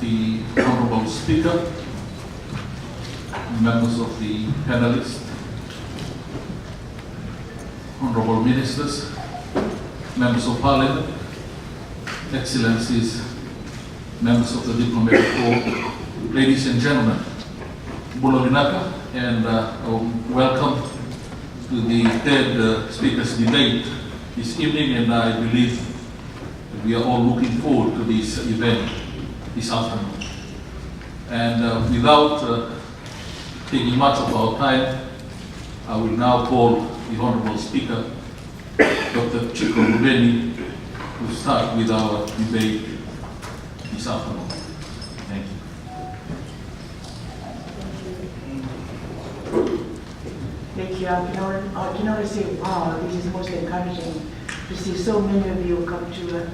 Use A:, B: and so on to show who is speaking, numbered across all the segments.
A: the Honorable Speaker, members of the panelists, Honorable Ministers, Members of Parliament, Excellencies, members of the Diplomatic Corps, ladies and gentlemen, Bulovinaka, and welcome to the third speakers debate this evening, and I believe we are all looking forward to this event this afternoon. And without taking much of our time, I will now call the Honorable Speaker, Dr. Chico Rubeni, to start with our debate this afternoon. Thank you.
B: Thank you. I can only say, wow, this is most encouraging to see so many of you come to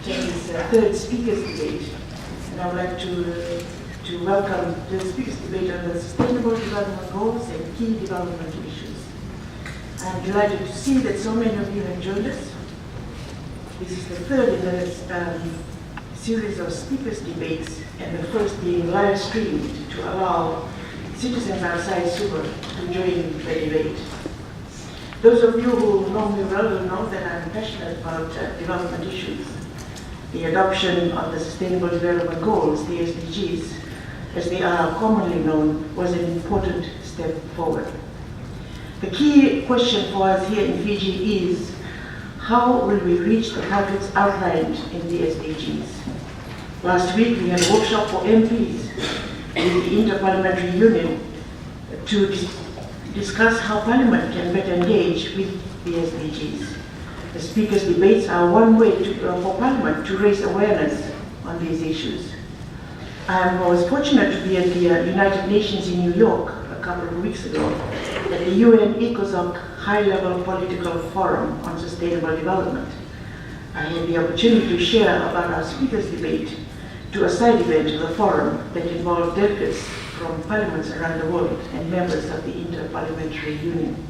B: take this third speakers debate. And I would like to welcome the speakers debate on the Sustainable Development Goals and key development issues. I'm delighted to see that so many of you have joined us. This is the third in the series of speakers debates, and the first being live streamed to allow citizens outside Suva to join the debate. Those of you who know me well will know that I'm passionate about development issues. The adoption of the Sustainable Development Goals, the SDGs, as they are commonly known, was an important step forward. The key question for us here in Fiji is, how will we reach the targets outlined in the SDGs? Last week we had a workshop for MPs with the Inter-Parliamentary Union to discuss how Parliament can better engage with the SDGs. The speakers' debates are one way for Parliament to raise awareness on these issues. I was fortunate to be at the United Nations in New York a couple of weeks ago at the UN ECOSOC High-Level Political Forum on Sustainable Development. I had the opportunity to share about our speakers' debate to a side event of the forum that involved delegates from parliaments around the world and members of the Inter-Parliamentary Union.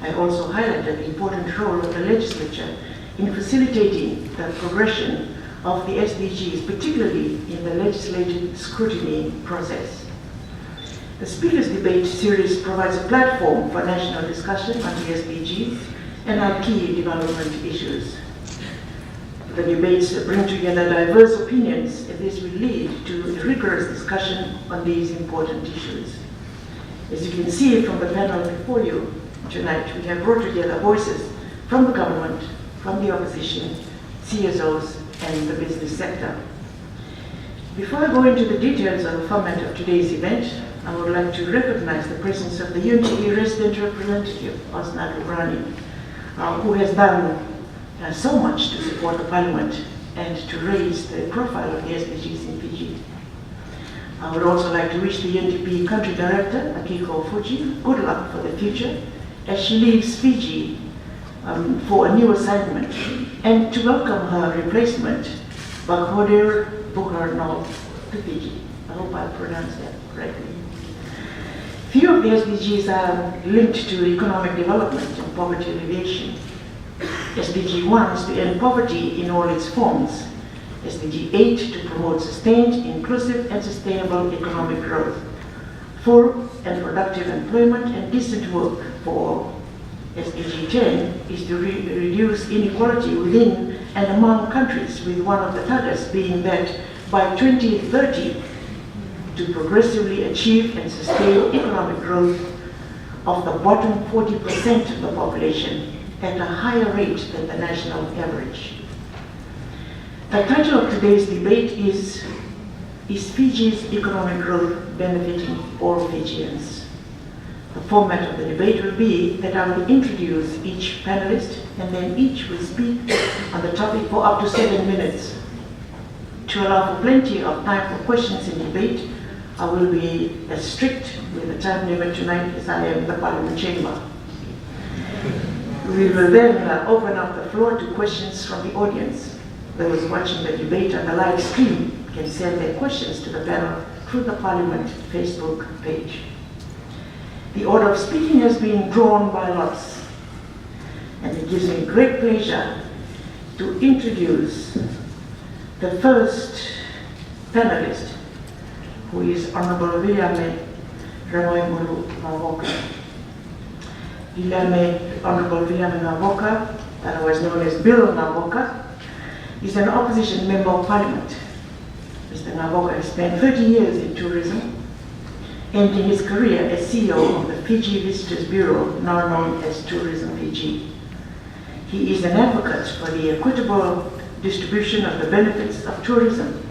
B: I also highlighted the important role of the legislature in facilitating the progression of the SDGs, particularly in the legislative scrutiny process. The Speakers Debate series provides a platform for national discussion on the SDGs and our key development issues. The debates bring together diverse opinions, and this will lead to rigorous discussion on these important issues. As you can see from the panel before you tonight, we have brought together voices from the government, from the opposition, CSOs, and the business sector. Before I go into the details of the format of today's event, I would like to recognize the presence of the UNTE resident representative, Osnat Ubrani, who has done so much to support the Parliament and to raise the profile of the SDGs in Fiji. I would also like to wish the UNDP Country Director, Akiko Fuji, good luck for the future as she leaves Fiji for a new assignment, and to welcome her replacement, Bakhodir Bukharnal, to Fiji. I hope I pronounced that correctly. Few of the SDGs are linked to economic development and poverty alleviation. SDG 1 is to end poverty in all its forms. SDG 8 to promote sustained, inclusive and sustainable economic growth. Full and productive employment and decent work for all. SDG 10 is to reduce inequality within and among countries, with one of the targets being that by 2030 to progressively achieve and sustain economic growth of the bottom 40% of the population at a higher rate than the national average. The title of today's debate is Fiji's economic growth benefiting all Fijians? The format of the debate will be that I will introduce each panelist, and then each will speak on the topic for up to 7 minutes. To allow for plenty of time for questions and debate, I will be as strict with the time limit tonight as I am in the Parliament chamber. We will then open up the floor to questions from the audience. Those watching the debate on the live stream can send their questions to the panel through the Parliament Facebook page. The order of speaking has been drawn by lots, and it gives me great pleasure to introduce the first panelist, who is Honorable William Ramoy Mulu Ngavoka. Honorable William Ngavoka, otherwise known as Bill Ngavoka, is an opposition member of parliament. Mr. Ngavoka has spent 30 years in tourism, ending his career as CEO of the Fiji Visitors Bureau, now known as Tourism Fiji. He is an advocate for the equitable distribution of the benefits of tourism,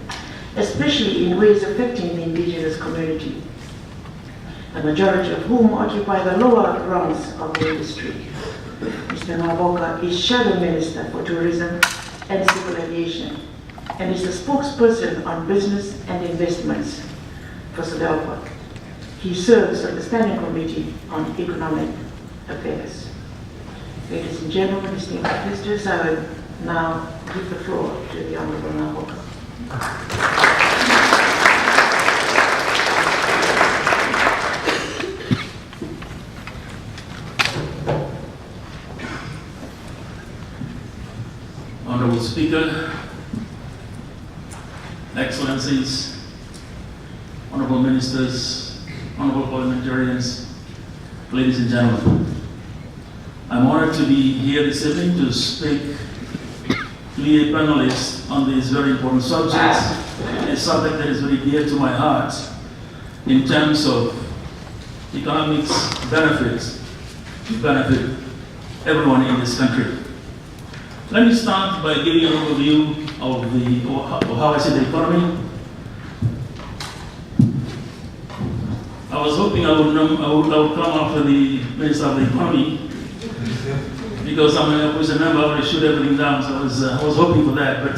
B: especially in ways affecting the indigenous community, the majority of whom occupy the lower rungs of the industry. Mr. Ngavoka is Shadow Minister for Tourism and Civil Aviation, and is the spokesperson on business and investments for SODELPA. He serves on the Standing Committee on Economic Affairs. Ladies and gentlemen, esteemed visitors, I will now give the floor to the Honorable Ngavoka.
C: Honorable Speaker, Excellencies, Honorable Ministers, Honorable Parliamentarians, ladies and gentlemen. I'm honored to be here this evening to speak to be a panelist on this very important subject, a subject that is very dear to my heart in terms of economics benefits to benefit everyone in this country. Let me start by giving an overview of how I see the economy. I was hoping I would come after the Minister of the Economy, because I'm a member, I would shoot everything down, so I was hoping for that, but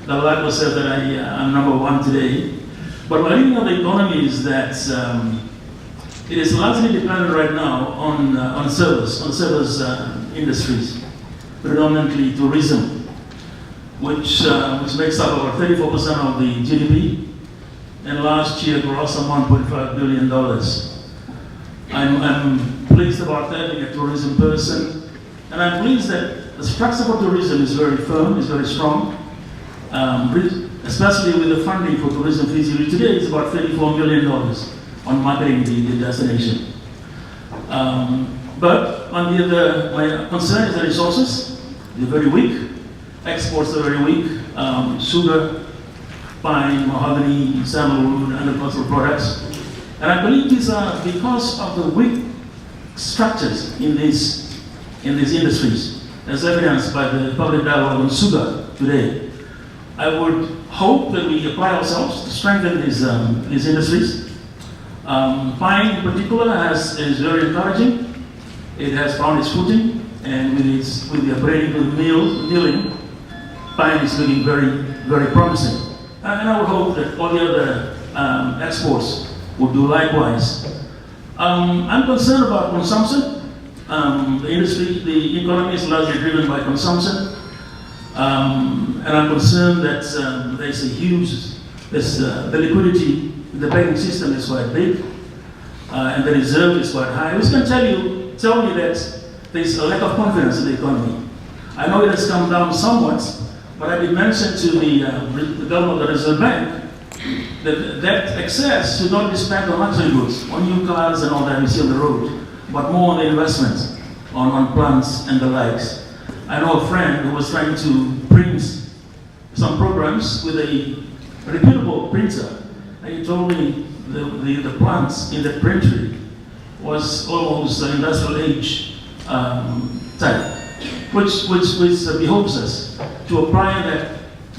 C: the luck was said that I'm number one today. But my reading of the economy is that it is largely dependent right now on service industries, predominantly tourism, which makes up about 34% of the GDP, and last year grossed some $1.5 billion. I'm pleased about that, being a tourism person, and I'm pleased that the structure for tourism is very firm, is very strong, especially with the funding for Tourism Fiji. Today it's about $34 million on marketing the destination. But on the other, my concern is the resources. They're very weak. Exports are very weak. Sugar, pine, mahogany, sandalwood, and agricultural products. And I believe these are because of the weak structures in these industries, as evidenced by the public dialogue on sugar today. I would hope that we apply ourselves to strengthen these industries. Pine in particular is very encouraging. It has found its footing, and with the upgrading to the milling, pine is looking very, very promising. And I would hope that all the other exports would do likewise. I'm concerned about consumption. The economy is largely driven by consumption. And I'm concerned that there's a huge, the liquidity, the banking system is quite big, and the reserve is quite high, which can tell me that there's a lack of confidence in the economy. I know it has come down somewhat, but I did mention to the governor of the Reserve Bank that excess should not be spent on luxury goods, on new cars and all that we see on the road, but more on the investments, on plants and the likes. I know a friend who was trying to print some programs with a reputable printer, and he told me the plants in the printery was almost an industrial age type, which behoves us to apply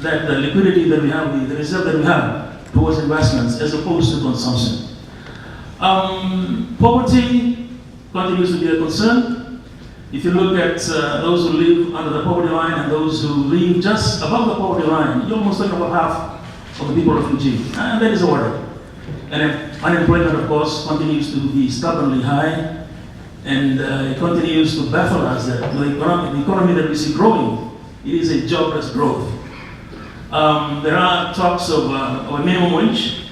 C: that the liquidity that we have, the reserve that we have towards investments as opposed to consumption. Poverty continues to be a concern. If you look at those who live under the poverty line and those who live just above the poverty line, you almost talk about half of the people of Fiji, and that is a worry. And unemployment, of course, continues to be stubbornly high, and it continues to baffle us that the economy that we see growing, it is a jobless growth. There are talks of a minimum wage,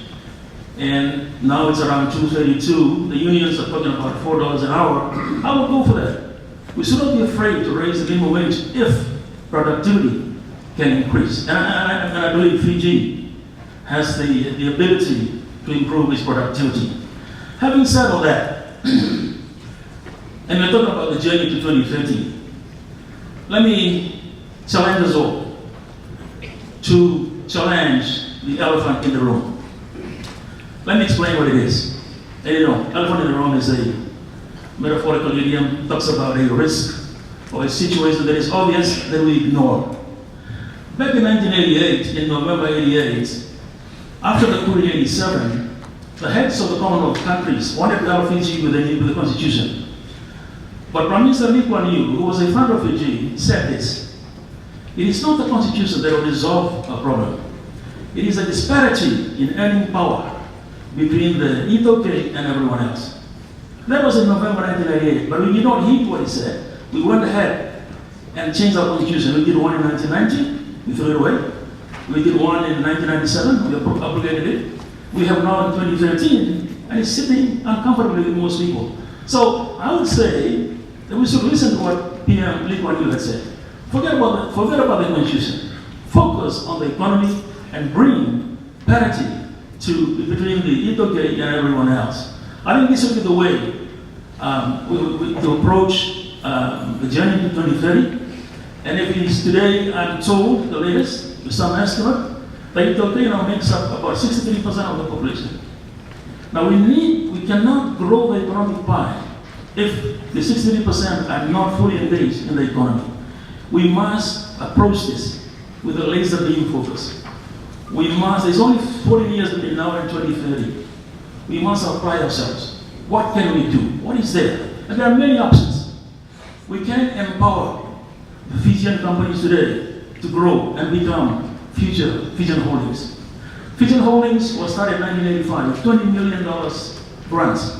C: and now it's around $2.32. The unions are talking about $4 an hour. I would go for that. We should not be afraid to raise the minimum wage if productivity can increase. And I believe Fiji has the ability to improve its productivity. Having said all that, and we're talking about the journey to 2030, let me challenge us all to challenge the elephant in the room. Let me explain what it is. And you know, elephant in the room is a metaphorical idiom, talks about a risk or a situation that is obvious that we ignore. Back in 1988, in November 88, after the coup in 87, the heads of the Commonwealth countries wanted to have Fiji with the constitution. But Prime Minister Lee Kuan Yew, who was a friend of Fiji, said this: it is not the constitution that will resolve a problem. It is a disparity in earning power between the Itoke and everyone else. That was in November 1998, but we did not heed what he said. We went ahead and changed our constitution. We did one in 1990, we threw it away. We did one in 1997, we abrogated it. We have now in 2013, and it's sitting uncomfortably with most people. So I would say that we should listen to what PM Lee Kuan Yew had said. Forget about the constitution. Focus on the economy and bring parity between the Itoke and everyone else. I think this will be the way to approach the journey to 2030. And if it is today, I'm told, the latest, with some estimate, that Itoke makes up about 63% of the population. Now we cannot grow the economic pie if the 63% are not fully engaged in the economy. We must approach this with a laser beam focus. There's only 40 years between now and 2030. We must apply ourselves. What can we do? What is there? And there are many options. We can empower the Fijian companies today to grow and become future Fijian holdings. Fijian Holdings was started in 1985 with $20 million grants.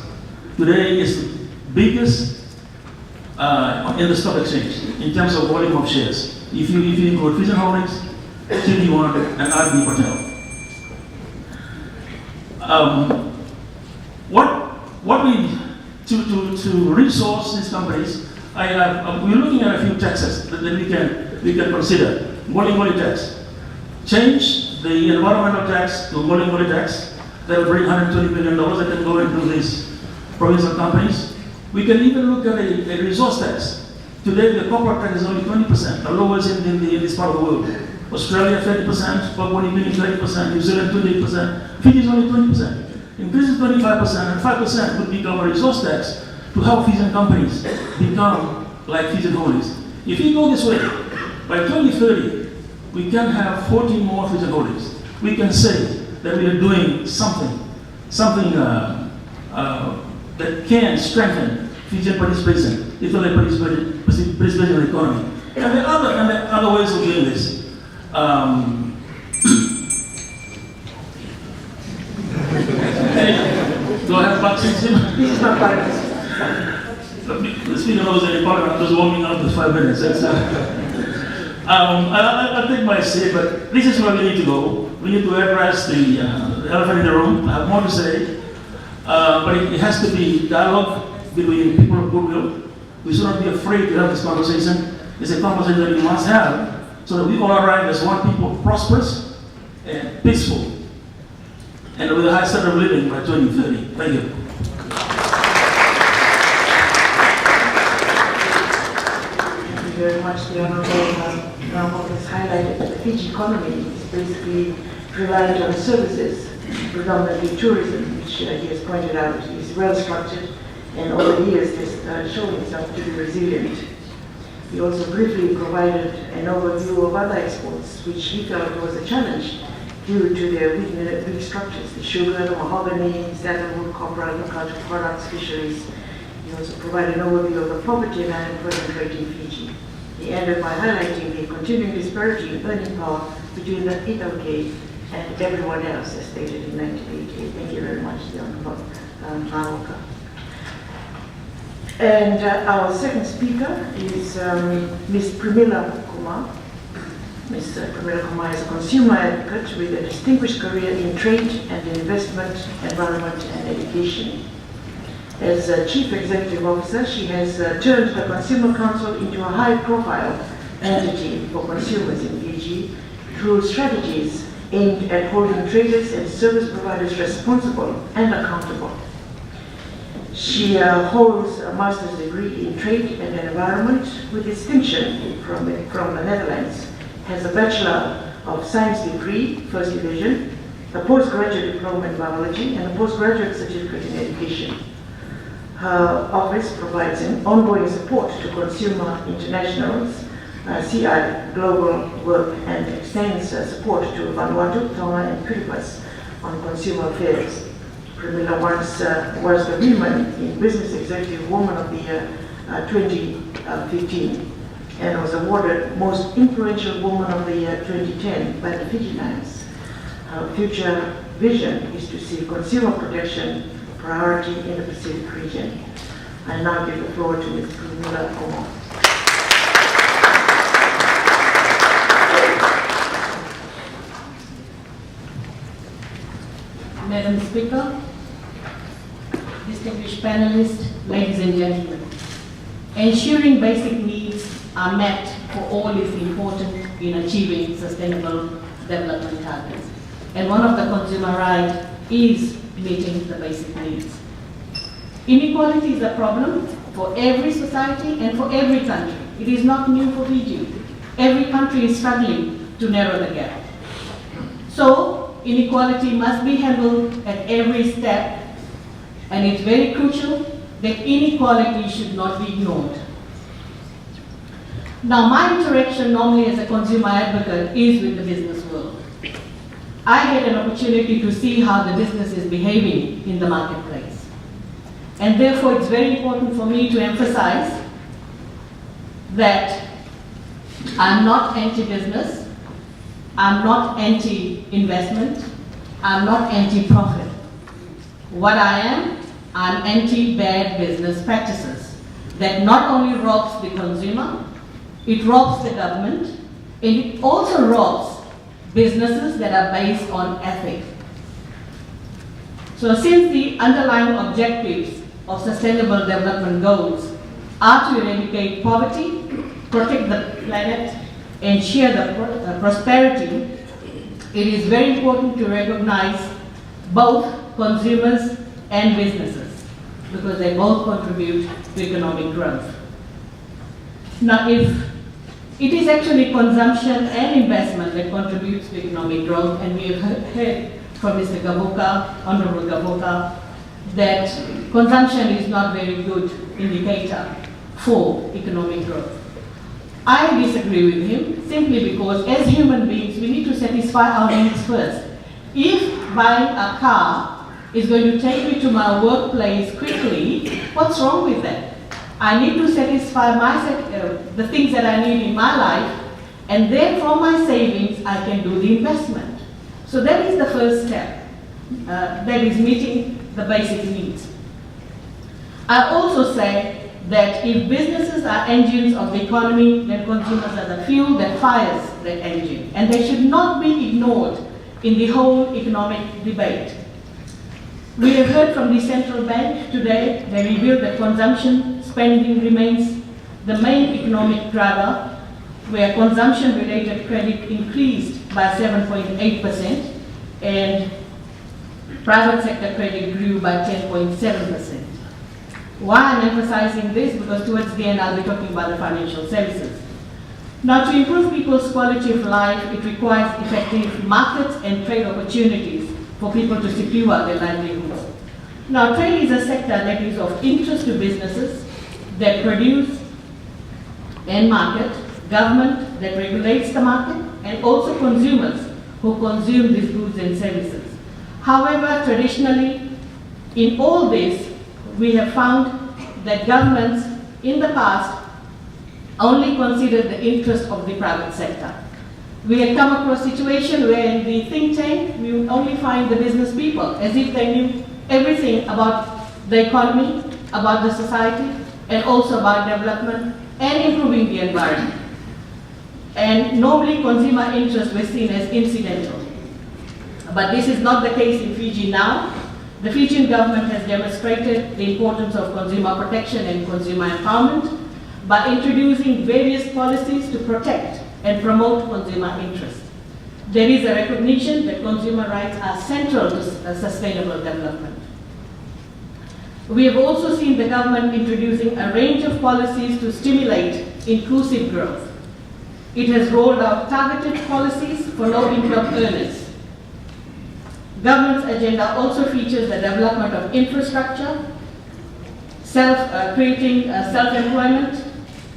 C: Today is the biggest in the stock exchange in terms of volume of shares. If you include Fijian Holdings, TD1, and RB Patel. To resource these companies, we're looking at a few taxes that we can consider. Goli tax. Change the environmental tax to Goli tax. That will bring $120 million that can go into these provincial companies. We can even look at a resource tax. Today, the corporate tax is only 20%, the lowest in this part of the world. Australia 30%, Papua New Guinea 30%, New Zealand 28%, Fiji is only 20%. Increasing 25% and 5% would become a resource tax to help Fijian companies become like Fijian Holdings. If we go this way, by 2030, we can have 14 more Fijian Holdings. We can say that we are doing something that can strengthen Fijian participation, Italy participation in the economy. And there are other ways of doing this. Do I have vaccines here? The speaker knows that in Parliament, I'm just warming up for 5 minutes. I'll take my say, but this is where we need to go. We need to address the elephant in the room. I have more to say, but it has to be dialogue between people of goodwill. We should not be afraid to have this conversation. It's a conversation that we must have so that we all arrive as one people, prosperous and peaceful, and with a high standard of living by 2030. Thank you.
B: Thank you very much. The Honourable has highlighted that the Fiji economy is basically reliant on services, predominantly tourism, which he has pointed out is well structured and over the years has shown itself to be resilient. He also briefly provided an overview of other exports, which he felt was a challenge due to their weak structures, the sugar, the mahogany, saddlewood, copper, agricultural products, fisheries. He also provided an overview of the poverty and unemployment rate in Fiji. He ended by highlighting the continuing disparity in earning power between the Itoke and everyone else, as stated in 1988. Thank you very much, the Honourable Maoka. And our second speaker is Ms. Pramila Kumar. Ms. Pramila Kumar is a consumer advocate with a distinguished career in trade and investment, environment and education. As a Chief Executive Officer, she has turned the Consumer Council into a high-profile entity for consumers in Fiji through strategies aimed at holding traders and service providers responsible and accountable. She holds a master's degree in trade and environment with distinction from the Netherlands, has a Bachelor of Science degree, first division, a postgraduate diploma in biology, and a postgraduate certificate in education. Her office provides an ongoing support to Consumer International's CI global work and extends support to Vanuatu, Tonga, and Kiribati on consumer affairs. Pramila once was the Women in Business Executive Woman of the Year 2015 and was awarded Most Influential Woman of the Year 2010 by the Fijians. Her future vision is to see consumer protection a priority in the Pacific region. I now give the floor to Ms. Pramila Komo.
D: Madam Speaker, distinguished panelists, ladies and gentlemen, ensuring basic needs are met for all is important in achieving sustainable development targets. And one of the consumer rights is meeting the basic needs. Inequality is a problem for every society and for every country. It is not new for Fiji. Every country is struggling to narrow the gap. So, inequality must be handled at every step, and it's very crucial that inequality should not be ignored. Now, my interaction normally as a consumer advocate is with the business world. I get an opportunity to see how the business is behaving in the marketplace. And therefore, it's very important for me to emphasize that I'm not anti-business, I'm not anti-investment, I'm not anti-profit. What I am, I'm anti-bad business practices that not only robs the consumer, it robs the government, and it also robs businesses that are based on ethics. So since the underlying objectives of Sustainable Development Goals are to eradicate poverty, protect the planet, and share the prosperity, it is very important to recognize both consumers and businesses because they both contribute to economic growth. Now, if it is actually consumption and investment that contributes to economic growth, and we have heard from Mr. Gavoka, Honorable Gavoka, that consumption is not very good indicator for economic growth. I disagree with him simply because as human beings, we need to satisfy our needs first. If buying a car is going to take me to my workplace quickly, what's wrong with that? I need to satisfy the things that I need in my life, and then from my savings, I can do the investment. So that is the first step, that is meeting the basic needs. I also say that if businesses are engines of the economy, then consumers are the fuel that fires that engine, and they should not be ignored in the whole economic debate. We have heard from the central bank today, they revealed that consumption spending remains the main economic driver, where consumption-related credit increased by 7.8% and private sector credit grew by 10.7%. Why I'm emphasizing this? Because towards the end I'll be talking about the financial services. Now, to improve people's quality of life, it requires effective markets and trade opportunities for people to secure their livelihoods. Now, trade is a sector that is of interest to businesses that produce and market, government that regulates the market, and also consumers who consume these goods and services. However, traditionally, in all this, we have found that governments in the past only considered the interest of the private sector. We had come across a situation where in the think tank, we would only find the business people, as if they knew everything about the economy, about the society, and also about development and improving the environment. And normally consumer interests were seen as incidental. But this is not the case in Fiji now. The Fijian government has demonstrated the importance of consumer protection and consumer empowerment by introducing various policies to protect and promote consumer interests. There is a recognition that consumer rights are central to sustainable development. We have also seen the government introducing a range of policies to stimulate inclusive growth. It has rolled out targeted policies for low-income earners. Government's agenda also features the development of infrastructure, creating self-employment,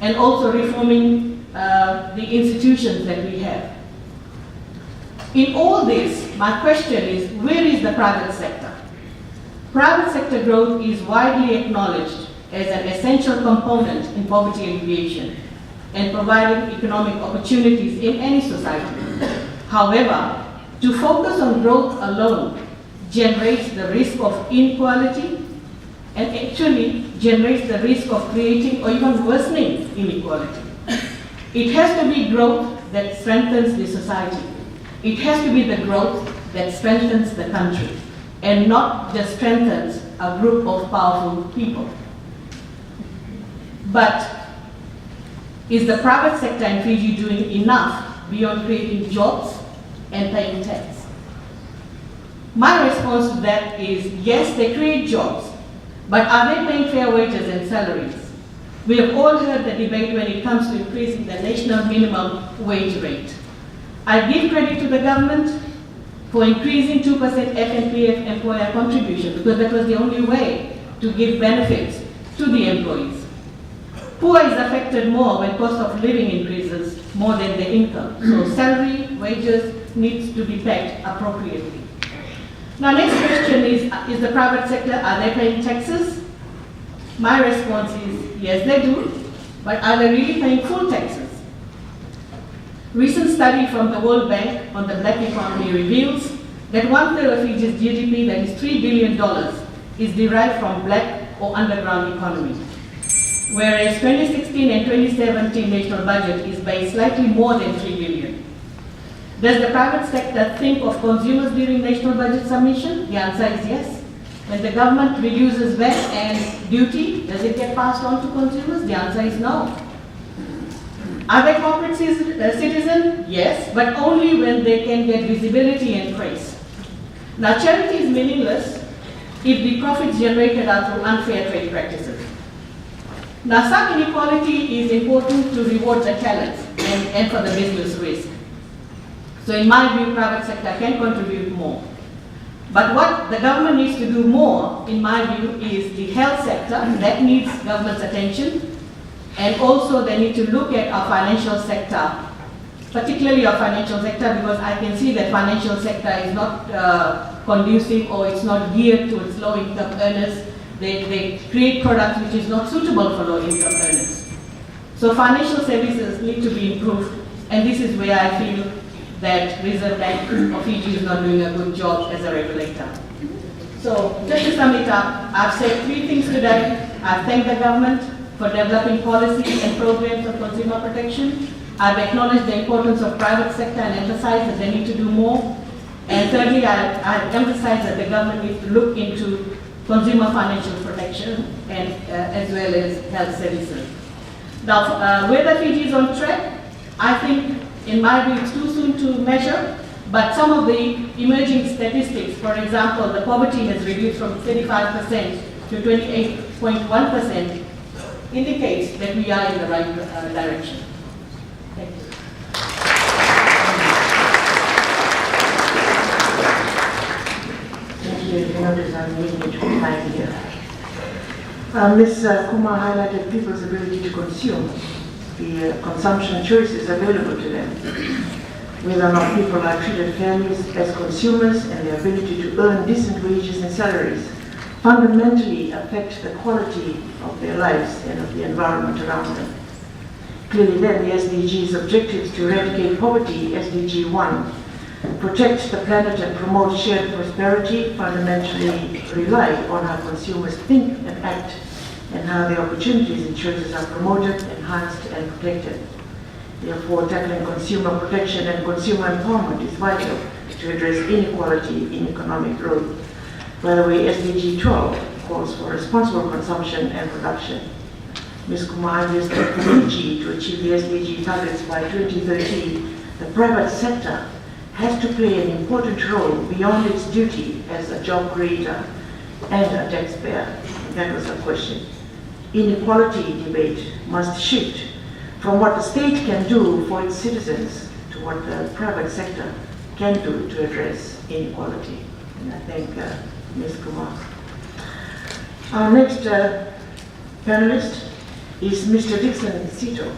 D: and also reforming the institutions that we have. In all this, my question is, where is the private sector? Private sector growth is widely acknowledged as an essential component in poverty alleviation and providing economic opportunities in any society. However, to focus on growth alone generates the risk of inequality and actually generates the risk of creating or even worsening inequality. It has to be growth that strengthens the society. It has to be the growth that strengthens the country and not just strengthens a group of powerful people. But is the private sector in Fiji doing enough beyond creating jobs and paying tax? My response to that is yes, they create jobs, but are they paying fair wages and salaries? We have all heard the debate when it comes to increasing the national minimum wage rate. I give credit to the government for increasing 2% FNPF employer contribution because that was the only way to give benefits to the employees. Poor is affected more when cost of living increases more than the income. So salary, wages needs to be paid appropriately. Now next question is the private sector, are they paying taxes? My response is yes they do, but are they really paying full taxes? Recent study from the World Bank on the black economy reveals that 1/3 of Fiji's GDP, that is $3 billion, is derived from black or underground economy. Whereas 2016 and 2017 national budget is by slightly more than $3 billion. Does the private sector think of consumers during national budget submission? The answer is yes. When the government reduces VAT and duty, does it get passed on to consumers? The answer is no. Are they corporate citizens? Yes, but only when they can get visibility and praise. Now, charity is meaningless if the profits generated are through unfair trade practices. Now, some inequality is important to reward the talents and for the business risk. So in my view, private sector can contribute more. But what the government needs to do more, in my view, is the health sector. That needs government's attention. And also they need to look at our financial sector, particularly our financial sector, because I can see that financial sector is not conducive or it's not geared towards low-income earners. They create products which is not suitable for low-income earners. So financial services need to be improved, and this is where I feel that Reserve Bank of Fiji is not doing a good job as a regulator. So just to sum it up, I've said 3 things today. I've thanked the government for developing policies and programs of consumer protection. I've acknowledged the importance of private sector and emphasized that they need to do more. And thirdly, I've emphasized that the government needs to look into consumer financial protection and as well as health services. Now, whether Fiji is on track, I think, in my view, it's too soon to measure, but some of the emerging statistics, for example, the poverty has reduced from 35% to 28.1%, indicates that we are in the right direction. Thank you.
B: Thank you. You notice I'm making it 25 here. Ms. Kumar highlighted people's ability to consume, the consumption choices available to them, whether or not people are treated fairly as consumers, and their ability to earn decent wages and salaries fundamentally affect the quality of their lives and of the environment around them. Clearly then, the SDGs objectives to eradicate poverty, SDG 1, protect the planet and promote shared prosperity, fundamentally rely on how consumers think and act and how the opportunities and choices are promoted, enhanced and protected. Therefore, tackling consumer protection and consumer empowerment is vital to address inequality in economic growth. By the way, SDG 12 calls for responsible consumption and production. Ms. Kumar argues that for Fiji to achieve the SDG targets by 2030, the private sector has to play an important role beyond its duty as a job creator and a taxpayer? That was the question. Inequality debate must shift from what the state can do for its citizens to what the private sector can do to address inequality. And I thank Ms. Kumar. Our next panelist is Mr. Dixon Sito.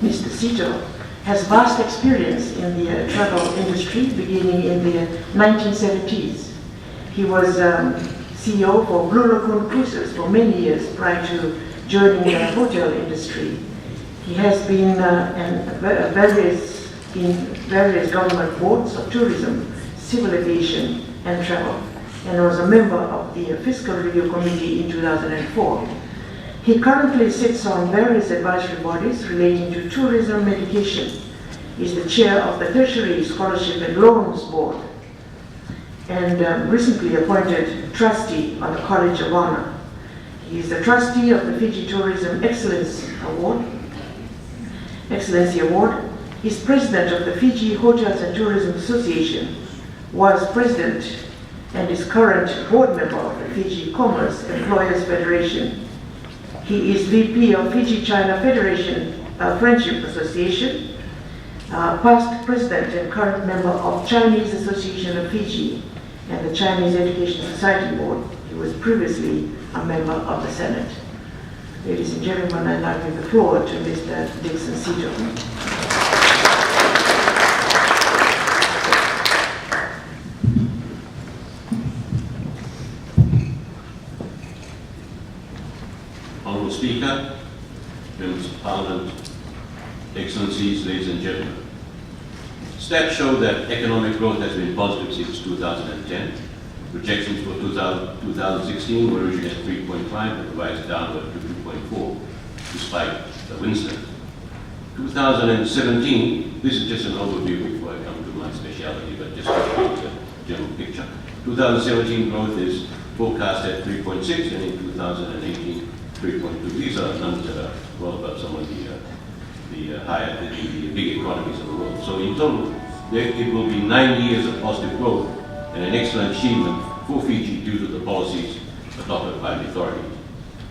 B: Mr. Sito has vast experience in the travel industry beginning in the 1970s. He was CEO for Blue Lagoon Cruises for many years prior to joining the hotel industry. He has been in various government boards of tourism, civil aviation, and travel, and was a member of the Fiscal Review Committee in 2004. He currently sits on various advisory bodies relating to tourism education. He is the chair of the Tertiary Scholarship and Loans Board, and recently appointed trustee on the College of Honor. He is the trustee of the Fiji Tourism Excellency Award. He is president of the Fiji Hotels and Tourism Association, was president and is current board member of the Fiji Commerce Employers Federation. He is VP of Fiji China Federation Friendship Association, past president and current member of Chinese Association of Fiji and the Chinese Education Society Board. He was previously a member of the Senate. Ladies and gentlemen, I'd like to give the floor to Mr. Dixon Sito.
E: Honourable Speaker, Members of Parliament, Excellencies, ladies and gentlemen. Stats show that economic growth has been positive since 2010. Projections for 2016 were originally at 3.5 but revised downward to 2.4, despite the Winston. 2017, this is just an overview before I come to my specialty, but just to give you a general picture. 2017 growth is forecast at 3.6 and in 2018, 3.2. These are numbers that are well above some of the big economies of the world. So in total, it will be 9 years of positive growth and an excellent achievement for Fiji due to the policies adopted by the authorities.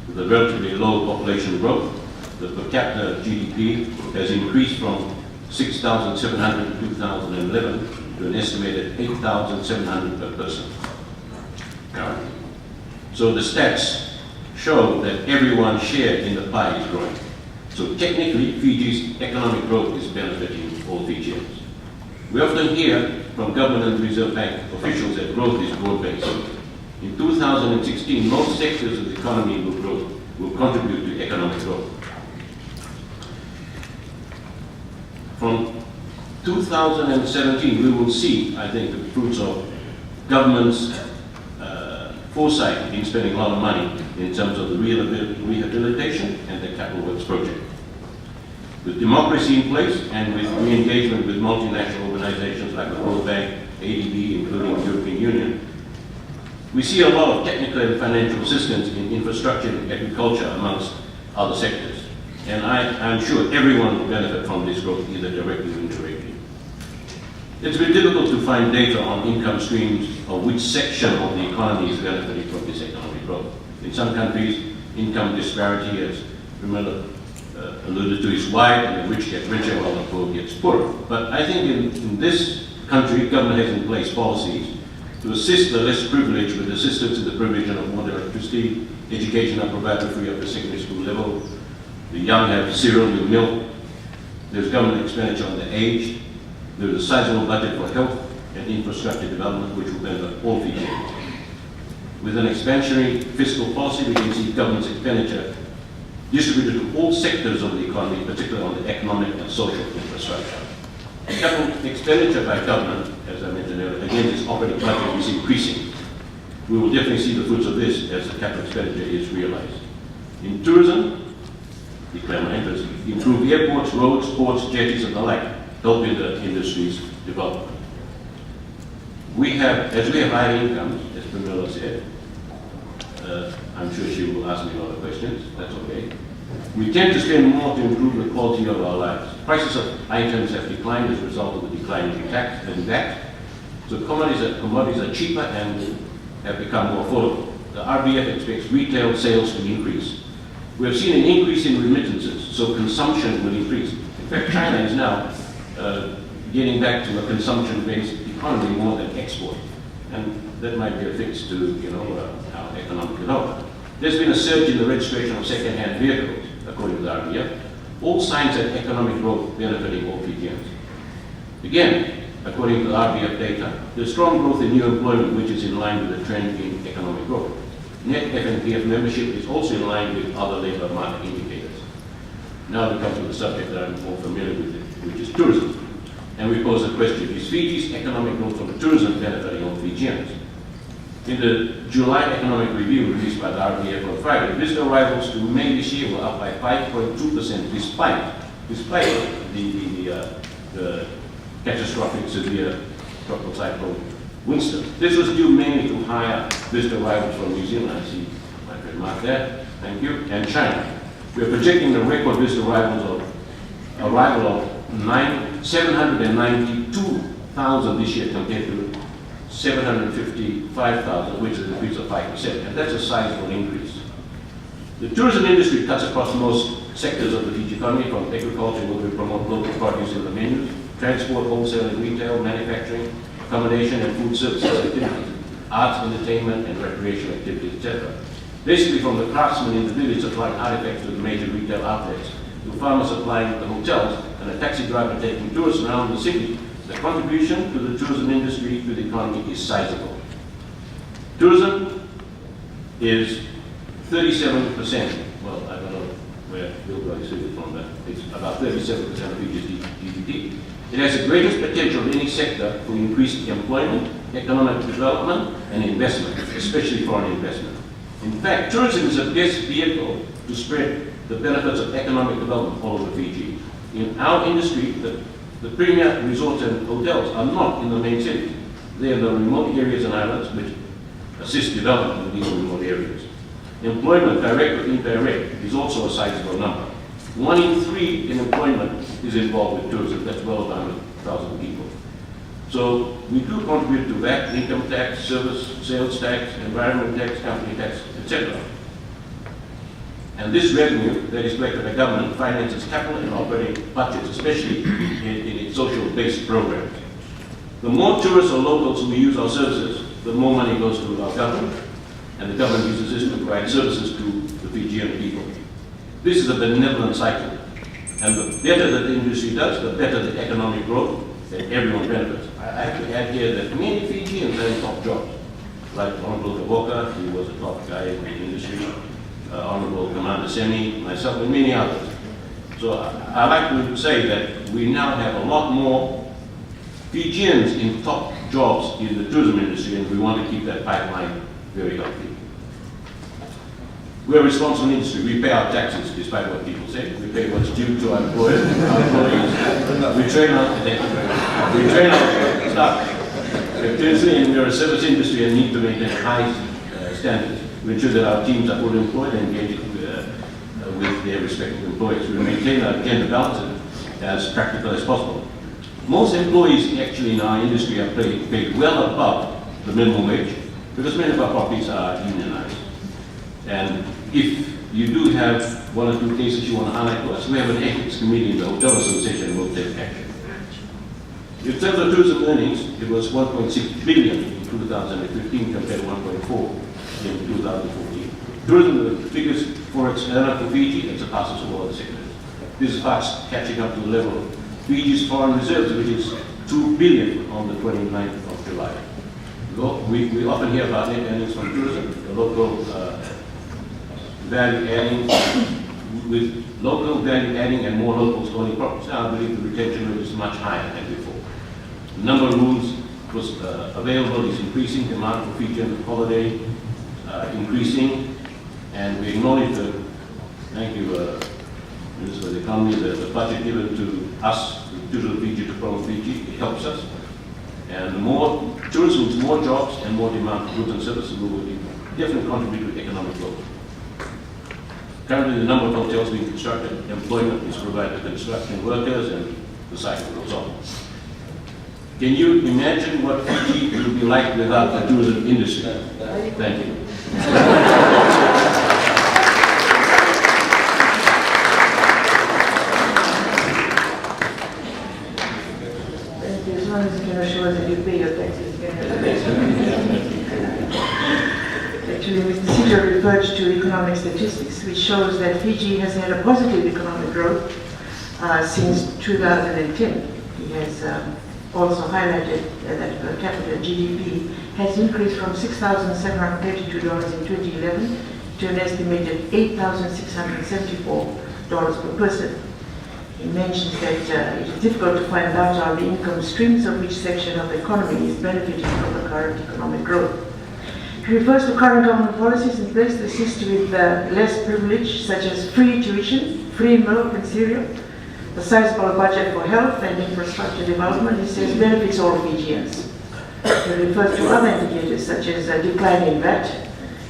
E: With a relatively low population growth, the per capita GDP has increased from 6,700 in 2011 to an estimated 8,700 per person currently. So the stats show that everyone's share in the pie is growing. So technically, Fiji's economic growth is benefiting all Fijians. We often hear from government and Reserve Bank officials that growth is broad-based. In 2016, most sectors of the economy will contribute to economic growth. From 2017, we will see, I think, the fruits of government's foresight in spending a lot of money in terms of the rehabilitation and the capital works project. With democracy in place and with re-engagement with multinational organizations like the World Bank, ADB, including the European Union, we see a lot of technical and financial assistance in infrastructure and agriculture amongst other sectors. And I'm sure everyone will benefit from this growth, either directly or indirectly. It's been difficult to find data on income streams or which section of the economy is benefiting from this economic growth. In some countries, income disparity, as Pramila alluded to, is wide, and the rich get richer while the poor gets poorer. But I think in this country, government has in place policies to assist the less privileged with assistance in the provision of water, electricity, education are provided free up to secondary school level. The young have cereal with milk. There's government expenditure on the aged. There is a sizable budget for health and infrastructure development, which will benefit all Fijians. With an expansionary fiscal policy, we can see government's expenditure distributed to all sectors of the economy, particularly on the economic and social infrastructure. Capital expenditure by government, as I mentioned earlier, again, this operating budget is increasing. We will definitely see the fruits of this as the capital expenditure is realized. In tourism, declare my interest, improve airports, roads, ports, jetties, and the like, helping the industry's development. As we have high incomes, as Pramila said, I'm sure she will ask me a lot of questions, that's okay. We tend to spend more to improve the quality of our lives. Prices of items have declined as a result of the decline in tax and VAT. So commodities are cheaper and have become more affordable. The RBF expects retail sales to increase. We have seen an increase in remittances, so consumption will increase. In fact, China is now getting back to a consumption-based economy more than export. And that might be a fix to, our economic development. There's been a surge in the registration of second-hand vehicles, according to the RBF. All signs of economic growth benefiting all Fijians. Again, according to the RBF data, there's strong growth in new employment, which is in line with the trend in economic growth. Net FNPF membership is also in line with other labour market indicators. Now we come to the subject that I'm more familiar with, which is tourism. And we pose the question, is Fiji's economic growth from tourism benefiting all Fijians? In the July Economic Review released by the RBF on Friday, visitor arrivals to May this year were up by 5.2% despite the catastrophic severe tropical cyclone Winston. This was due mainly to higher visitor arrivals from New Zealand. I see my friend Mark there, thank you, and China. We are projecting a record visitor arrival of 792,000 this year compared to 755,000, which is an increase of 5%, and that's a sizable increase. The tourism industry cuts across most sectors of the Fiji economy, from agriculture, where we promote local produce in the menus, transport, wholesale and retail, manufacturing, accommodation and food services activities, arts, entertainment and recreation activities, etc. Basically, from the craftsmen in the village supplying artifacts to the major retail outlets, to farmers supplying the hotels, and a taxi driver taking tourists around the city, the contribution to the tourism industry to the economy is sizable. Tourism is 37%, well, I don't know where Bill is from, but it's about 37% of Fiji's GDP. It has the greatest potential in any sector for increased employment, economic development, and investment, especially foreign investment. In fact, tourism is the best vehicle to spread the benefits of economic development all over Fiji. In our industry, the premier resorts and hotels are not in the main cities. They are in the remote areas and islands which assist development in these remote areas. Employment, direct or indirect, is also a sizable number. 1 in 3 in employment is involved with tourism. That's well over 100,000 people. So we do contribute to VAT, income tax, service, sales tax, environment tax, company tax, etc. And this revenue that is collected by government finances capital and operating budgets, especially in its social-based programs. The more tourists or locals who use our services, the more money goes to our government, and the government uses this to provide services to the Fijian people. This is a benevolent cycle, and the better that the industry does, the better the economic growth, and everyone benefits. I have to add here that many Fijians are in top jobs, like Honorable Kaboka, he was a top guy in the industry, Honorable Commander Semi, myself, and many others. So I like to say that we now have a lot more Fijians in top jobs in the tourism industry, and we want to keep that pipeline very healthy. We're a responsible industry. We pay our taxes, despite what people say. We pay what's due to our employees. We train our staff. And we're a service industry and need to maintain high standards. We ensure that our teams are fully employed and engaged with their respective employees. We maintain our gender balance as practical as possible. Most employees actually in our industry are paid well above the minimum wage because many of our properties are unionized. And if you do have one or two cases you want to highlight to us, we have an ethics committee in the Hotel Association and we'll take action. In terms of tourism earnings, it was 1.6 billion in 2015 compared to 1.4 in 2014. Tourism is the biggest forex earner for Fiji and surpasses all other sectors. This is fast catching up to the level of Fiji's foreign reserves, which is 2 billion on the 29th of July. We often hear about net earnings from tourism, the local value adding, with local value adding and more locals owning properties. Now I believe the retention rate is much higher than before. The number of rooms was available is increasing, demand for Fijian holiday increasing, and we acknowledge the, thank you Minister of the Economy, the budget given to us, the Tourism Fiji to promote Fiji, it helps us. And the more tourism means more jobs and more demand for goods and services, we will definitely contribute to economic growth. Currently, the number of hotels being constructed, employment is provided to construction workers, and the cycle goes on. Can you imagine what Fiji will be like without the tourism industry? Thank you.
B: As long as you can assure that you pay your taxes, you can have the best. Actually, Mr. Sito referred to economic statistics, which shows that Fiji has had a positive economic growth since 2010. He has also highlighted that per capita GDP has increased from $6,732 in 2011 to an estimated $8,674 per person. He mentions that it is difficult to find out how the income streams of which section of the economy is benefiting from the current economic growth. He refers to current government policies in place to assist with less privilege, such as free tuition, free milk and cereal, a sizable budget for health and infrastructure development. He says benefits all Fijians. He refers to other indicators such as a decline in VAT,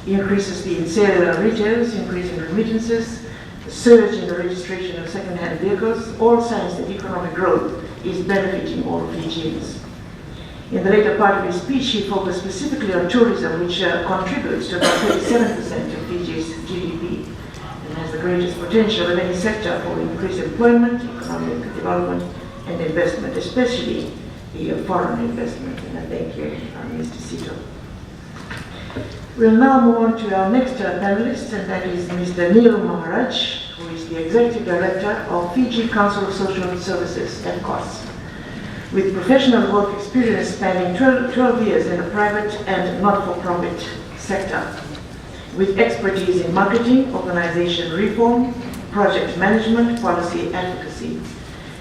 B: increases in cellular retails, increase in remittances, a surge in the registration of second-hand vehicles, all signs that economic growth is benefiting all Fijians. In the later part of his speech, he focused specifically on tourism, which contributes to about 37% of Fiji's GDP and has the greatest potential of any sector for increased employment, economic development, and investment, especially the foreign investment. And I thank you, Mr. Sito. We'll now move on to our next panelist, and that is Mr. Neil Maharaj, who is the Executive Director of Fiji Council of Social Services and Costs. With professional work experience spanning 12 years in the private and not-for-profit sector, with expertise in marketing, organization reform, project management, policy advocacy,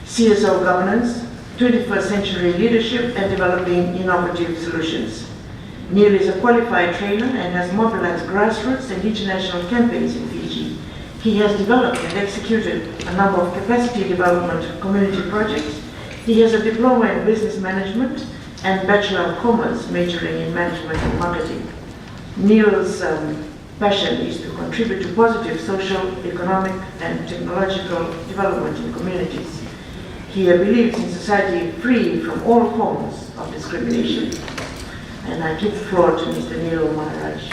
B: CSO governance, 21st century leadership, and developing innovative solutions. Neil is a qualified trainer and has mobilized grassroots and international campaigns in Fiji. He has developed and executed a number of capacity development community projects. He has a diploma in business management and Bachelor of Commerce majoring in management and marketing. Neil's passion is to contribute to positive social, economic, and technological development in communities. He believes in society free from all forms of discrimination. And I give the floor to Mr. Neil Maharaj.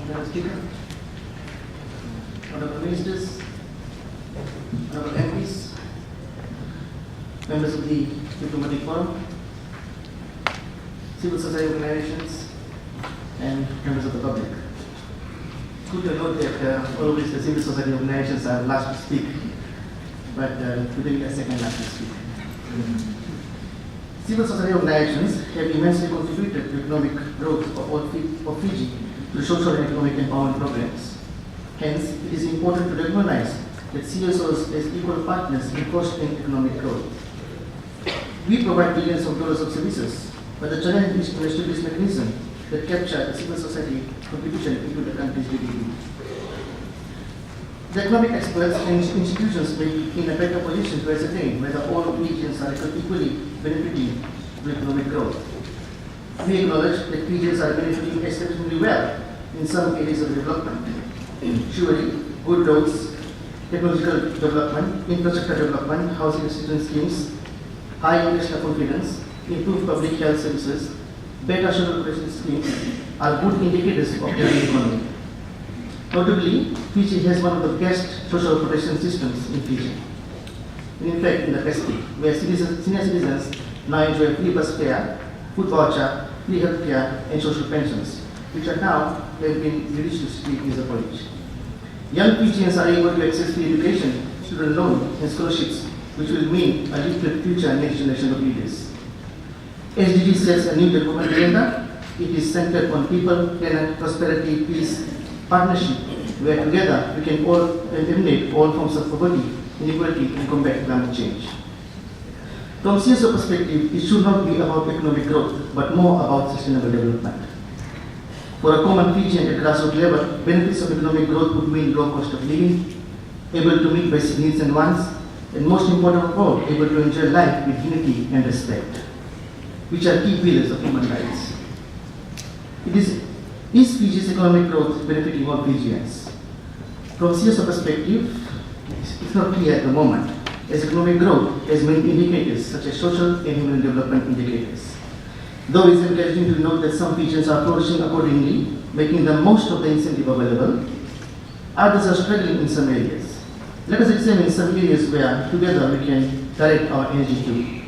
F: Madam Speaker, Honorable Ministers, Honorable MPs, members of the Diplomatic Forum, civil society organizations, and members of the public. Good to note that always the civil society organizations are last to speak, but today we are second last to speak. Civil society organizations have immensely contributed to economic growth of Fiji through social and economic empowerment programs. Hence, it is important to recognize that CSOs as equal partners in fostering economic growth. We provide billions of dollars of services, but the challenge is to establish mechanisms that capture the civil society contribution into the country's GDP. The economic experts and institutions may be in a better position to ascertain whether all Fijians are equally benefiting from economic growth. We acknowledge that Fijians are benefiting exceptionally well in some areas of development. Surely, good roads, technological development, infrastructure development, housing assistance schemes, high investor confidence, improved public health services, better social protection schemes are good indicators of their economy. Notably, Fiji has one of the best social protection systems in Fiji. In fact, in the Pacific, where senior citizens now enjoy free bus fare, food voucher, free health care, and social pensions, which are now have been reduced to years of college. Young Fijians are able to access free education, student loan, and scholarships, which will mean a lifted future next generation of leaders. SDGs sets a new development agenda. It is centered on people, planet, prosperity, peace, partnership, where together we can all eliminate all forms of poverty, inequality, and combat climate change. From CSO perspective, it should not be about economic growth, but more about sustainable development. For a common Fijian at grassroots level, benefits of economic growth would mean low cost of living, able to meet basic needs and wants, and most important of all, able to enjoy life with dignity and respect, which are key pillars of human rights. Is Fiji's economic growth benefiting all Fijians? From CSO perspective, it's not clear at the moment, as economic growth has many indicators such as social and human development indicators. Though it's encouraging to note that some Fijians are flourishing accordingly, making the most of the incentive available, others are struggling in some areas. Let us examine some areas where together we can direct our energy to.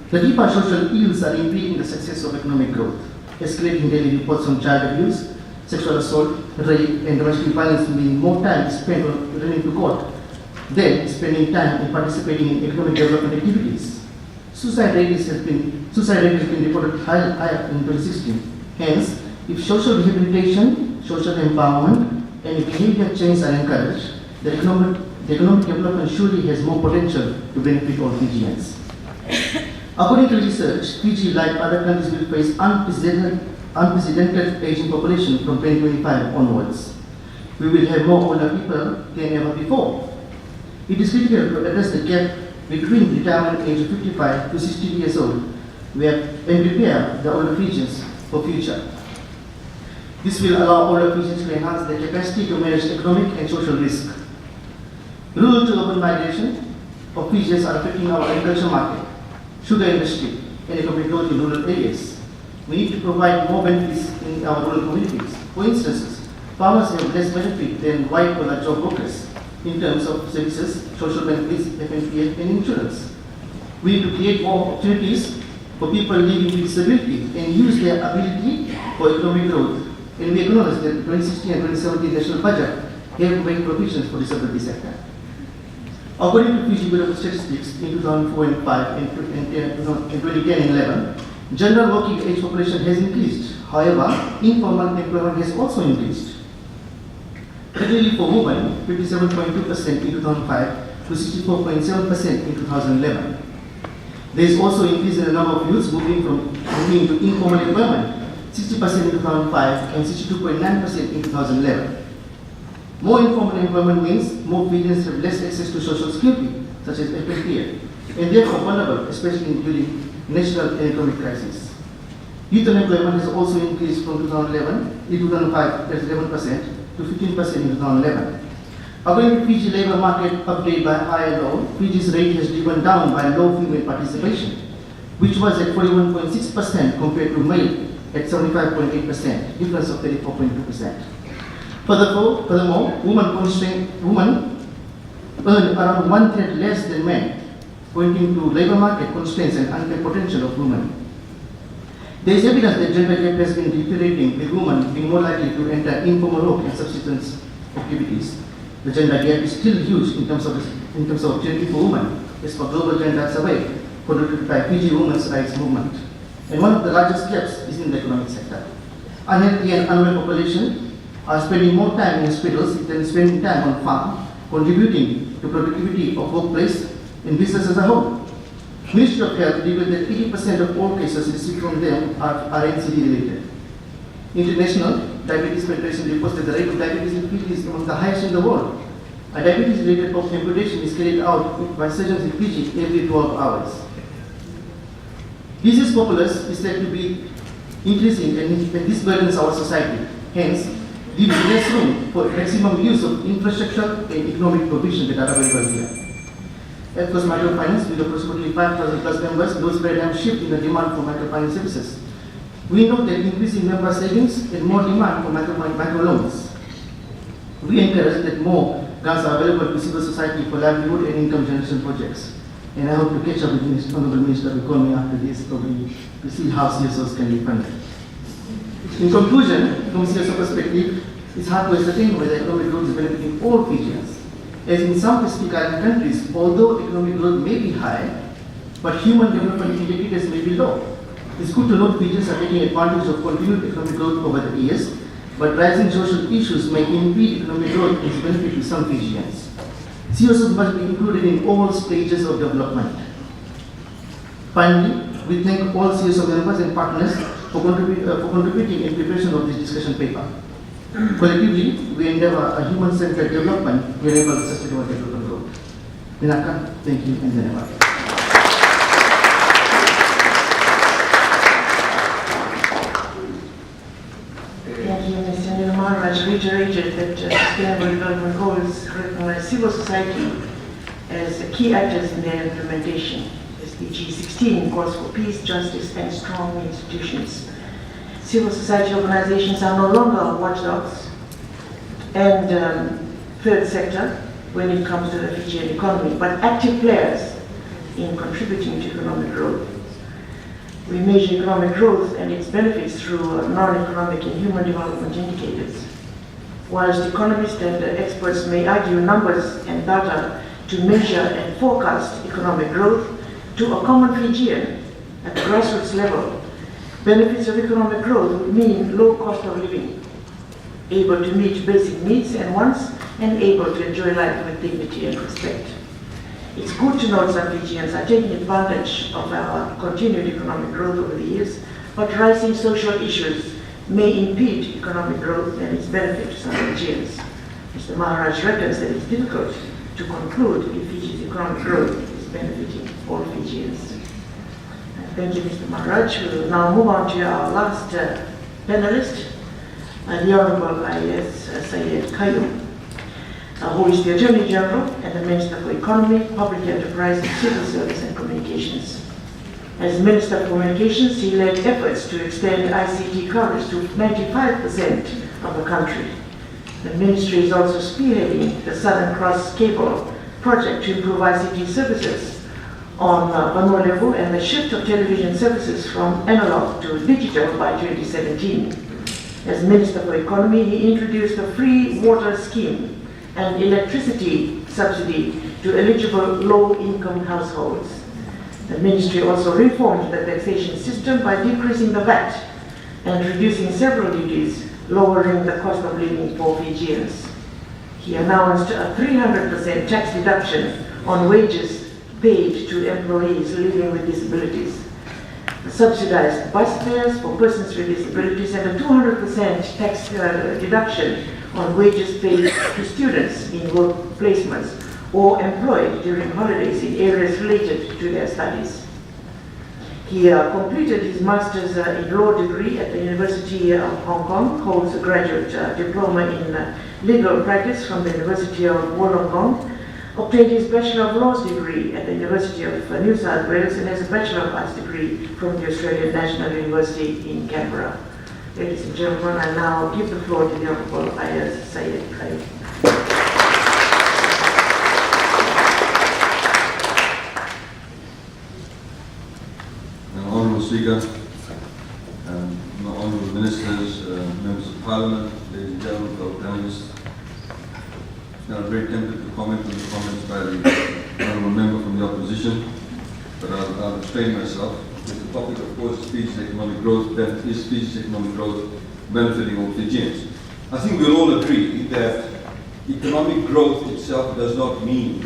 F: The deeper social ills are impeding the success of economic growth. Escalating daily reports on child abuse, sexual assault, rape, and domestic violence mean more time spent on running to court than spending time in participating in economic development activities. Suicide rate has been reported higher in 2016. Hence, if social rehabilitation, social empowerment, and behavior change are encouraged, the economic development surely has more potential to benefit all Fijians. According to research, Fiji, like other countries, will face unprecedented aging population from 2025 onwards. We will have more older people than ever before. It is critical to address the gap between retirement age of 55 to 60 years old and prepare the older Fijians for future. This will allow older Fijians to enhance their capacity to manage economic and social risk. Rural to urban migration of Fijians are affecting our agriculture market, sugar industry, and economic growth in rural areas. We need to provide more benefits in our rural communities. For instance, farmers have less benefit than white-collar job workers in terms of services, social benefits, FNPL, and insurance. We need to create more opportunities for people living with disability and use their ability for economic growth. And we acknowledge that the 2016 and 2017 national budget have made provisions for the disability sector. According to Fiji Bureau of Statistics, in 2004 and 5 and 2010 and 11, general working age population has increased. However, informal employment has also increased. Particularly for women, 57.2% in 2005 to 64.7% in 2011. There is also an increase in the number of youths moving into informal employment, 60% in 2005 and 62.9% in 2011. More informal employment means more Fijians have less access to social security, such as FNPL, and therefore vulnerable, especially during national and economic crisis. Youth unemployment has also increased from 2005, that's 11%, to 15% in 2011. According to Fiji labour market update by ILO, Fiji's rate has driven down by low female participation, which was at 41.6% compared to male at 75.8%, difference of 34.2%. Furthermore, women earn around 1/3 less than men, pointing to labour market constraints and untapped potential of women. There is evidence that gender gap has been deteriorating, with women being more likely to enter informal work and subsistence activities. The gender gap is still huge in terms of opportunity for women, as per Global Gender Survey conducted by Fiji Women's Rights Movement. And one of the largest gaps is in the economic sector. Unhealthy and unwell population are spending more time in hospitals than spending time on farm, contributing to productivity of workplace and business as a whole. Ministry of Health revealed that 80% of all cases received from them are NCD related. International Diabetes Federation reports that the rate of diabetes in Fiji is among the highest in the world. A diabetes-related amputation is carried out by surgeons in Fiji every 12 hours. Disease populace is said to be increasing and this burdens our society. Hence, leaves less room for maximum use of infrastructure and economic provision that are available here. Of course, microfinance, with approximately 5,000 plus members, those paradigm shift in the demand for microfinance services. We know that increasing member savings and more demand for micro loans. We encourage that more grants are available to civil society for livelihood and income generation projects. And I hope to catch up with the Honorable Minister of Economy after this, probably to see how CSOs can be funded. In conclusion, from CSO perspective, it's hard to ascertain whether economic growth is benefiting all Fijians. As in some Pacific Island countries, although economic growth may be high, but human development indicators may be low. It's good to note Fijians are taking advantage of continued economic growth over the years, but rising social issues may impede economic growth and is benefit to some Fijians. CSOs must be included in all stages of development. Finally, we thank all CSO members and partners for contributing in preparation of this discussion paper. Collectively, we endeavor a human-centered development to enable sustainable development growth. Vinaka, thank you, and Dhanawad.
B: Thank you, Mr. Nirmal. As reiterated that Sustainable Development Goals recognize civil society as key actors in their implementation. SDG 16 calls for peace, justice, and strong institutions. Civil society organizations are no longer watchdogs and third sector when it comes to the Fijian economy, but active players in contributing to economic growth. We measure economic growth and its benefits through non-economic and human development indicators. Whilst economists and experts may argue numbers and data to measure and forecast economic growth, to a common Fijian at the grassroots level, benefits of economic growth would mean low cost of living, able to meet basic needs and wants, and able to enjoy life with dignity and respect. It's good to note some Fijians are taking advantage of our continued economic growth over the years, but rising social issues may impede economic growth and its benefit to some Fijians. Mr. Maharaj reckons that it's difficult to conclude if Fiji's economic growth is benefiting all Fijians. Thank you, Mr. Maharaj. We will now move on to our last panelist, the Honorable I.S. Syed Kayum, who is the Attorney General and the Minister for Economy, Public Enterprise, Civil Service and Communications. As Minister for Communications, he led efforts to extend ICT coverage to 95% of the country. The Ministry is also spearheading the Southern Cross Cable project to improve ICT services on Vanua level and the shift of television services from analog to digital by 2017. As Minister for Economy, he introduced a free water scheme and electricity subsidy to eligible low-income households. The Ministry also reformed the taxation system by decreasing the VAT and reducing several duties, lowering the cost of living for Fijians. He announced a 300% tax deduction on wages paid to employees living with disabilities, subsidized bus fares for persons with disabilities, and a 200% tax deduction on wages paid to students in work placements or employed during holidays in areas related to their studies. He completed his master's in law degree at the University of Hong Kong, holds a graduate diploma in legal practice from the University of Wollongong, obtained his Bachelor of Laws degree at the University of New South Wales, and has a Bachelor of Arts degree from the Australian National University in Canberra. Ladies and gentlemen, I now give the floor to the Honourable I.S. Syed Kayum.
G: Honourable Speaker, Honourable Ministers, Members of Parliament, ladies and gentlemen, fellow panelists. I'm very tempted to comment on the comments by the Honourable Member from the Opposition, but I'll restrain myself. The topic, of course, is Fiji's economic growth, benefiting all Fijians. I think we'll all agree that economic growth itself does not mean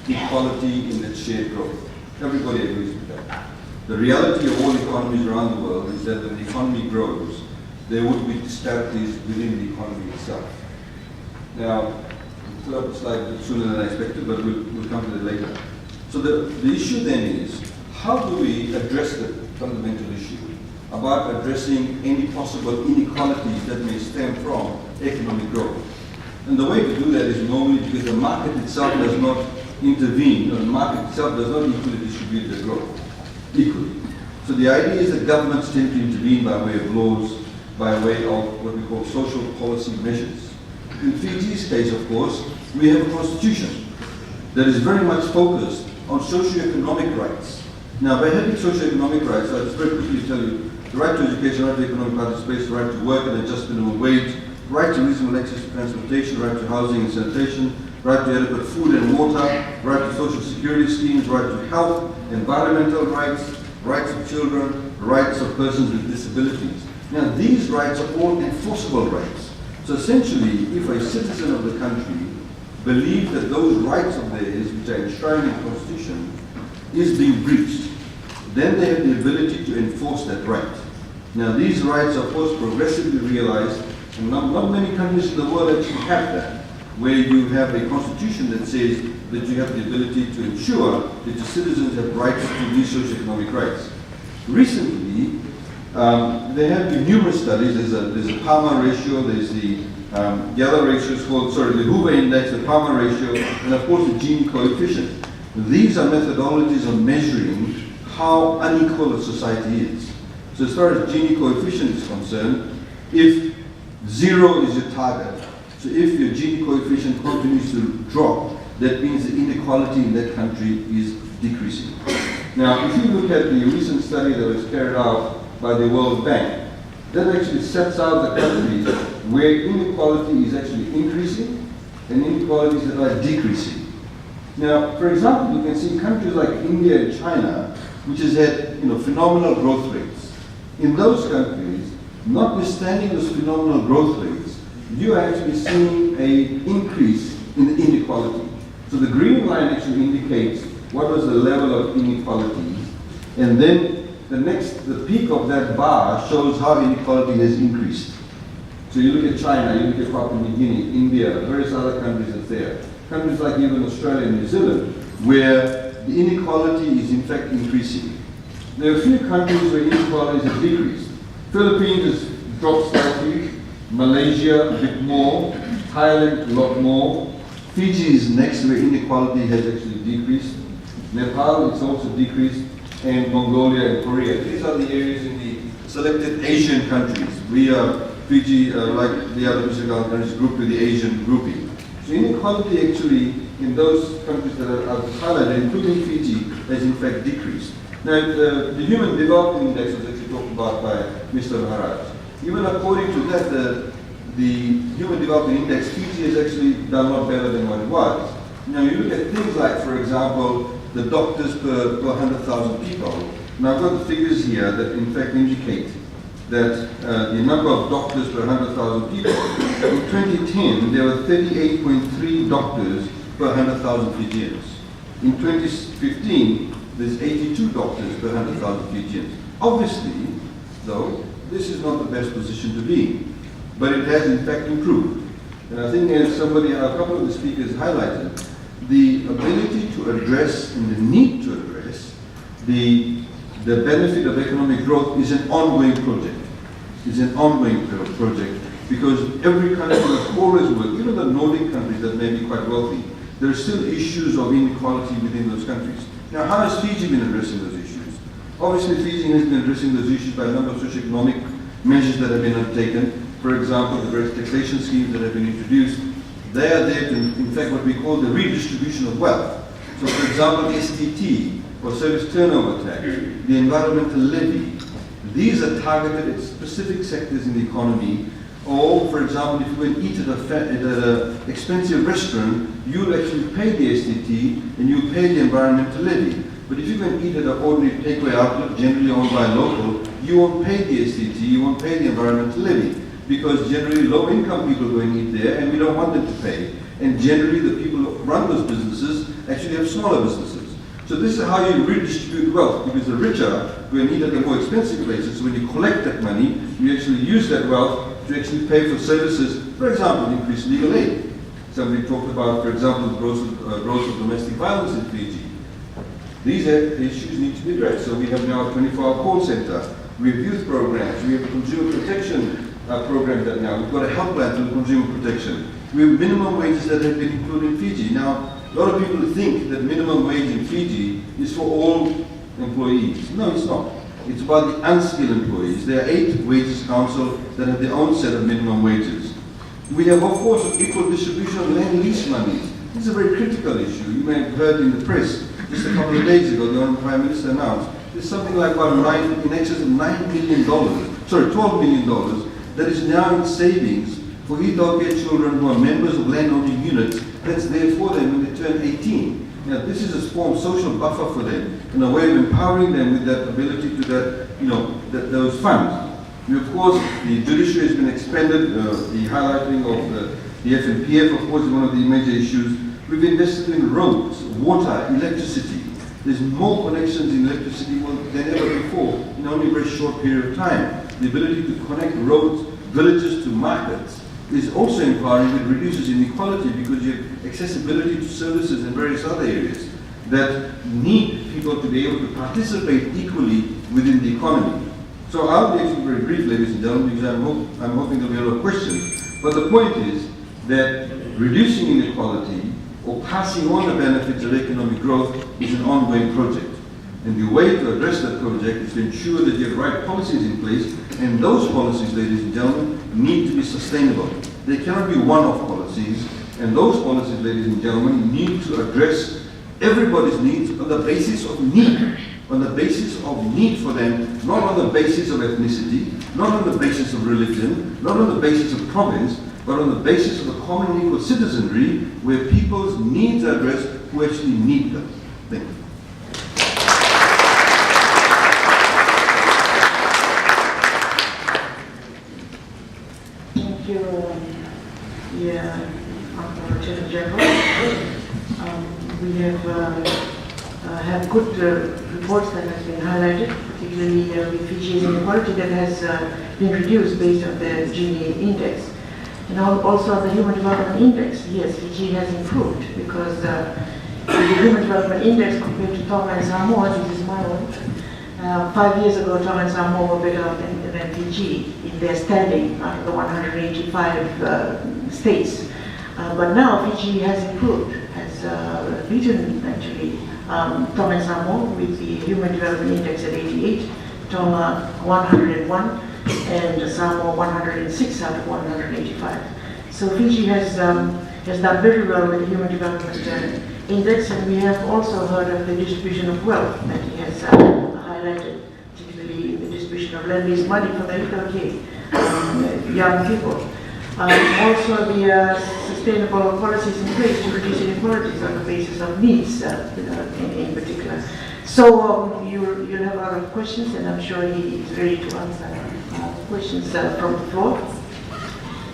G: equality in its shared growth. Everybody agrees with that. The reality of all economies around the world is that when the economy grows, there would be disparities within the economy itself. Now, I'll pull up the slide a bit sooner than I expected, but we'll come to that later. So the issue then is, how do we address the fundamental issue about addressing any possible inequalities that may stem from economic growth? And the way to do that is normally because the market itself does not intervene, or the market itself does not equally distribute the growth equally. So the idea is that governments tend to intervene by way of laws, by way of what we call social policy measures. In Fiji's case, of course, we have a constitution that is very much focused on socio-economic rights. Now, by having socio-economic rights, I'll just very quickly tell you, the right to education, right to economic participation, right to work and a just minimum wage, right to reasonable access to transportation, right to housing and sanitation, right to adequate food and water, right to social security schemes, right to health, environmental rights, rights of children, rights of persons with disabilities. Now, these rights are all enforceable rights. So essentially, if a citizen of the country believes that those rights of theirs, which are enshrined in the Constitution, is being breached, then they have the ability to enforce that right. Now, these rights are, of course, progressively realized, and not many countries in the world actually have that. where you have a constitution that says that you have the ability to ensure that your citizens have rights to these socio-economic rights. Recently, there have been numerous studies. There's a Palmer ratio, there's the other ratios called, the Hoover index, the Palmer ratio, and of course the Gini coefficient. These are methodologies of measuring how unequal a society is. So as far as Gini coefficient is concerned, if 0 is your target, so if your Gini coefficient continues to drop, that means the inequality in that country is decreasing. Now, if you look at the recent study that was carried out by the World Bank, that actually sets out the countries where inequality is actually increasing and inequalities that are decreasing. Now, for example, you can see countries like India and China, which has had phenomenal growth rates. In those countries, notwithstanding those phenomenal growth rates, you are actually seeing an increase in the inequality. So the green line actually indicates what was the level of inequality, and then the peak of that bar shows how inequality has increased. So you look at China, you look at Papua New Guinea, India, various other countries that's there. Countries like even Australia and New Zealand, where the inequality is in fact increasing. There are a few countries where inequalities have decreased. Philippines has dropped slightly, Malaysia a bit more, Thailand a lot more. Fiji is next, where inequality has actually decreased. Nepal, it's also decreased, and Mongolia and Korea. These are the areas in the selected Asian countries. We are Fiji, like the other Pacific Island countries, grouped with the Asian grouping. So inequality actually in those countries that are highlighted, including Fiji, has in fact decreased. Now, the Human Development Index was actually talked about by Mr. Maharaj. Even according to that, the Human Development Index, Fiji has actually done a lot better than what it was. Now, you look at things like, for example, the doctors per 100,000 people. Now, I've got the figures here that in fact indicate that the number of doctors per 100,000 people, in 2010, there were 38.3 doctors per 100,000 Fijians. In 2015, there's 82 doctors per 100,000 Fijians. Obviously, though, this is not the best position to be in, but it has in fact improved. And I think as a couple of the speakers highlighted, the ability to address and the need to address the benefit of economic growth is an ongoing project. It's an ongoing project because every country has always worked, even the Nordic countries that may be quite wealthy, there are still issues of inequality within those countries. Now, how has Fiji been addressing those issues? Obviously, Fiji has been addressing those issues by a number of socio-economic measures that have been undertaken. For example, the various taxation schemes that have been introduced. They are there to, in fact, what we call the redistribution of wealth. So, for example, STT, or service turnover tax, the environmental levy. These are targeted at specific sectors in the economy. Or, for example, if you go and eat at an expensive restaurant, you'll actually pay the STT and you pay the environmental levy. But if you go and eat at an ordinary takeaway outlet, generally owned by a local, you won't pay the STT, you won't pay the environmental levy. Because generally low-income people go and eat there and we don't want them to pay. And generally the people who run those businesses actually have smaller businesses. So this is how you redistribute wealth, because the richer go and eat at the more expensive places. So when you collect that money, you actually use that wealth to actually pay for services, for example, increase legal aid. Somebody talked about, for example, the growth of domestic violence in Fiji. These issues need to be addressed. So we have now a 24-hour call center, we have youth programs, we have a consumer protection program that now. We've got a helpline to consumer protection. We have minimum wages that have been included in Fiji. Now, a lot of people think that minimum wage in Fiji is for all employees. No, it's not. It's about the unskilled employees. There are 8 wages council that have their own set of minimum wages. We have, of course, equal distribution of land lease monies. This is a very critical issue. You may have heard in the press just a couple of days ago, the Honourable Prime Minister announced there's something like about in excess of $12 million that is now in savings for Ethiopia children who are members of land-owning units. That's there for them when they turn 18. Now, this is a form of social buffer for them and a way of empowering them with that ability to those funds. And of course, the judiciary has been expanded. The highlighting of the FNPF, of course, is one of the major issues. We've invested in roads, water, electricity. There's more connections in electricity than ever before in only a very short period of time. The ability to connect roads, villages to markets is also empowering. It reduces inequality because you have accessibility to services and various other areas that need people to be able to participate equally within the economy. So I'll be actually very brief, ladies and gentlemen, because I'm hoping there'll be a lot of questions. But the point is that reducing inequality or passing on the benefits of economic growth is an ongoing project. And the way to address that project is to ensure that you have the right policies in place, and those policies, ladies and gentlemen, need to be sustainable. They cannot be one-off policies, and those policies, ladies and gentlemen, need to address everybody's needs on the basis of need. On the basis of need for them, not on the basis of ethnicity, not on the basis of religion, not on the basis of province, but on the basis of a common and equal citizenry where people's needs are addressed who actually need them. Thank you.
B: Thank you, Attorney General. We have good reports that have been highlighted, particularly with Fiji's inequality that has been reduced based on the Gini index. And also on the Human Development Index, yes, Fiji has improved because the Human Development Index compared to Tonga and Samoa, this is my one, 5 years ago Tonga and Samoa were better than Fiji in their standing out of the 185 states. But now Fiji has improved, has beaten actually Tonga and Samoa with the Human Development Index at 88, Tonga 101, and Samoa 106 out of 185. So Fiji has done very well with the Human Development Index, and we have also heard of the distribution of wealth that he has highlighted, particularly the distribution of lend-lease money for the young people. Also the sustainable policies in place to reduce inequalities on the basis of needs in particular. So you'll have a lot of questions, and I'm sure he is ready to answer questions from the floor.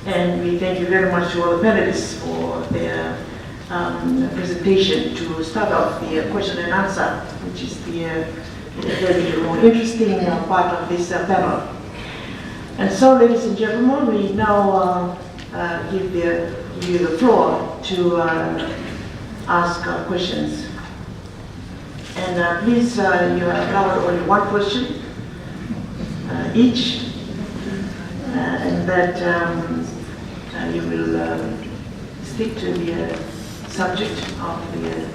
B: And we thank you very much to all the panelists for their presentation to start off the question and answer, which is the very more interesting part of this panel. And so, ladies and gentlemen, we now give you the floor to ask questions. And please, you are allowed only one question each, and that you will stick to the subject of the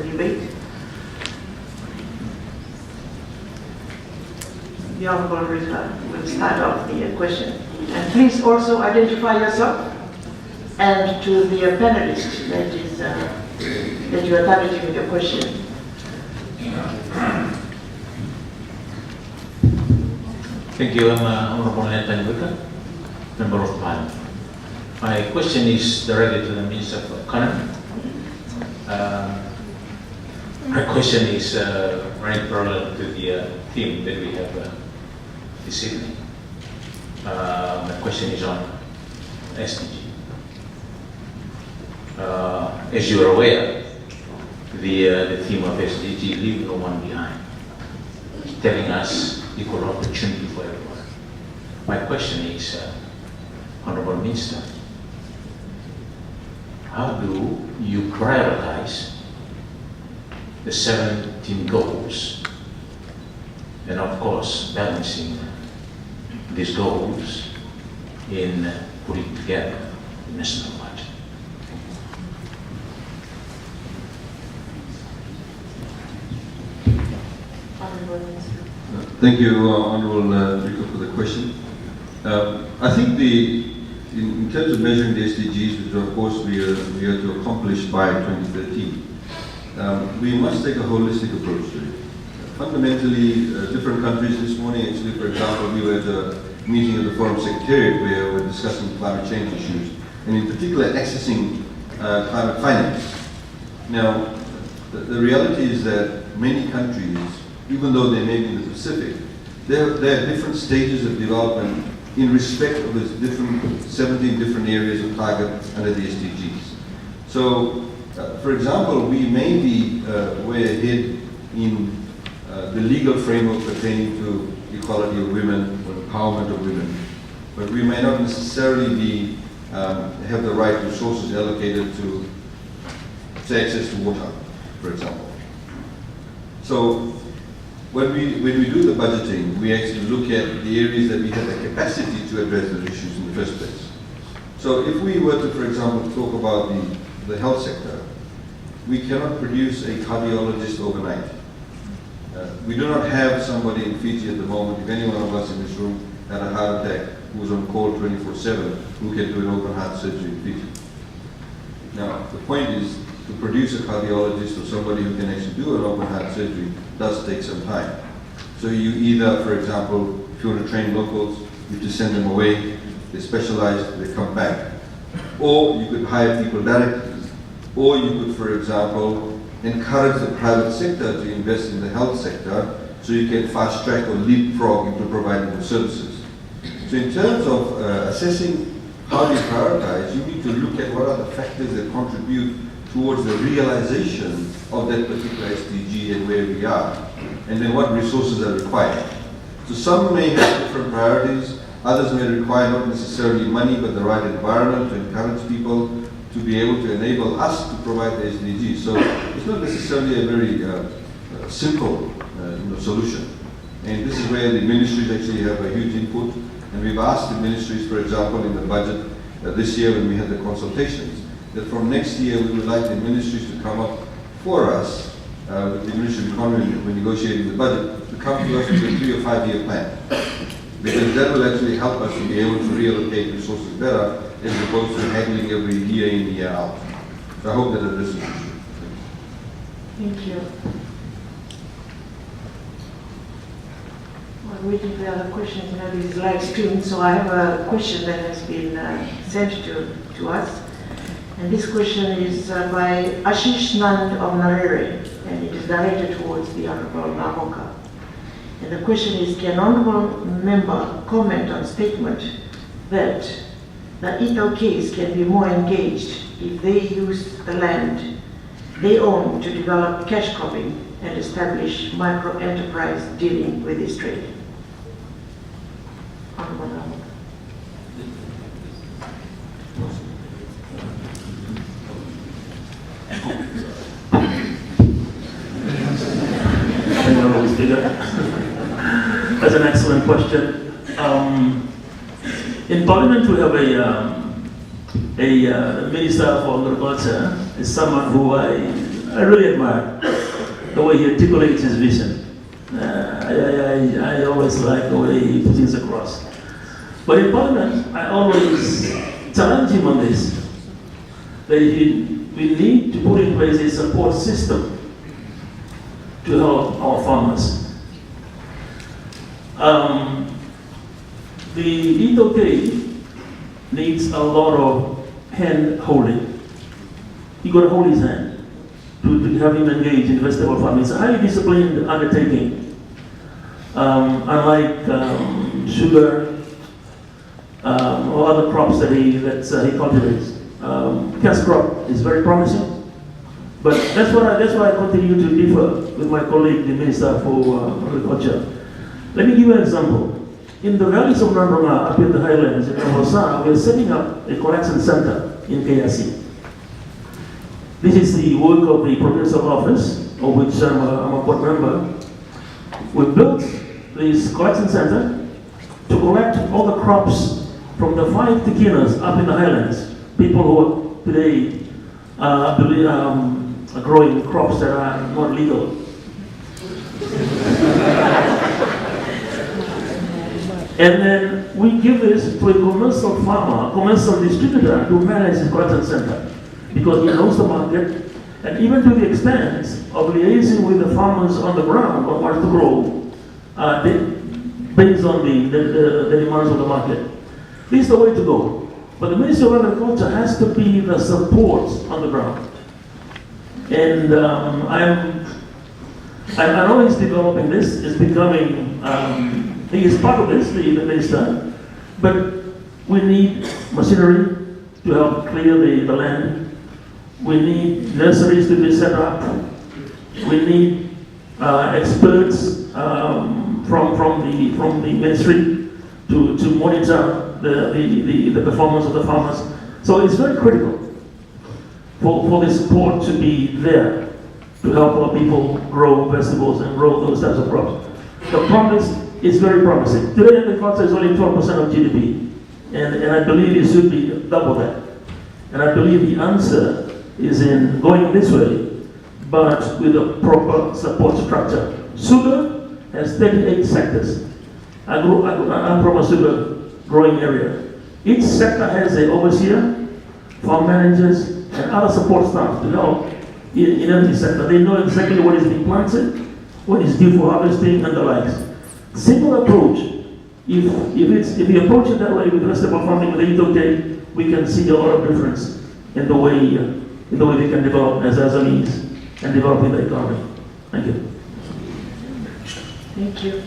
B: debate. The Honorable will start off the question. And please also identify yourself and to the panelist that you are targeting with your question.
H: Thank you. I'm Honorable Nathan, Member of Parliament. My question is directed to the Minister of Economy. My question is very parallel to the theme that we have this evening. My question is on SDG. As you are aware, the theme of SDG, leave no one behind, telling us equal opportunity for everyone. My question is, Honorable Minister, how do you prioritize the 17 goals, and of course balancing these goals in putting together the national budget?
G: Thank you, Honorable Rico, for the question. I think in terms of measuring the SDGs, which of course we are to accomplish by 2013, we must take a holistic approach to it. Fundamentally, different countries this morning, actually, for example, we were at a meeting of the Forum Secretariat where we're discussing climate change issues, and in particular accessing climate finance. Now, the reality is that many countries, even though they may be in the Pacific, they're at different stages of development in respect of the 17 different areas of target under the SDGs. So, for example, we may be way ahead in the legal framework pertaining to equality of women or empowerment of women, but we may not necessarily be have the right resources allocated to access to water, for example. So when we do the budgeting, we actually look at the areas that we have the capacity to address the issues in the first place. So if we were to, for example, talk about the health sector, we cannot produce a cardiologist overnight. We do not have somebody in Fiji at the moment, if any one of us in this room had a heart attack, who's on call 24/7, who can do an open heart surgery in Fiji. Now, the point is, to produce a cardiologist or somebody who can actually do an open heart surgery does take some time. So you either, for example, if you want to train locals, you have to send them away, they specialize, they come back. Or you could hire people directly. Or you could, for example, encourage the private sector to invest in the health sector so you can fast track or leapfrog into providing the services. So in terms of assessing how you prioritize, you need to look at what are the factors that contribute towards the realization of that particular SDG and where we are, and then what resources are required. So some may have different priorities, others may require not necessarily money, but the right environment to encourage people to be able to enable us to provide the SDGs. So it's not necessarily a very simple solution. And this is where the ministries actually have a huge input. And we've asked the ministries, for example, in the budget this year when we had the consultations, that from next year we would like the ministries to come up for us, with the Ministry of Economy when we're negotiating the budget, to come to us with a 3 or 5 year plan. Because that will actually help us to be able to reallocate resources better as opposed to handling every year in, year out. So I hope that addresses the issue.
B: Thank you. While waiting for the other questions, this is live stream, so I have a question that has been sent to us. And this question is by Ashish Nand of Narere, and it is directed towards the Honorable Namoka. And the question is, can Honorable Member comment on statement that the Ito case can be more engaged if they use the land they own to develop cash cropping and establish micro-enterprise dealing with this trade? Honorable Namoka.
C: That's an excellent question. In Parliament, we have a Minister for Agriculture, is someone who I really admire, the way he articulates his vision. I always like the way he puts things across. But in Parliament, I always challenge him on this, that we need to put in place a support system to help our farmers. The Ito case needs a lot of hand holding. You got to hold his hand to have him engage in vegetable farming. It's a highly disciplined undertaking. Unlike sugar or other crops that he cultivates. Cash crop is very promising. But that's why I continue to differ with my colleague, the Minister for Agriculture. Let me give you an example. In the valleys of Nandronga, up in the highlands, in Namosa, we're setting up a collection center in KRC. This is the work of the provincial office, of which I'm a board member. We built this collection center to collect all the crops from the 5 tikinas up in the highlands. People who are today growing crops that are not legal. And then we give this to a commercial farmer, a commercial distributor to manage the collection center, because he knows the market, and even to the extent of liaising with the farmers on the ground on what to grow, based on the demands of the market. This is the way to go. But the Ministry of Agriculture has to be the support on the ground. And I know he's developing this, it's becoming, he is part of this, the minister, but we need machinery to help clear the land. We need nurseries to be set up. We need experts from the ministry to monitor the performance of the farmers. So it's very critical for the support to be there to help our people grow vegetables and grow those types of crops. The promise is very promising. Today, agriculture is only 12% of GDP, and I believe it should be double that. And I believe the answer is in going this way, but with a proper support structure. Sugar has 38 sectors. I'm from a sugar growing area. Each sector has an overseer, farm managers, and other support staff to help in every sector. They know exactly what is being planted, what is due for harvesting, and the likes. Simple approach. If you approach it that way with vegetable farming, with the we can see a lot of difference in the way we can develop as SMEs and developing the economy. Thank you.
B: Thank you.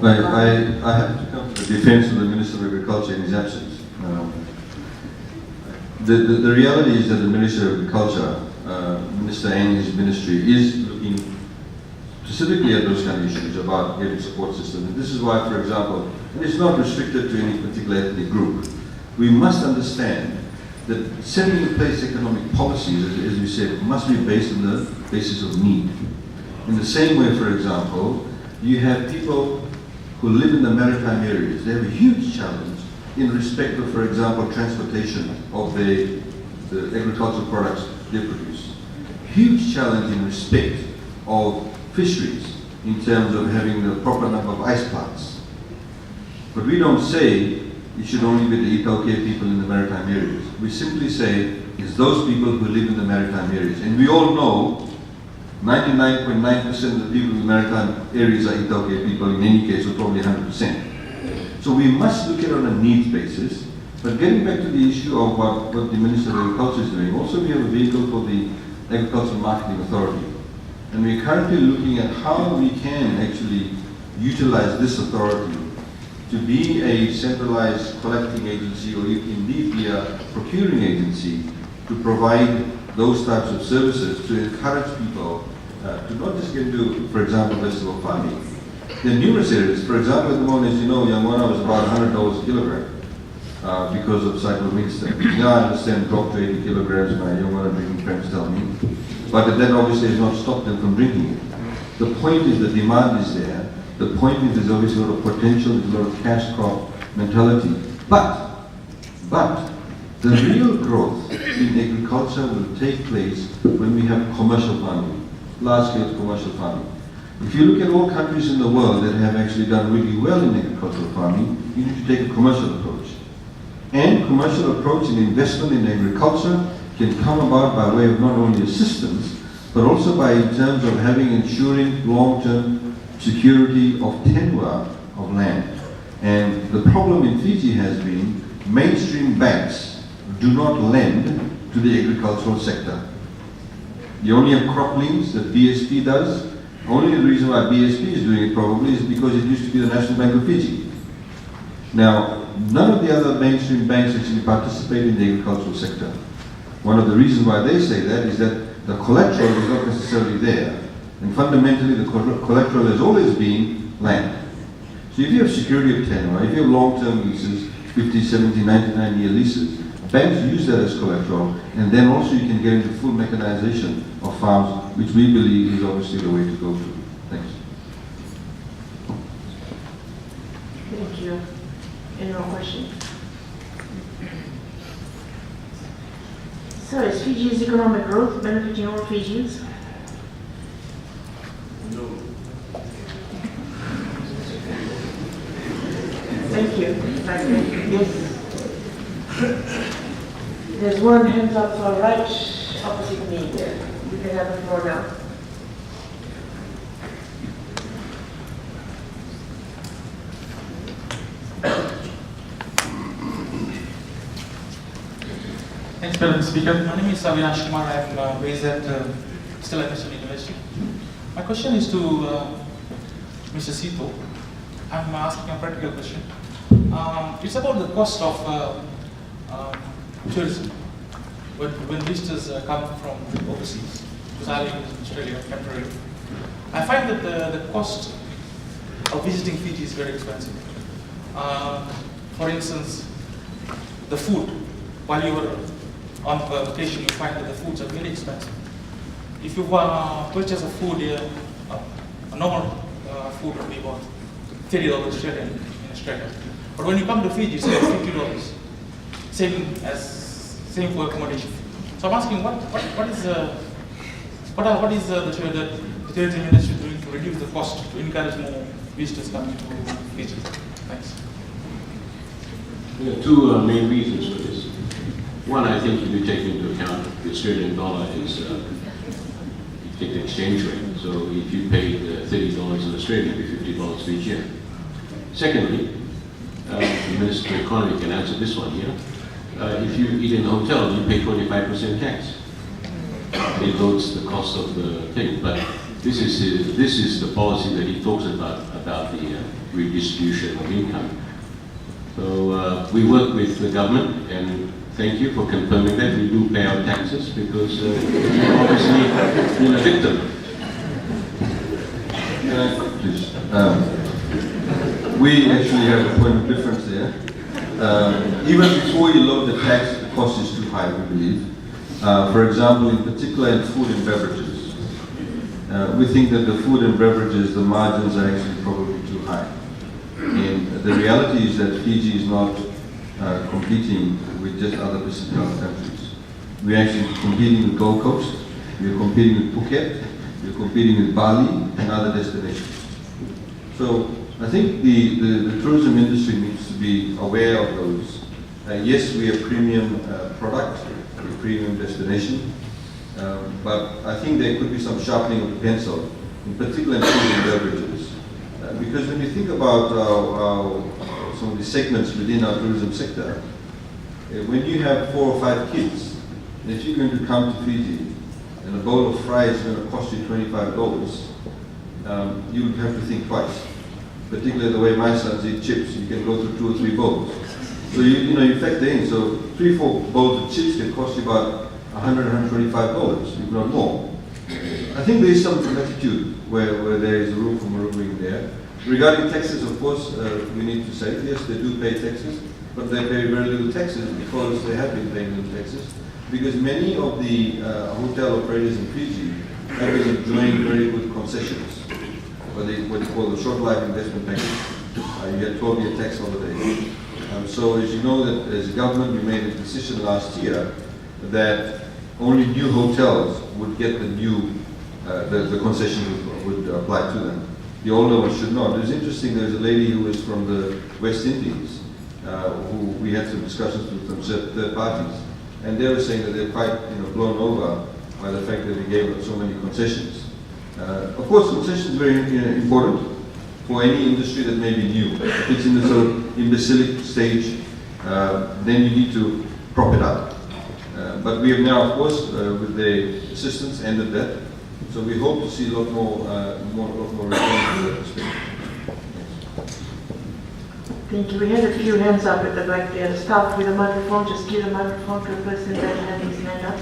G: I have to come to the defense of the Minister of Agriculture in his absence. The reality is that the Minister of Agriculture, Minister and his ministry, is looking specifically at those kind of issues about getting support systems. And this is why, for example, and it's not restricted to any particular ethnic group, we must understand that setting in place economic policies, as you said, must be based on the basis of need. In the same way, for example, you have people who live in the maritime areas. They have a huge challenge in respect of, for example, transportation of the agricultural products they produce. Huge challenge in respect of fisheries in terms of having the proper number of ice plants. But we don't say it should only be the Itaukei people in the maritime areas. We simply say it's those people who live in the maritime areas. And we all know 99.9% of the people in the maritime areas are Itaukei people in any case, or probably 100%. So we must look at it on a needs basis. But getting back to the issue of what the Minister of Agriculture is doing, also we have a vehicle for the Agricultural Marketing Authority. And we're currently looking at how we can actually utilize this authority to be a centralized collecting agency, or indeed be a procuring agency, to provide those types of services to encourage people to not just get into, for example, vegetable farming. There are numerous areas. For example, at the moment, as you know, Yangwana was about $100 a kilogram because of Cyclone Winston. Now I understand dropped to 80 kilograms, my Yangwana drinking friends tell me. But that obviously has not stopped them from drinking it. The point is the demand is there. The point is there's obviously a lot of potential, there's a lot of cash crop mentality. But the real growth in agriculture will take place when we have commercial farming, large-scale commercial farming. If you look at all countries in the world that have actually done really well in agricultural farming, you need to take a commercial approach. And commercial approach and investment in agriculture can come about by way of not only assistance, but also by in terms of ensuring long-term security of tenure of land. And the problem in Fiji has been mainstream banks do not lend to the agricultural sector. You only have crop liens that BSP does. Only the reason why BSP is doing it probably is because it used to be the National Bank of Fiji. Now, none of the other mainstream banks actually participate in the agricultural sector. One of the reasons why they say that is that the collateral is not necessarily there. And fundamentally, the collateral has always been land. So if you have security of tenure, if you have long-term leases, 50, 70, 99-year leases, banks use that as collateral, and then also you can get into full mechanization of farms, which we believe is obviously the way to go through. Thanks.
B: Thank you. Any more questions? So is Fiji's economic growth benefiting all Fijians?
E: No.
B: Thank you. Yes. There's one hand up right opposite me there. You can have the floor now.
I: Thanks, Madam Speaker. My name is Avinash Kumar. I am based at still at National University. My question is to Mr. Sito. I'm asking a practical question. It's about the cost of tourism when visitors come from overseas, because I live in Australia temporarily. I find that the cost of visiting Fiji is very expensive. For instance, the food. While you were on vacation, you find that the foods are very expensive. If you purchase a food, a normal food would be about $30 Australian in Australia. But when you come to Fiji, it's about $50. Same for accommodation. So I'm asking, what is the tourism industry doing to reduce the cost to encourage more visitors coming to Fiji? Thanks.
E: There are two main reasons for this. One, I think if you take into account the Australian dollar is, you take the exchange rate. So if you paid $30 in Australia, it'd be $50 Fijian. Secondly, the Minister of Economy can answer this one here. If you eat in a hotel, you pay 25% tax. It loads the cost of the thing. But this is the policy that he talks about the redistribution of income. So we work with the government, and thank you for confirming that. We do pay our taxes because we're obviously been a victim.
G: Please. We actually have a point of difference there. Even before you load the tax, the cost is too high, we believe. For example, in particular in food and beverages. We think that the food and beverages, the margins are actually probably too high. And the reality is that Fiji is not competing with just other Pacific Island countries. We're actually competing with Gold Coast, we're competing with Phuket, we're competing with Bali and other destinations. So I think the tourism industry needs to be aware of those. Yes, we are premium product, we're premium destination, but I think there could be some sharpening of the pencil, in particular in food and beverages. Because when you think about some of the segments within our tourism sector, when you have 4 or 5 kids, and if you're going to come to Fiji and a bowl of fries is going to cost you $25, you would have to think twice. Particularly the way my sons eat chips, you can go through 2 or 3 bowls. So you factor in, so 3 or 4 bowls of chips can cost you about $100, $125, if not more. I think there is some attitude where there is room for maneuvering there. Regarding taxes, of course, we need to say, yes, they do pay taxes, but they pay very little taxes because they have been paying little taxes. Because many of the hotel operators in Fiji have been enjoying very good concessions, what you call the short life investment package. You get 12-year tax holiday. So as you know, that as a government, we made a decision last year that only new hotels would get the new, the concession would apply to them. The older ones should not. It was interesting, there's a lady who was from the West Indies, who we had some discussions with from third parties, and they were saying that they're quite blown over by the fact that we gave up so many concessions. Of course, concessions are very important for any industry that may be new. If it's in the sort of imbecilic stage, then you need to prop it up. But we have now, of course, with the assistance, ended that. So we hope to see a lot more return to that perspective.
B: Thank you. We had a few hands up at the back there. Staff with a microphone, just give the microphone to the person that had his hand up.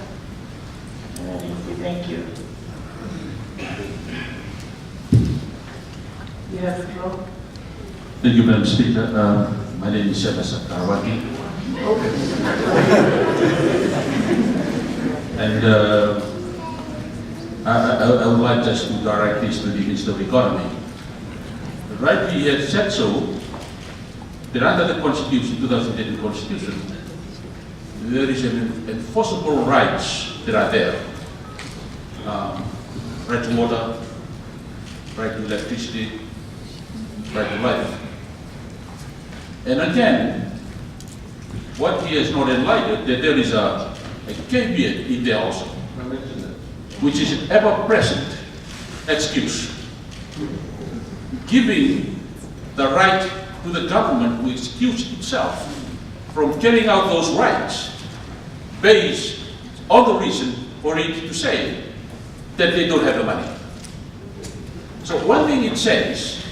B: And I didn't say thank you. You have the floor.
J: Thank you, Madam Speaker. My name is Shema Sakarwati. And I would like just to direct this to the Minister of Economy. Rightly, he has said so, that under the Constitution, 2010 Constitution, there is an enforceable rights that are there. Right to water, right to electricity, right to life. And again, what he has not enlightened, that there is a caveat in there also, which is an ever-present excuse, giving the right to the government to excuse itself from carrying out those rights based on the reason for it to say that they don't have the money. So one thing it says,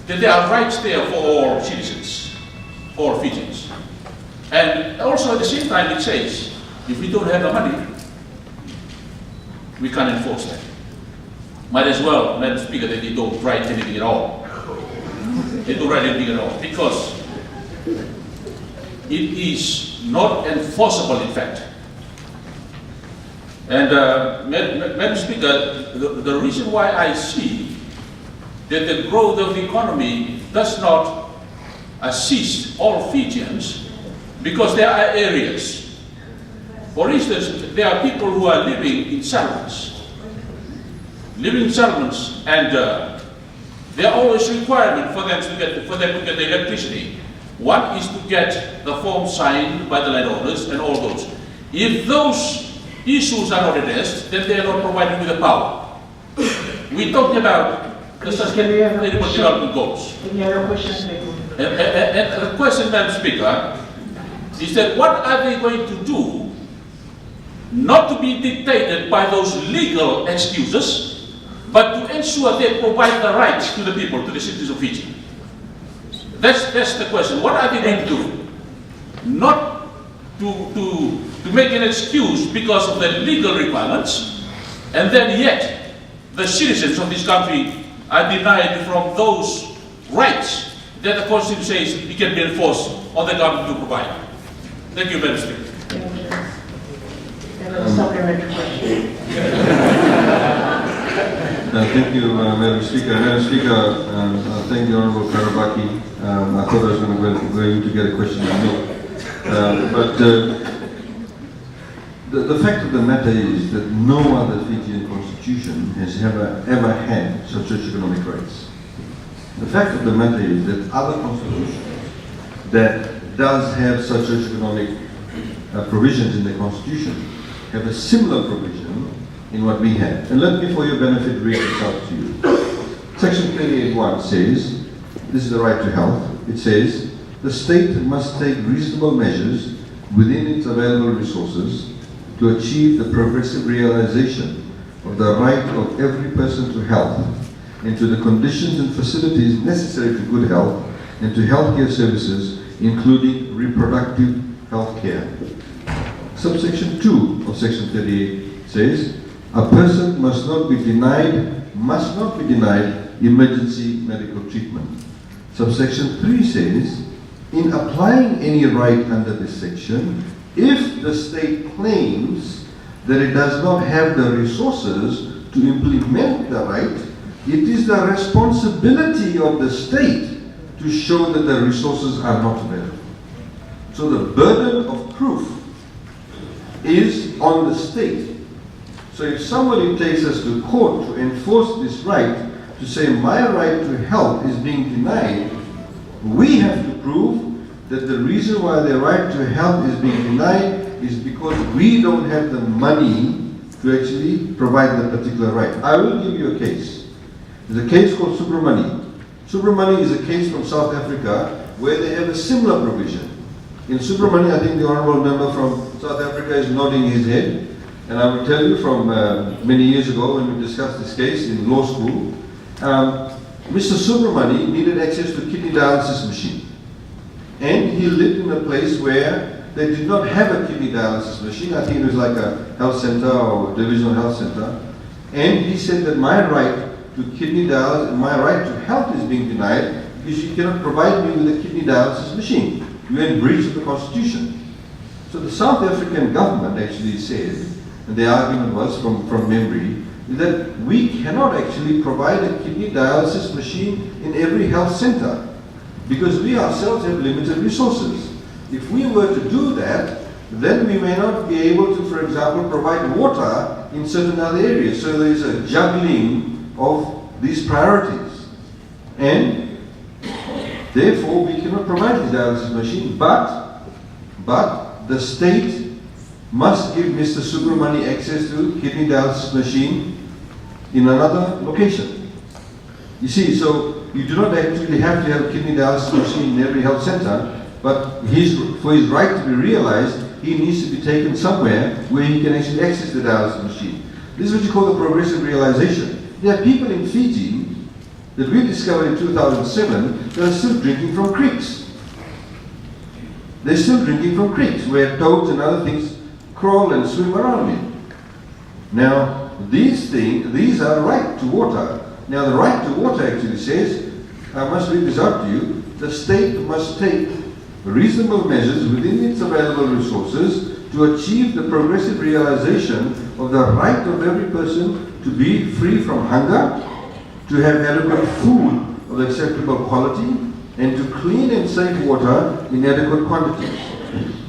J: that there are rights there for all citizens, all Fijians. And also at the same time it says, if we don't have the money, we can't enforce that. Might as well, Madam Speaker, that they don't write anything at all. They don't write anything at all, because it is not enforceable in fact. And Madam Speaker, the reason why I see that the growth of the economy does not assist all Fijians, because there are areas. For instance, there are people who are living in settlements. And there are always requirements for them to get the electricity. One is to get the form signed by the landowners and all those. If those issues are not addressed, then they are not provided with the power. We're talking about the sustainable development goals.
B: Any other questions?
J: And the question, Madam Speaker, is that what are they going to do not to be dictated by those legal excuses, but to ensure they provide the rights to the people, to the citizens of Fiji? That's the question. What are they going to do? Not to make an excuse because of the legal requirements, and then yet the citizens of this country are denied from those rights that the Constitution says it can be enforced on the government to provide. Thank you, Madam Speaker.
B: Thank you. And a supplementary question.
G: Thank you, Madam Speaker. Madam Speaker, I thank the Honourable Karabaki. I thought I was going to get a question from me. But the fact of the matter is that no other Fijian constitution has ever had socio-economic rights. The fact of the matter is that other constitutions that does have socio-economic provisions in the constitution have a similar provision in what we have. And let me, for your benefit, read this out to you. Section 28(1) says, this is the right to health. It says, the state must take reasonable measures within its available resources to achieve the progressive realization of the right of every person to health and to the conditions and facilities necessary to good health and to healthcare services, including reproductive health care. Subsection 2 of section 38 says, a person must not be denied emergency medical treatment. Subsection 3 says, in applying any right under this section, if the state claims that it does not have the resources to implement the right, it is the responsibility of the state to show that the resources are not available. So the burden of proof is on the state. So if somebody takes us to court to enforce this right, to say my right to health is being denied, we have to prove that the reason why their right to health is being denied is because we don't have the money to actually provide the particular right. I will give you a case. There's a case called Subramani. Subramani is a case from South Africa where they have a similar provision. In Subramani, I think the honourable member from South Africa is nodding his head. And I will tell you from many years ago when we discussed this case in law school, Mr. Subramani needed access to kidney dialysis machine. And he lived in a place where they did not have a kidney dialysis machine. I think it was like a health center or divisional health center. And he said that my right to kidney dialysis, my right to health is being denied because you cannot provide me with a kidney dialysis machine. You're in breach of the Constitution. So the South African government actually said, and the argument was from memory, that we cannot actually provide a kidney dialysis machine in every health center because we ourselves have limited resources. If we were to do that, then we may not be able to, for example, provide water in certain other areas. So there is a juggling of these priorities. And therefore, we cannot provide this dialysis machine, but the state must give Mr. Subramani access to kidney dialysis machine in another location. You see, so you do not actually have to have a kidney dialysis machine in every health center, but for his right to be realized, he needs to be taken somewhere where he can actually access the dialysis machine. This is what you call the progressive realization. There are people in Fiji that we discovered in 2007 that are still drinking from creeks. They're still drinking from creeks where toads and other things crawl and swim around in. Now, these are right to water. Now, the right to water actually says, I must read this out to you, the state must take reasonable measures within its available resources to achieve the progressive realization of the right of every person to be free from hunger, to have adequate food of acceptable quality, and to clean and safe water in adequate quantities.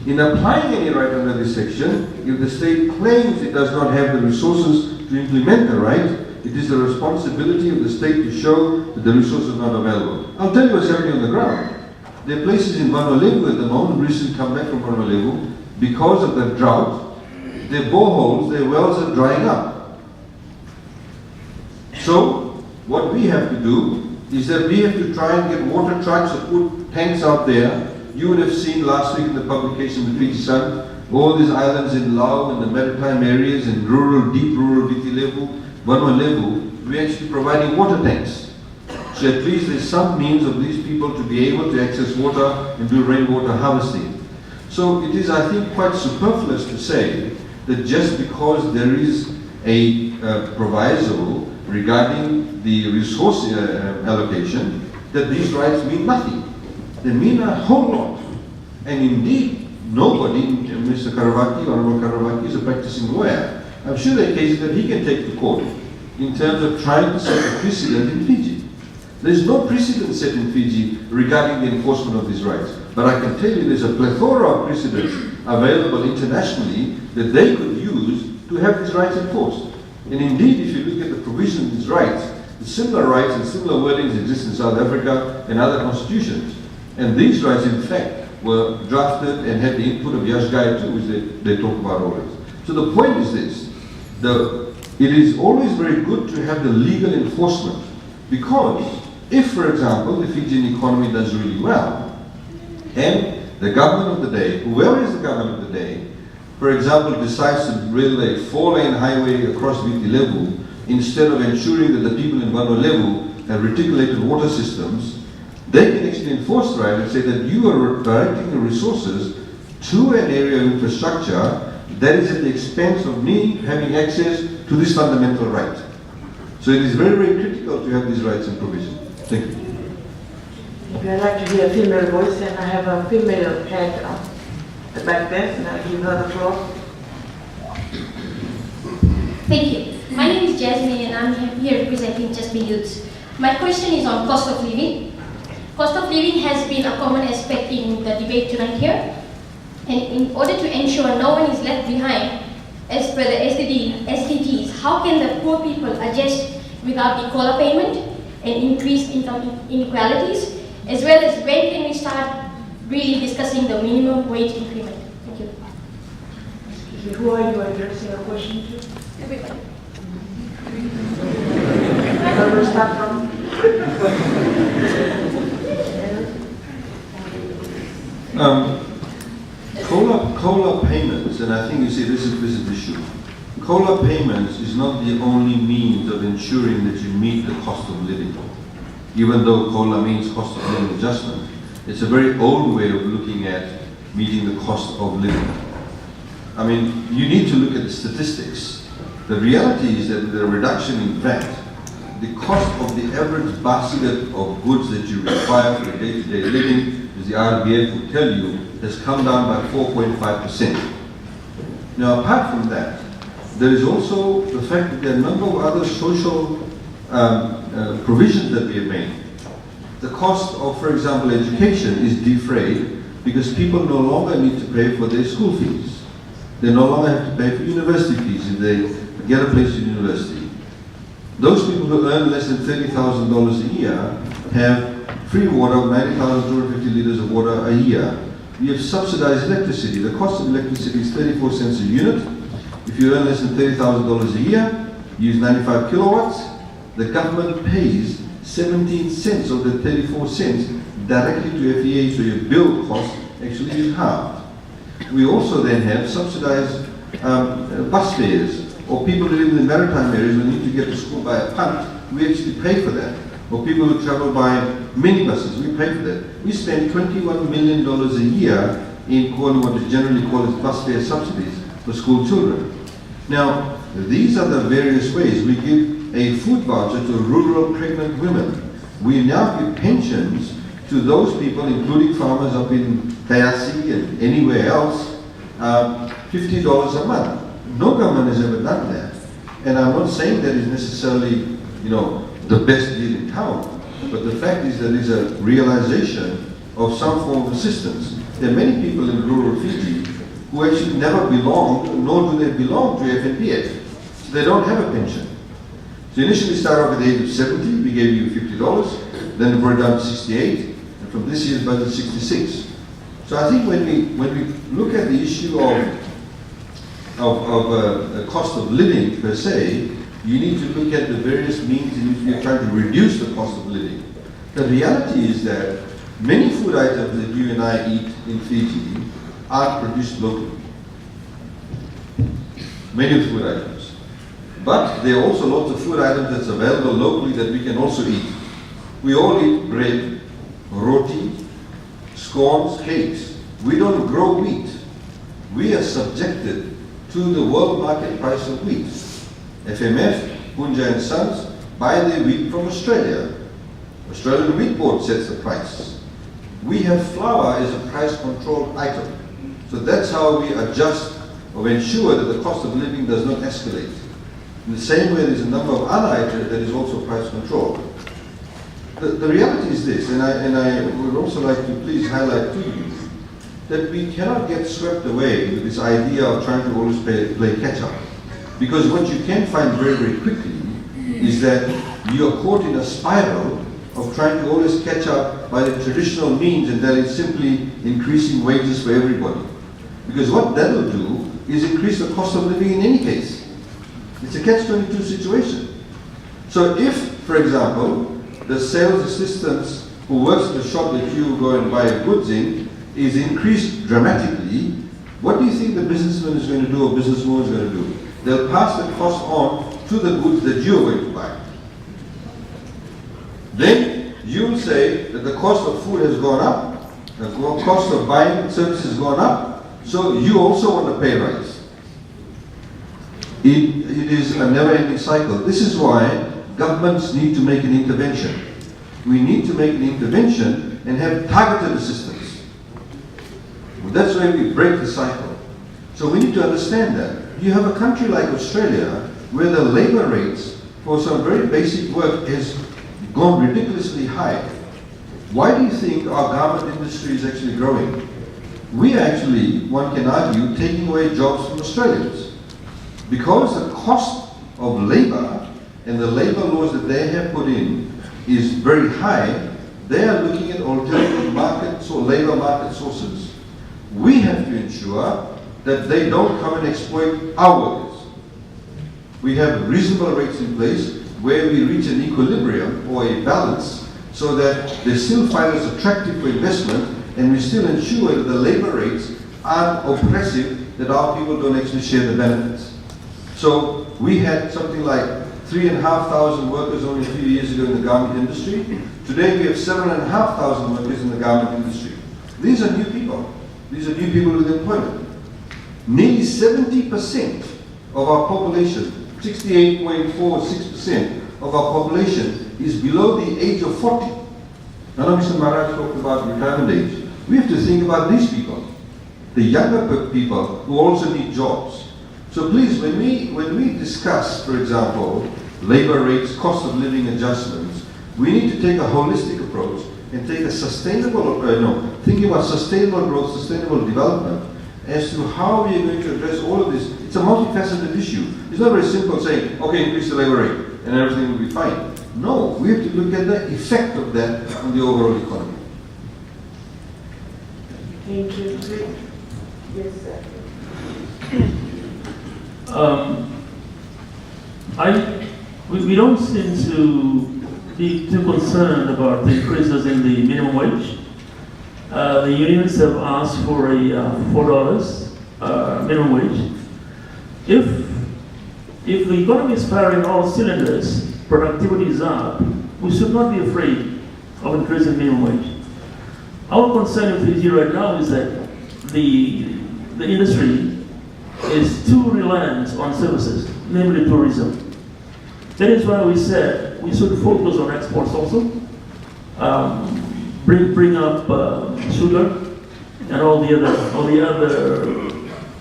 G: In applying any right under this section, if the state claims it does not have the resources to implement the right, it is the responsibility of the state to show that the resources are not available. I'll tell you what's happening on the ground. There are places in Vanuatu at the moment, recently come back from Vanuatu, because of the drought, their boreholes, their wells are drying up. So, what we have to do is that we have to try and get water trucks or put tanks out there. You would have seen last week in the publication, the Fiji Sun, all these islands in Laos and the maritime areas and rural, deep rural Viti level, Vanuatu, we're actually providing water tanks. So at least there's some means of these people to be able to access water and do rainwater harvesting. So it is, I think, quite superfluous to say that just because there is a proviso regarding the resource allocation, that these rights mean nothing. They mean a whole lot. And indeed, nobody, Mr. Karavaki, Honorable Karavaki, is a practicing lawyer. I'm sure there are cases that he can take to court in terms of trying to set a precedent in Fiji. There is no precedent set in Fiji regarding the enforcement of these rights. But I can tell you there's a plethora of precedents available internationally that they could use to have these rights enforced. And indeed, if you look at the provision of these rights, similar rights and similar wordings exist in South Africa and other constitutions. And these rights, in fact, were drafted and had the input of Yash Gai too, which they talk about always. So the point is this, it is always very good to have the legal enforcement, because if, for example, the Fijian economy does really well, and the government of the day, whoever is the government of the day, for example, decides to build a 4-lane highway across Viti level, instead of ensuring that the people in Vanuatu have reticulated water systems, they can actually enforce the right and say that you are directing the resources to an area of infrastructure that is at the expense of me having access to this fundamental right. So it is very, very critical to have these rights and provision. Thank you.
B: I'd like to hear a female voice, and I have a female head at the back there, and I'll give her the floor.
K: Thank you. My name is Jasmine, and I'm here representing Just Be Youths. My question is on cost of living. Cost of living has been a common aspect in the debate tonight here. And in order to ensure no one is left behind, as per the SDGs, how can the poor people adjust without the COLA payment and increased income inequalities, as well as when can we start really discussing the minimum wage increment? Thank you.
B: Who are you addressing a question to?
K: Everybody.
B: Where will we start from?
G: COLA payments, and I think you see this is the issue. COLA payments is not the only means of ensuring that you meet the cost of living. Even though COLA means cost of living adjustment, it's a very old way of looking at meeting the cost of living. I mean, you need to look at the statistics. The reality is that with a reduction in VAT, the cost of the average basket of goods that you require for day-to-day living, as the RBF would tell you, has come down by 4.5%. Now, apart from that, there is also the fact that there are a number of other social provisions that we have made. The cost of, for example, education is defrayed because people no longer need to pay for their school fees. They no longer have to pay for university fees if they get a place in university. Those people who earn less than $30,000 a year have free water, 90,250 liters of water a year. We have subsidized electricity. The cost of electricity is 34 cents a unit. If you earn less than $30,000 a year, use 95 kilowatts, the government pays 17 cents of the 34 cents directly to FEA, so your bill cost actually is halved. We also then have subsidized bus fares, or people who live in the maritime areas who need to get to school by a punt, we actually pay for that. Or people who travel by minibuses, we pay for that. We spend $21 million a year in what is generally called as bus fare subsidies for school children. Now, these are the various ways. We give a food voucher to rural pregnant women. We now give pensions to those people, including farmers up in Tayasi and anywhere else, $50 a month. No government has ever done that. And I'm not saying that is necessarily, the best deal in town, but the fact is that there's a realization of some form of assistance. There are many people in rural Fiji who actually never belonged, nor do they belong to FNPF. So they don't have a pension. So initially start off at the age of 70, we gave you $50, then we brought it down to 68, and from this year's budget 66. So I think when we look at the issue of cost of living per se, you need to look at the various means in which we are trying to reduce the cost of living. The reality is that many food items that you and I eat in Fiji are produced locally. Many food items. But there are also lots of food items that's available locally that we can also eat. We all eat bread, roti, scones, cakes. We don't grow wheat. We are subjected to the world market price of wheat. FMF, Punja and Sons buy their wheat from Australia. Australian Wheat Board sets the price. We have flour as a price controlled item. So that's how we adjust or ensure that the cost of living does not escalate. In the same way, there's a number of other items that is also price controlled. The reality is this, and I would also like to please highlight to you that we cannot get swept away with this idea of trying to always play catch up. Because what you can find very, very quickly is that you are caught in a spiral of trying to always catch up by the traditional means, and that is simply increasing wages for everybody. Because what that will do is increase the cost of living in any case. It's a catch-22 situation. So if, for example, the sales assistant who works in the shop that you go and buy goods in is increased dramatically, what do you think the businessman is going to do or businesswoman is going to do? They'll pass the cost on to the goods that you're going to buy. Then you'll say that the cost of food has gone up, the cost of buying services has gone up, so you also want to pay rise. It is a never-ending cycle. This is why governments need to make an intervention. We need to make an intervention and have targeted assistance. Well, that's where we break the cycle. So we need to understand that. You have a country like Australia where the labor rates for some very basic work has gone ridiculously high. Why do you think our garment industry is actually growing? We are actually, one can argue, taking away jobs from Australians. Because the cost of labor and the labor laws that they have put in is very high, they are looking at alternative markets or labor market sources. We have to ensure that they don't come and exploit our workers. We have reasonable rates in place where we reach an equilibrium or a balance so that they still find us attractive for investment, and we still ensure that the labor rates aren't oppressive, that our people don't actually share the benefits. So we had something like 3,500 workers only a few years ago in the garment industry. Today we have 7,500 workers in the garment industry. These are new people. These are new people with employment. Nearly 70% of our population, 68.46% of our population is below the age of 40. Now Mr. Maharaj talked about retirement age. We have to think about these people, the younger people who also need jobs. So please, when we discuss, for example, labor rates, cost of living adjustments, we need to take a holistic approach and take a sustainable, thinking about sustainable growth, sustainable development, as to how we are going to address all of this. It's a multifaceted issue. It's not very simple saying, okay, increase the labor rate and everything will be fine. No, we have to look at the effect of that on the overall economy.
B: Thank you. Yes, sir.
C: We don't seem to be too concerned about the increases in the minimum wage. The unions have asked for a $4 minimum wage. If the economy is firing all cylinders, productivity is up, we should not be afraid of increasing minimum wage. Our concern in Fiji right now is that the industry is too reliant on services, namely tourism. That is why we said we should focus on exports also. bring up sugar and all the other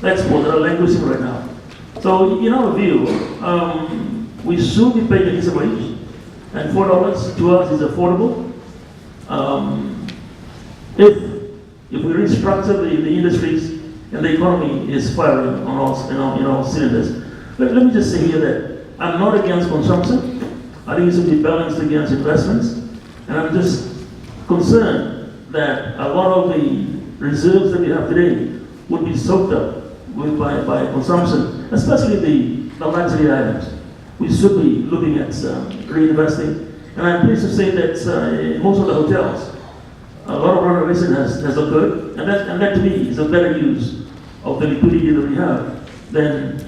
C: exports that are languishing right now. So in our view, we should be paying a decent wage, and $4 to us is affordable. If we restructure the industries and the economy is firing on all cylinders. Let me just say here that I'm not against consumption. I think it should be balanced against investments, and I'm just concerned that a lot of the reserves that we have today would be soaked up by consumption, especially the luxury items. We should be looking at reinvesting, and I'm pleased to say that in most of the hotels, a lot of renovation has occurred, and that to me is a better use of the liquidity that we have than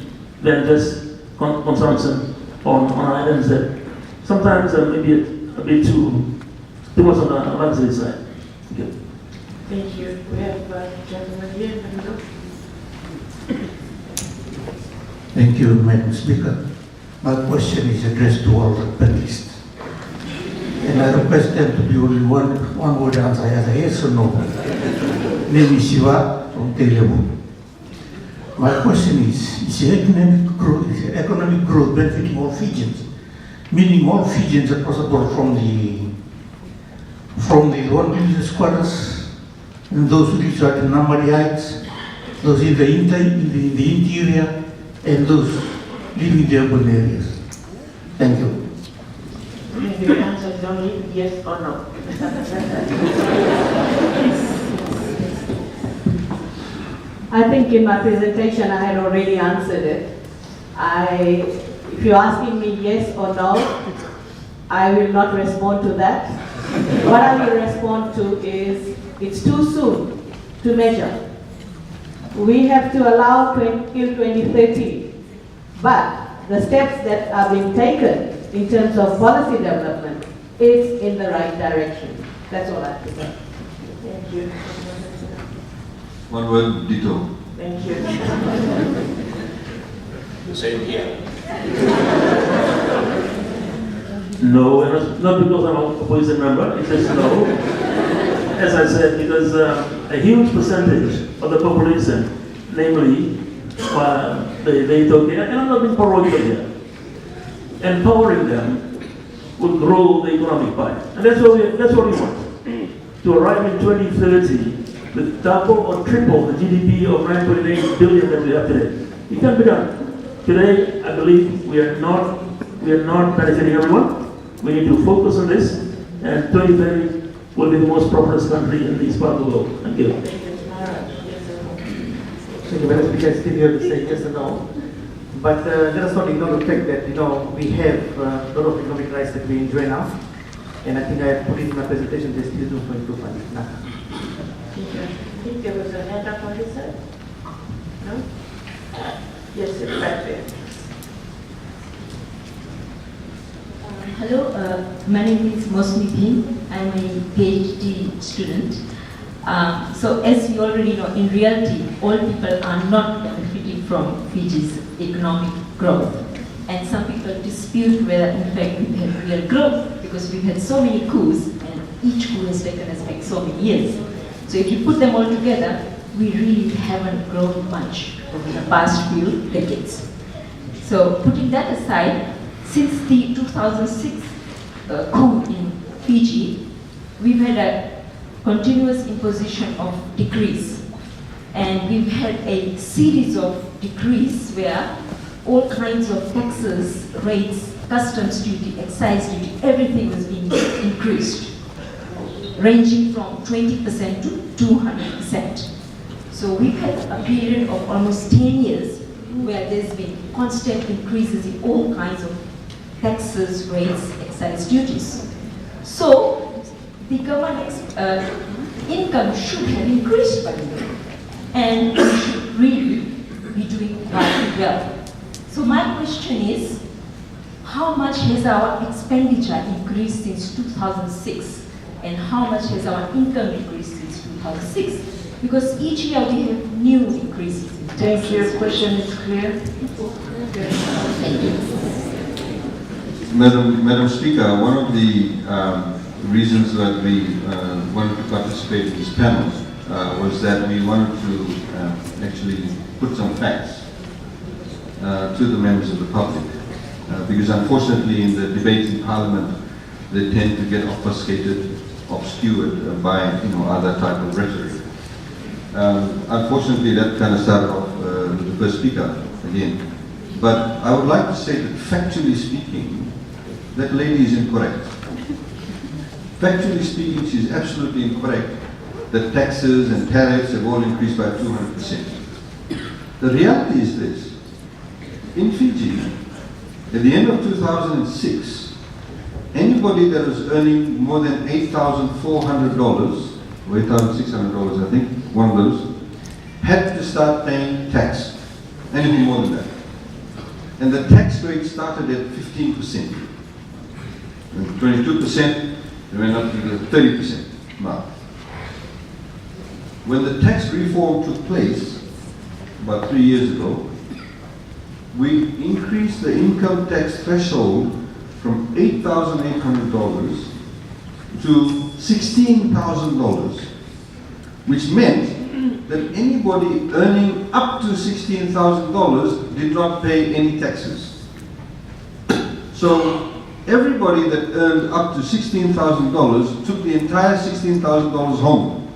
C: just consumption on items that sometimes are maybe a bit too much on the luxury side. Okay.
B: Thank you. We have a gentleman here in the middle.
L: Thank you, Madam Speaker. My question is addressed to all the panelists. And I request them to be only one word answer, either yes or no. Name is Shiva from Telebu. My question is economic growth benefiting all Fijians? Meaning all Fijians across the board from the 1 million squatters and those who reside in Namari Heights, those in the interior, and those living in the urban areas. Thank you.
B: The answer is only yes or no.
D: I think in my presentation I had already answered it. If you're asking me yes or no, I will not respond to that. What I will respond to is it's too soon to measure. We have to allow till 2030, but the steps that are being taken in terms of policy development is in the right direction. That's all I have to say.
B: Thank you.
G: One word, ditto.
B: Thank you.
E: The same here.
C: No, and not because I'm a opposition member, it's just no. As I said, because a huge percentage of the population, namely the Ethiopia, and I'm not being parochial here, empowering them will grow the economic pie. And that's what we want. To arrive in 2030 with double or triple the GDP of 9.8 billion that we have today. It can be done. Today, I believe we are not benefiting everyone. We need to focus on this, and 2030 will be the most prosperous country in this part of the world. Thank you.
F: Thank you, Madam Speaker. Still here to say yes or no. But let us not ignore the fact that we have a lot of economic rights that we enjoy now, and I think I put it in my presentation. There's still room for improvement. Now.
B: I think there was a hand up on this side. No? Yes, it's back there.
M: Hello, my name is Mosmi Bin. I'm a PhD student. So as you already know, in reality, all people are not benefiting from Fiji's economic growth. And some people dispute whether in fact we've had real growth because we've had so many coups and each coup has taken us back so many years. So if you put them all together, we really haven't grown much over the past few decades. So putting that aside, since the 2006 coup in Fiji, we've had a continuous imposition of decrees. And we've had a series of decrees where all kinds of taxes, rates, customs duty, excise duty, everything was being increased, ranging from 20% to 200%. So we've had a period of almost 10 years where there's been constant increases in all kinds of taxes, rates, excise duties. So the government's income should have increased by now, and we should really be doing quite well. So my question is, how much has our expenditure increased since 2006, and how much has our income increased since 2006? Because each year we have new increases in taxes.
B: Thank you. Question is clear.
M: Thank you.
G: Madam Speaker, one of the reasons that we wanted to participate in this panel was that we wanted to actually put some facts to the members of the public. Because unfortunately in the debate in Parliament, they tend to get obfuscated, obscured by other type of rhetoric. Unfortunately, that kind of started off with the first speaker again. But I would like to say that factually speaking, that lady is incorrect. Factually speaking, she is absolutely incorrect that taxes and tariffs have all increased by 200%. The reality is this. In Fiji, at the end of 2006, anybody that was earning more than $8,400 or $8,600, I think, one of those, had to start paying tax. Anything more than that. And the tax rate started at 15%. And 22%, they went up to the 30% mark. When the tax reform took place, about 3 years ago, we increased the income tax threshold from $8,800 to $16,000, which meant that anybody earning up to $16,000 did not pay any taxes. So everybody that earned up to $16,000 took the entire $16,000 home.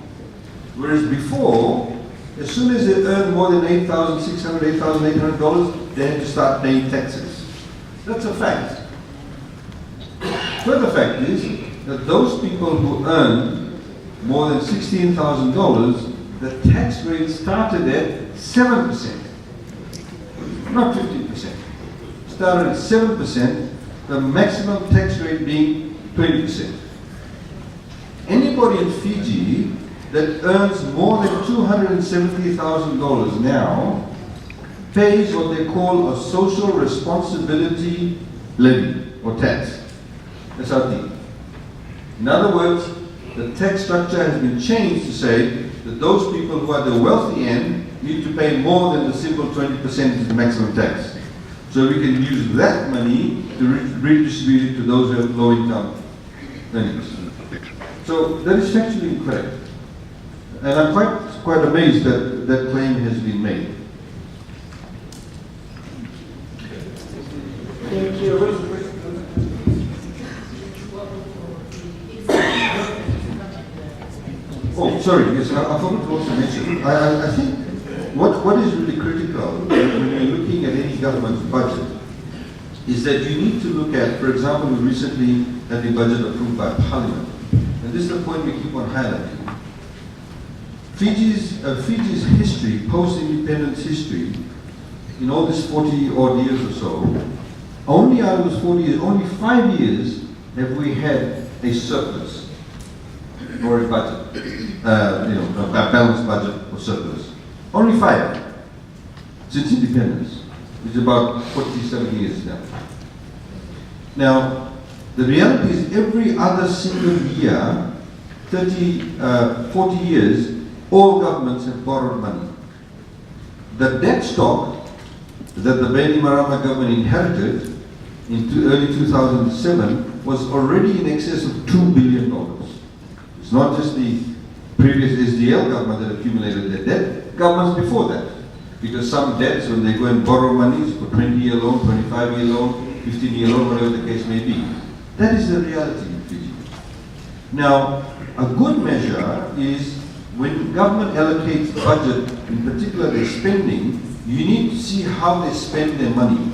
G: Whereas before, as soon as they earned more than $8,600, $8,800, they had to start paying taxes. That's a fact. Further fact is that those people who earned more than $16,000, the tax rate started at 7%, not 15%. Started at 7%, the maximum tax rate being 20%. Anybody in Fiji that earns more than $270,000 now pays what they call a social responsibility levy or tax. SRT. In other words, the tax structure has been changed to say that those people who are the wealthy end need to pay more than the simple 20% of the maximum tax. So we can use that money to redistribute it to those who have low income earnings. So that is factually incorrect. And I'm quite amazed that that claim has been made.
B: Thank you.
G: Oh, sorry, yes, I forgot to also mention. I think what is really critical when you're looking at any government's budget is that you need to look at, for example, we recently had the budget approved by Parliament. And this is the point we keep on highlighting. Fiji's history, post-independence history, in all this 40 odd years or so, only out of those 40 years, only 5 years have we had a surplus or a budget, a balanced budget or surplus. Only 5 since independence, which is about 47 years now. Now, the reality is every other single year, 40 years, all governments have borrowed money. The debt stock that the Baini Marama government inherited in early 2007 was already in excess of $2 billion. It's not just the previous SDL government that accumulated their debt, governments before that. Because some debts, when they go and borrow money, it's for 20-year loan, 25-year loan, 15-year loan, whatever the case may be. That is the reality in Fiji. Now, a good measure is when government allocates budget, in particular their spending, you need to see how they spend their money.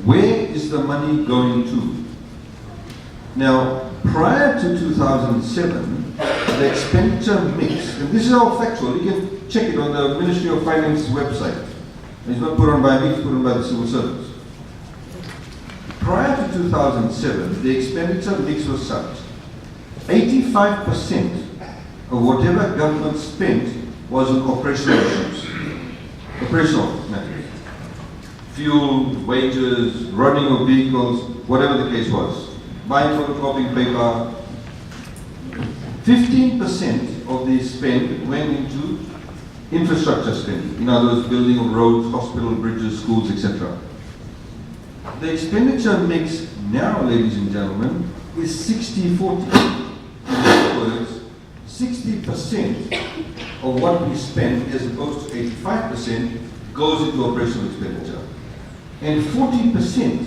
G: Where is the money going to? Now, prior to 2007, the expenditure mix, and this is all factual, you can check it on the Ministry of Finance's website. It's not put on by me, it's put on by the civil service. Prior to 2007, the expenditure mix was such. 85% of whatever government spent was on operational issues. Operational matters. Fuel, wages, running of vehicles, whatever the case was. Buying photocopying paper. 15% of the spend went into infrastructure spending. In other words, building of roads, hospitals, bridges, schools, etc. The expenditure mix now, ladies and gentlemen, is 60-40. In other words, 60% of what we spend, as opposed to 85%, goes into operational expenditure. And 40%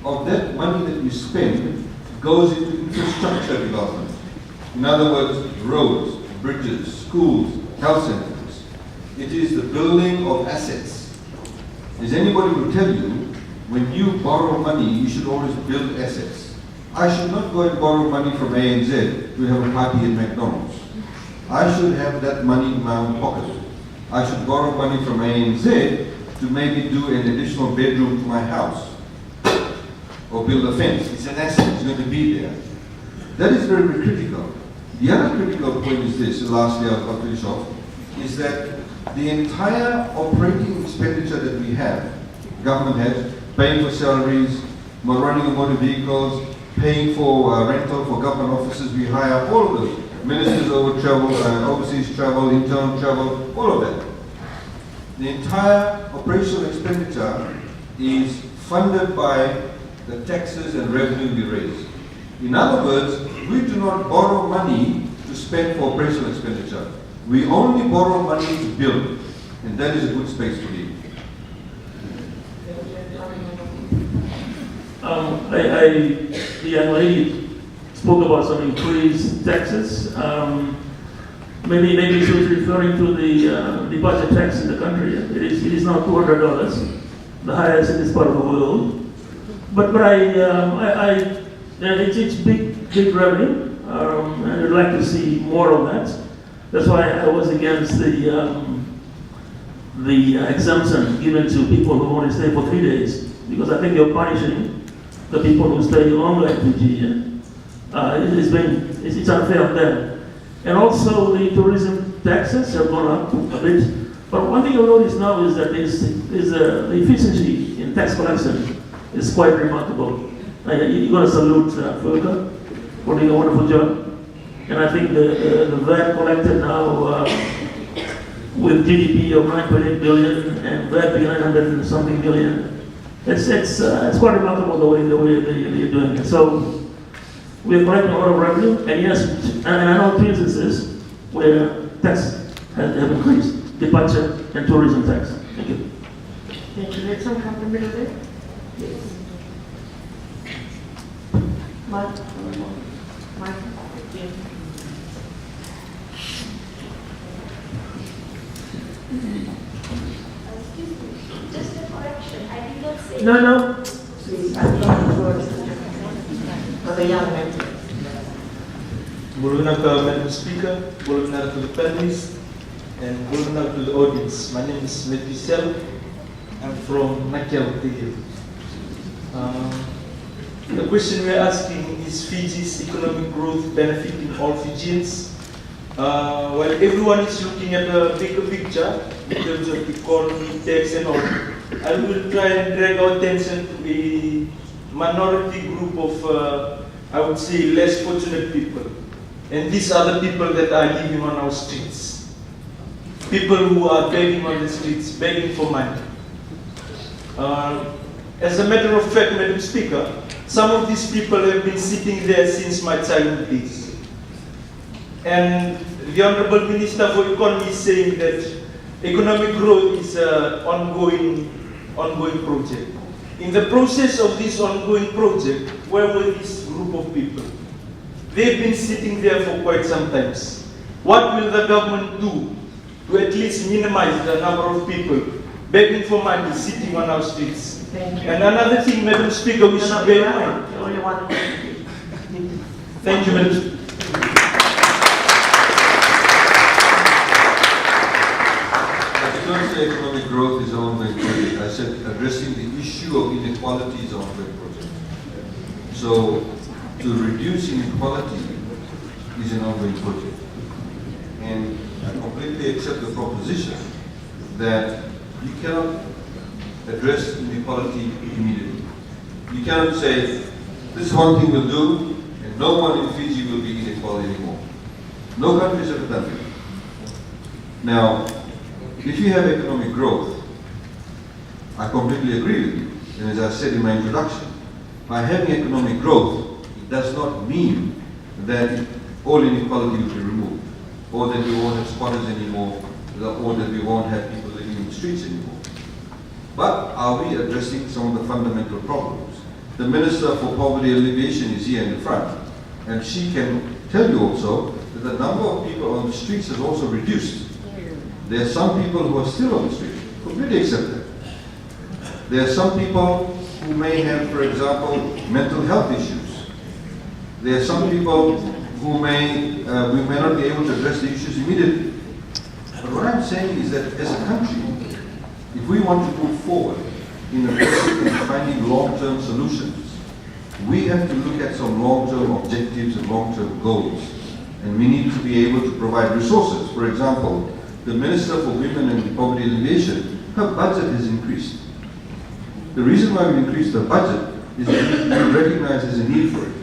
G: of that money that we spend goes into infrastructure development. In other words, roads, bridges, schools, health centers. It is the building of assets. Is anybody who will tell you, when you borrow money, you should always build assets? I should not go and borrow money from ANZ to have a party at McDonald's. I should have that money in my own pocket. I should borrow money from ANZ to maybe do an additional bedroom to my house or build a fence. It's an asset, it's going to be there. That is very, very critical. The other critical point is this, lastly I'll finish off, is that the entire operating expenditure that we have, government has, paying for salaries, running of motor vehicles, paying for rental for government offices we hire, all of those. Ministers over travel, overseas travel, internal travel, all of that. The entire operational expenditure is funded by the taxes and revenue we raise. In other words, we do not borrow money to spend for operational expenditure. We only borrow money to build, and that is a good space to be.
C: The young lady spoke about some increased taxes. Maybe she was referring to the budget tax in the country. It is now $200, the highest in this part of the world. But it's big revenue, and I'd like to see more of that. That's why I was against the exemption given to people who only stay for 3 days, because I think you're punishing the people who stay longer in Fiji. It's unfair of them. And also the tourism taxes have gone up a bit. But one thing you'll notice now is that the efficiency in tax collection is quite remarkable. You're going to salute Fulka for doing a wonderful job. And I think the VAT collected now with GDP of 9.8 billion and VAT being 900 and something million. It's quite remarkable the way they're doing it. So we're collecting a lot of revenue, and yes, and I know 2 instances where tax have increased, departure and tourism tax. Thank you.
B: Thank you. Let's come from the middle there. Yes. Mike. Yeah.
N: Excuse me, just a correction. I did not say.
B: No. Please, I'm looking for the young man.
O: Good evening, Madam Speaker, good evening to the panelists, and good evening to the audience. My name is Metisel. I'm from Nakel. The question we're asking is Fiji's economic growth benefiting all Fijians? While everyone is looking at the bigger picture in terms of economy, tax and all, I will try and drag our attention to a minority group of, I would say, less fortunate people. And these are the people that are living on our streets. People who are begging on the streets, begging for money. As a matter of fact, Madam Speaker, some of these people have been sitting there since my childhood days. And the Honorable Minister for Economy is saying that economic growth is an ongoing project. In the process of this ongoing project, where were this group of people? They've been sitting there for quite some time. What will the government do to at least minimize the number of people begging for money, sitting on our streets?
B: Thank you.
O: And another thing, Madam Speaker, we should bear in mind.
B: Only one.
O: Thank you, Madam Speaker.
G: I did not say economic growth is an ongoing project. I said addressing the issue of inequality is an ongoing project. So to reduce inequality is an ongoing project. And I completely accept the proposition that you cannot address inequality immediately. You cannot say, this is one thing we'll do, and no one in Fiji will be inequality anymore. No country has ever done that. Now, if you have economic growth, I completely agree with you. And as I said in my introduction, by having economic growth, it does not mean that all inequality will be removed. or that we won't have squatters anymore, or that we won't have people living in the streets anymore. But are we addressing some of the fundamental problems? The Minister for Poverty Alleviation is here in the front, and she can tell you also that the number of people on the streets has also reduced. There are some people who are still on the street, completely accept that. There are some people who may have, for example, mental health issues. There are some people who we may not be able to address the issues immediately. But what I'm saying is that as a country, if we want to move forward in addressing and finding long-term solutions, we have to look at some long-term objectives and long-term goals. And we need to be able to provide resources. For example, the Minister for Women and Poverty Alleviation, her budget has increased. The reason why we increased the budget is that we recognize there's a need for it.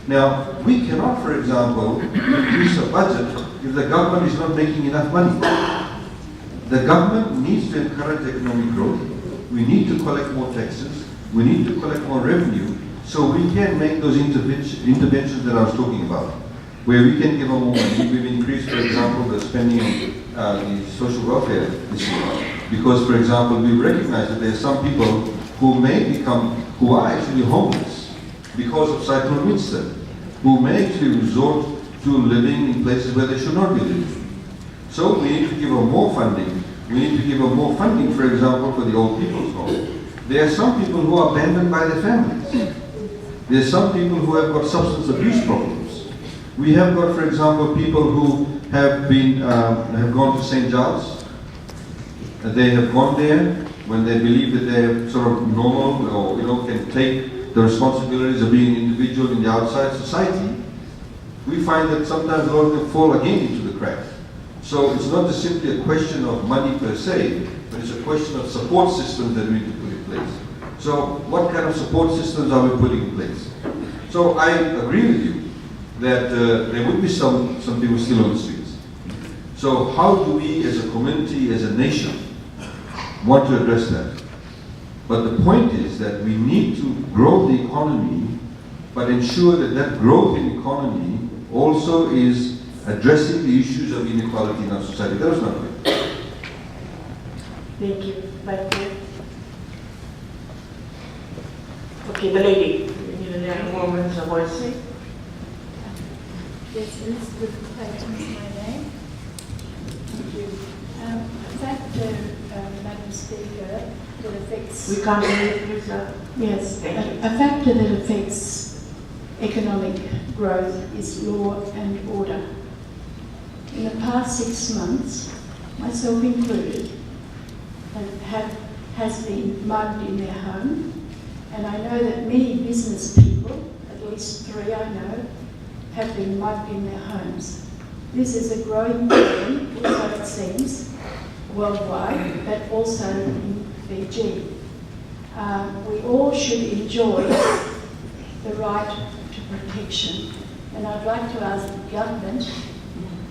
G: Now, we cannot, for example, increase the budget if the government is not making enough money. The government needs to encourage economic growth. We need to collect more taxes. We need to collect more revenue so we can make those interventions that I was talking about, where we can give them more money. We've increased, for example, the spending on the social welfare this year. Because, for example, we recognize that there are some people who are actually homeless because of Cyclone Winston, who may actually resort to living in places where they should not be living. So we need to give them more funding. We need to give them more funding, for example, for the old people's home. There are some people who are abandoned by their families. There are some people who have got substance abuse problems. We have got, for example, people who have gone to St. Giles. They have gone there when they believe that they are sort of normal or can take the responsibilities of being an individual in the outside society. We find that sometimes a lot of them fall again into the cracks. So it's not just simply a question of money per se, but it's a question of support systems that we need to put in place. So what kind of support systems are we putting in place? So I agree with you that there would be some people still on the streets. So how do we as a community, as a nation, want to address that? But the point is that we need to grow the economy, but ensure that that growth in economy also is addressing the issues of inequality in our society. That was my point.
B: Thank you. Back there. Okay, the lady. We need a woman's voice.
P: Yes, Elizabeth Clayton is my name. Thank you. A factor, Madam Speaker, that affects...
B: We can't hear you, please.
P: Yes,
B: Thank you.
P: a factor that affects economic growth is law and order. In the past 6 months, myself included, has been mugged in their home, and I know that many business people, at least 3 I know, have been mugged in their homes. This is a growing problem, so it seems, worldwide, but also in Fiji. We all should enjoy the right to protection, and I'd like to ask the government,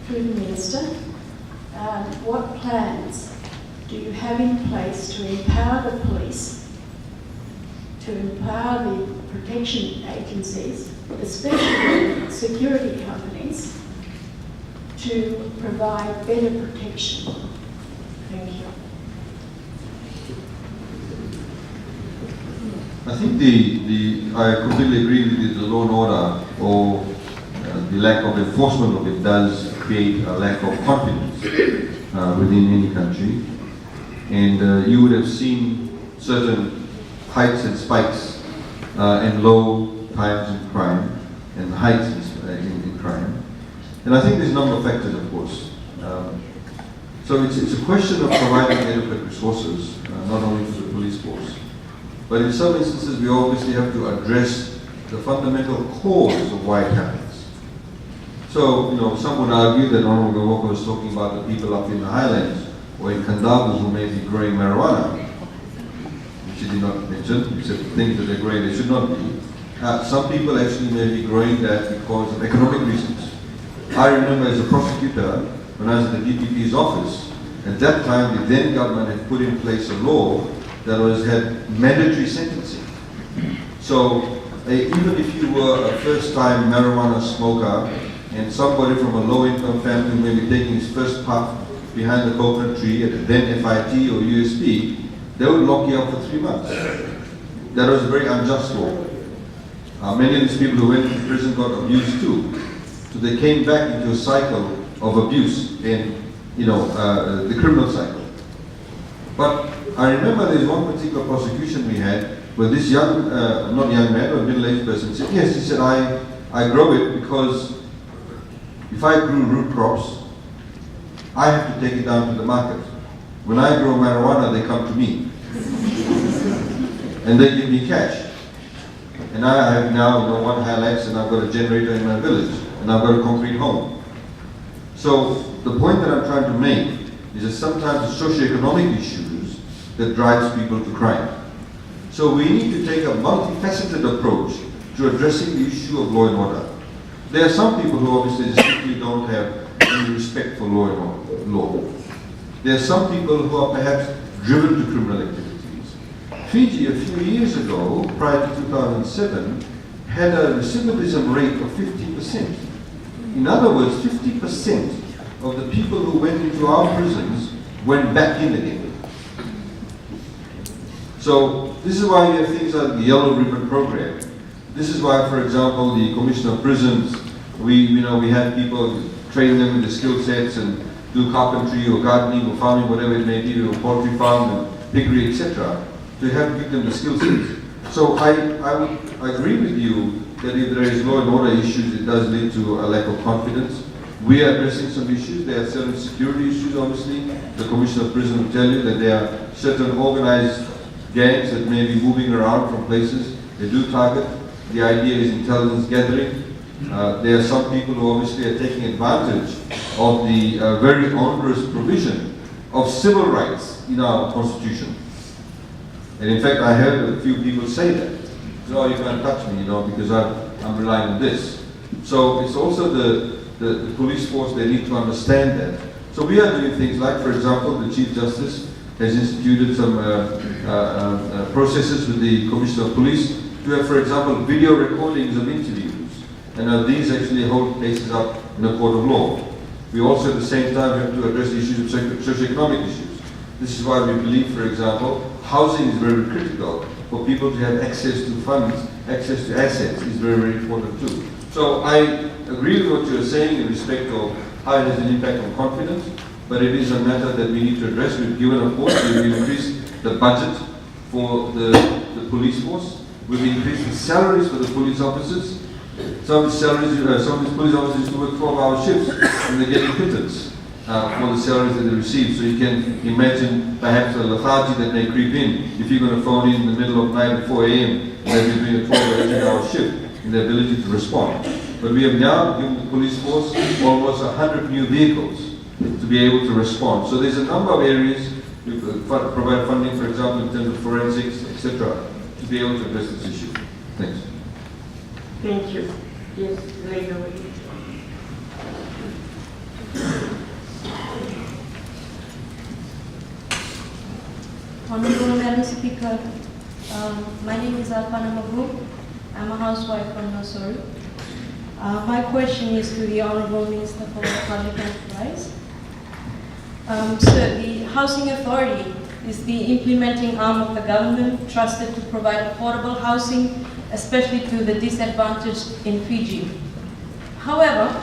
P: through the Minister, what plans do you have in place to empower the police, to empower the protection agencies, especially security companies, to provide better protection? Thank you.
G: I think I completely agree with you, the law and order, or the lack of enforcement of it does create a lack of confidence within any country. And you would have seen certain heights and spikes and low times in crime and heights in crime. And I think there's a number of factors, of course. So it's a question of providing adequate resources, not only to the police force, but in some instances we obviously have to address the fundamental cause of why it happens. So, some would argue that Honorable Walker was talking about the people up in the highlands or in Kandavus who may be growing marijuana, which he did not mention. He said things that they're growing they should not be. Some people actually may be growing that because of economic reasons. I remember as a prosecutor, when I was in the DPP's office, at that time the then government had put in place a law that had mandatory sentencing. So even if you were a first-time marijuana smoker and somebody from a low-income family may be taking his first puff behind the coconut tree at then FIT or USP, they would lock you up for 3 months. That was a very unjust law. Many of these people who went to prison got abused too. So they came back into a cycle of abuse and, the criminal cycle. But I remember there's one particular prosecution we had where this young, not young man, but middle-aged person said, yes, he said, I grow it because if I grew root crops, I have to take it down to the market. When I grow marijuana, they come to me. And they give me cash. And I have now, one Hilux, and I've got a generator in my village, and I've got a concrete home. So the point that I'm trying to make is that sometimes it's socioeconomic issues that drives people to crime. So we need to take a multifaceted approach to addressing the issue of law and order. There are some people who obviously simply don't have any respect for law and law. There are some people who are perhaps driven to criminal activities. Fiji, a few years ago, prior to 2007, had a recidivism rate of 50%. In other words, 50% of the people who went into our prisons went back in again. So this is why you have things like the Yellow Ribbon Program. This is why, for example, the Commissioner of Prisons, we have people train them in the skill sets and do carpentry or gardening or farming, whatever it may be, or poultry farm and piggery, etc., to help give them the skill sets. So I agree with you that if there is law and order issues, it does lead to a lack of confidence. We are addressing some issues. There are certain security issues, obviously. The Commissioner of Prison will tell you that there are certain organized gangs that may be moving around from places. They do target. The idea is intelligence gathering. There are some people who obviously are taking advantage of the very onerous provision of civil rights in our Constitution. And in fact, I heard a few people say that. Oh, you can't touch me, because I'm relying on this. So it's also the police force, they need to understand that. So we are doing things like, for example, the Chief Justice has instituted some processes with the Commissioner of Police to have, for example, video recordings of interviews. And these actually hold cases up in a court of law. We also at the same time have to address the issues of socioeconomic issues. This is why we believe, for example, housing is very critical. For people to have access to funds, access to assets is very, very important too. So I agree with what you're saying in respect of how it has an impact on confidence, but it is a matter that we need to address. We've given, of course, we've increased the budget for the police force. We've increased the salaries for the police officers. Some of these police officers used to work 12-hour shifts and they're getting pittance for the salaries that they receive. So you can imagine perhaps a lethargy that may creep in if you're going to phone in the middle of night at 4 a.m. and they're doing a 12 or 18-hour shift in the ability to respond. But we have now given the police force almost 100 new vehicles to be able to respond. So there's a number of areas we provide funding, for example, in terms of forensics, etc., to be able to address this issue. Thanks.
B: Thank you. Yes, later.
Q: Honorable Madam Speaker, my name is Alpana Magoo. I'm a housewife from Nassau. My question is to the Honorable Minister for Public Enterprise. Sir, the Housing Authority is the implementing arm of the government trusted to provide affordable housing, especially to the disadvantaged in Fiji. However,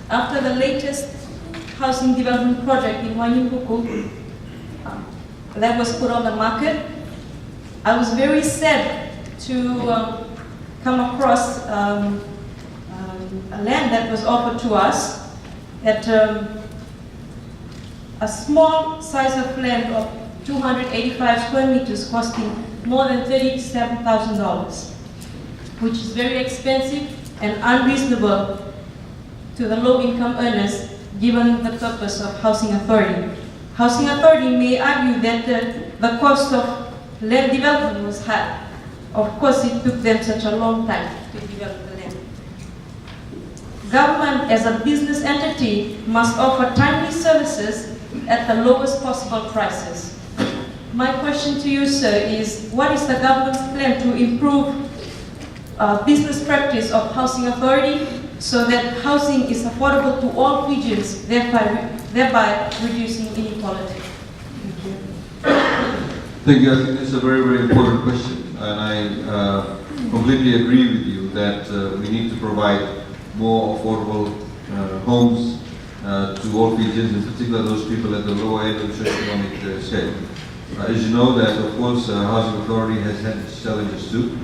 Q: after the latest housing development project in Wainupuku that was put on the market, I was very sad to come across a land that was offered to us at a small size of land of 285 square meters costing more than $37,000, which is very expensive and unreasonable to the low-income earners given the purpose of Housing Authority. Housing Authority may argue that the cost of land development was high. Of course, it took them such a long time to develop the land. Government as a business entity must offer timely services at the lowest possible prices. My question to you, sir, is what is the government's plan to improve business practice of Housing Authority so that housing is affordable to all Fijians, thereby reducing inequality?
G: Thank you. I think this is a very, very important question, and I completely agree with you that we need to provide more affordable homes to all Fijians, in particular those people at the lower end of the socioeconomic scale. As you know that, of course, Housing Authority has had its challenges too,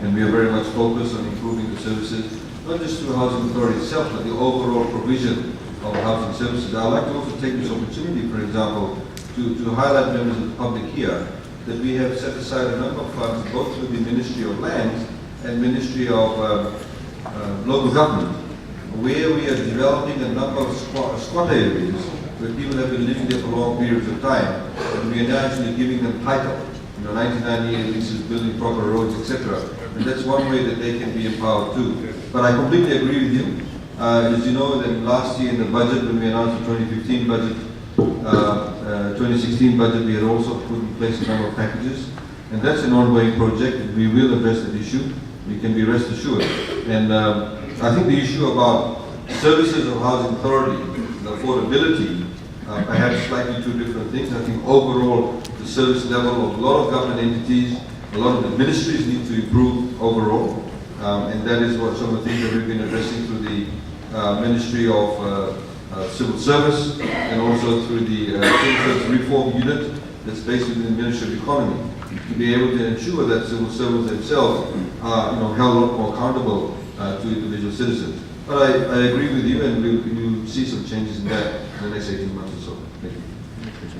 G: and we are very much focused on improving the services, not just through Housing Authority itself, but the overall provision of housing services. I'd like to also take this opportunity, for example, to highlight members of the public here that we have set aside a number of funds, both through the Ministry of Lands and Ministry of Local Government, where we are developing a number of squatter areas where people have been living there for long periods of time, and we are now actually giving them title, 1998 leases, building proper roads, etc. And that's one way that they can be empowered too. But I completely agree with you. As you know, that last year in the budget, when we announced the 2015 budget, 2016 budget, we had also put in place a number of packages, and that's an ongoing project. We will address that issue. You can be rest assured. And I think the issue about services of Housing Authority, the affordability, perhaps slightly two different things. I think overall the service level of a lot of government entities, a lot of the ministries need to improve overall, and that is what some of the things that we've been addressing through the Ministry of Civil Service and also through the Civil Service Reform Unit that's based within the Ministry of Economy, to be able to ensure that civil servants themselves are held a lot more accountable to individual citizens. But I agree with you, and you'll see some changes in that in the next 18 months or so. Thank you.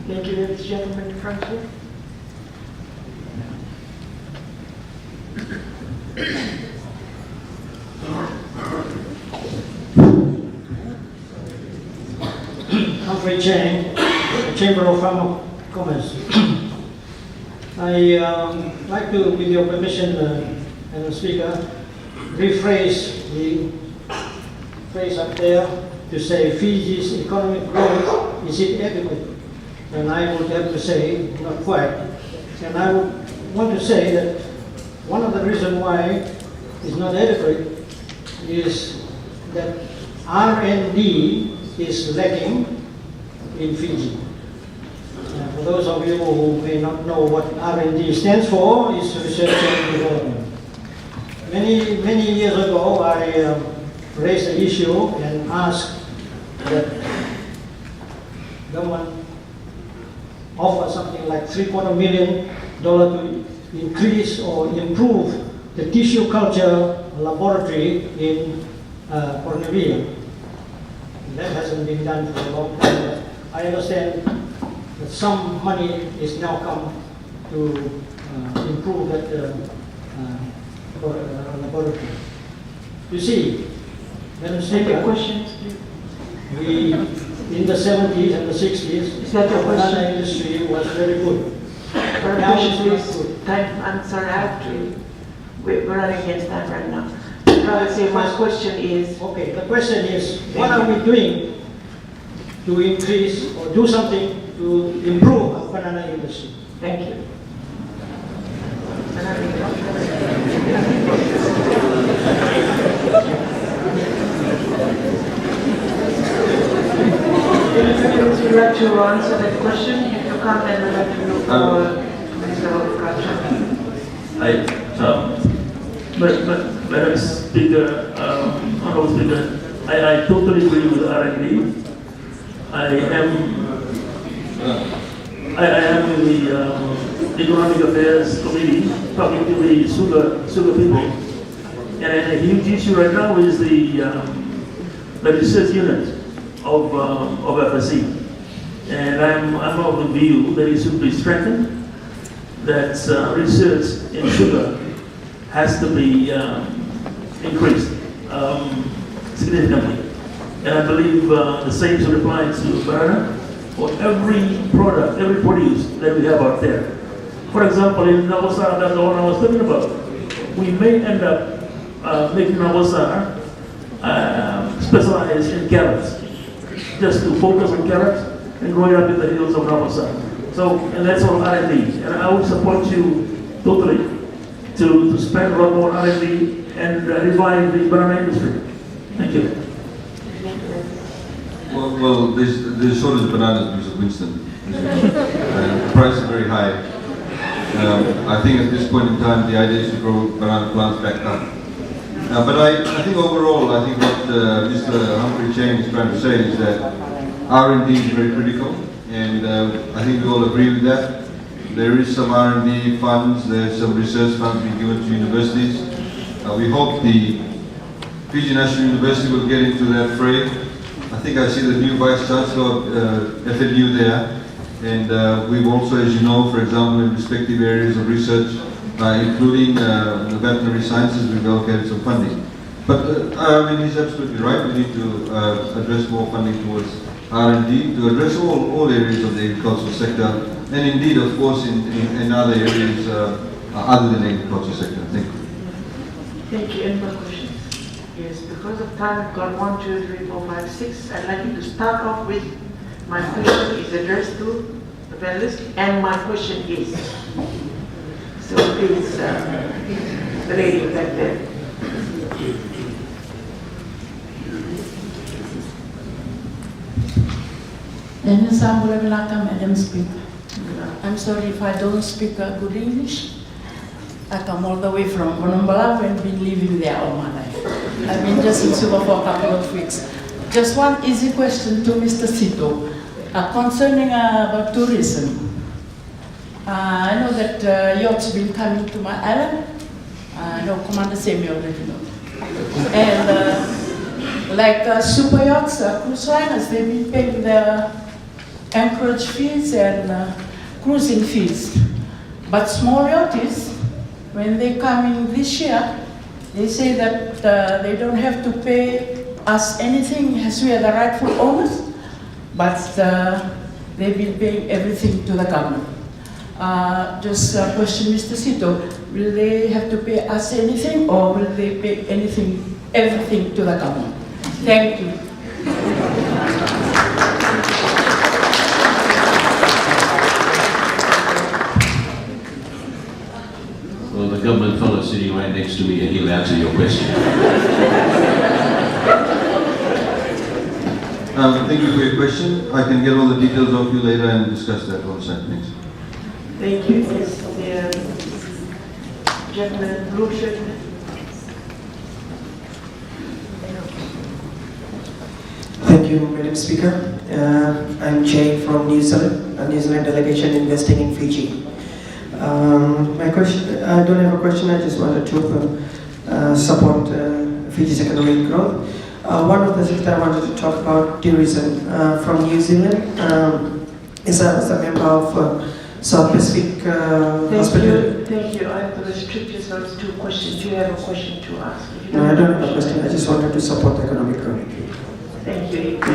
B: Thank you, ladies and gentlemen in front here.
R: Humphrey Chang, Chamber of Commerce. I like to, with your permission, Madam Speaker, rephrase the phrase up there to say Fiji's economic growth, is it adequate? And I would have to say, not quite. And I would want to say that one of the reasons why it's not adequate is that R&D is lacking in Fiji. For those of you who may not know what R&D stands for, is research and development. Many years ago, I raised the issue and asked that government offer something like $750 million to increase or improve the tissue culture laboratory in Cornelia. That hasn't been done for a long time. I understand that some money is now come to improve that laboratory. You see, Madam Speaker,
B: questions,
R: we, in the 70s and the 60s, the banana industry was very good. Now it's not good.
B: Time, I'm sorry, I have to, we're running against time right now. I would say my question is...
R: Okay, the question is, what are we doing to increase or do something to improve our banana industry?
B: Thank you. Would you like to answer that question? If you come, then we'd like to look for Minister of Culture.
C: Madam Speaker, Honourable Speaker, I totally agree with R&D. I am in the Economic Affairs Committee talking to the sugar people. And a huge issue right now is the research unit of FSC. And I'm of the view that it should be strengthened, that research in sugar has to be increased significantly. And I believe the same should apply to banana for every product, every produce that we have out there. For example, in Navasara, that's the one I was talking about. We may end up making Navasara specialized in carrots, just to focus on carrots and growing up in the hills of Navasara. So, and that's all R&D. And I would support you totally to spend a lot more R&D and revive the banana industry. Thank you.
G: Well, there's shortage of bananas because of Winston. The price is very high. I think at this point in time, the idea is to grow banana plants back up. But I think overall, I think what Mr. Humphrey Chang is trying to say is that R&D is very critical, and I think we all agree with that. There is some R&D funds, there's some research funds being given to universities. We hope the Fiji National University will get into that fray. I think I see the new Vice Chancellor of FNU there, and we've also, as you know, for example, in respective areas of research, including the veterinary sciences, we've allocated some funding. But I mean, he's absolutely right. We need to address more funding towards R&D to address all areas of the agricultural sector, and indeed, of course, in other areas other than the agricultural sector. Thank you.
B: Thank you. Any more questions? Yes, because of time, I've got 1, 2, 3, 4, 5, 6. I'd like you to start off with my question is addressed to the panelists, and my question is. So please, the lady back there.
S: Madam Speaker. I'm sorry if I don't speak good English. I come all the way from Bonambala and been living there all my life. I've been just in Suva for a couple of weeks. Just one easy question to Mr. Sito concerning about tourism. I know that yachts been coming to my island. I know Commander Semi already know. And like super yachts, cruise liners, they've been paying their anchorage fees and cruising fees. But small yachts, when they come in this year, they say that they don't have to pay us anything as we are the rightful owners, but they've been paying everything to the government. Just a question, Mr. Sito, will they have to pay us anything, or will they pay everything to the government? Thank you.
E: Well, the government fellow sitting right next to me, and he'll answer your question.
G: Thank you for your question. I can get all the details of you later and discuss that on site. Thanks.
B: Thank you. Yes, the gentleman, blue shirt.
T: Thank you, Madam Speaker. I'm Jay from New Zealand, a New Zealand delegation investing in Fiji. My question, I don't have a question, I just wanted to support Fiji's economic growth. One of the things that I wanted to talk about, tourism from New Zealand, is as a member of South Pacific Hospitality.
B: Thank you. I have to restrict yourself to questions. Do you have a question to ask?
T: No, I don't have a question, I just wanted to support economic growth.
B: Thank you. Now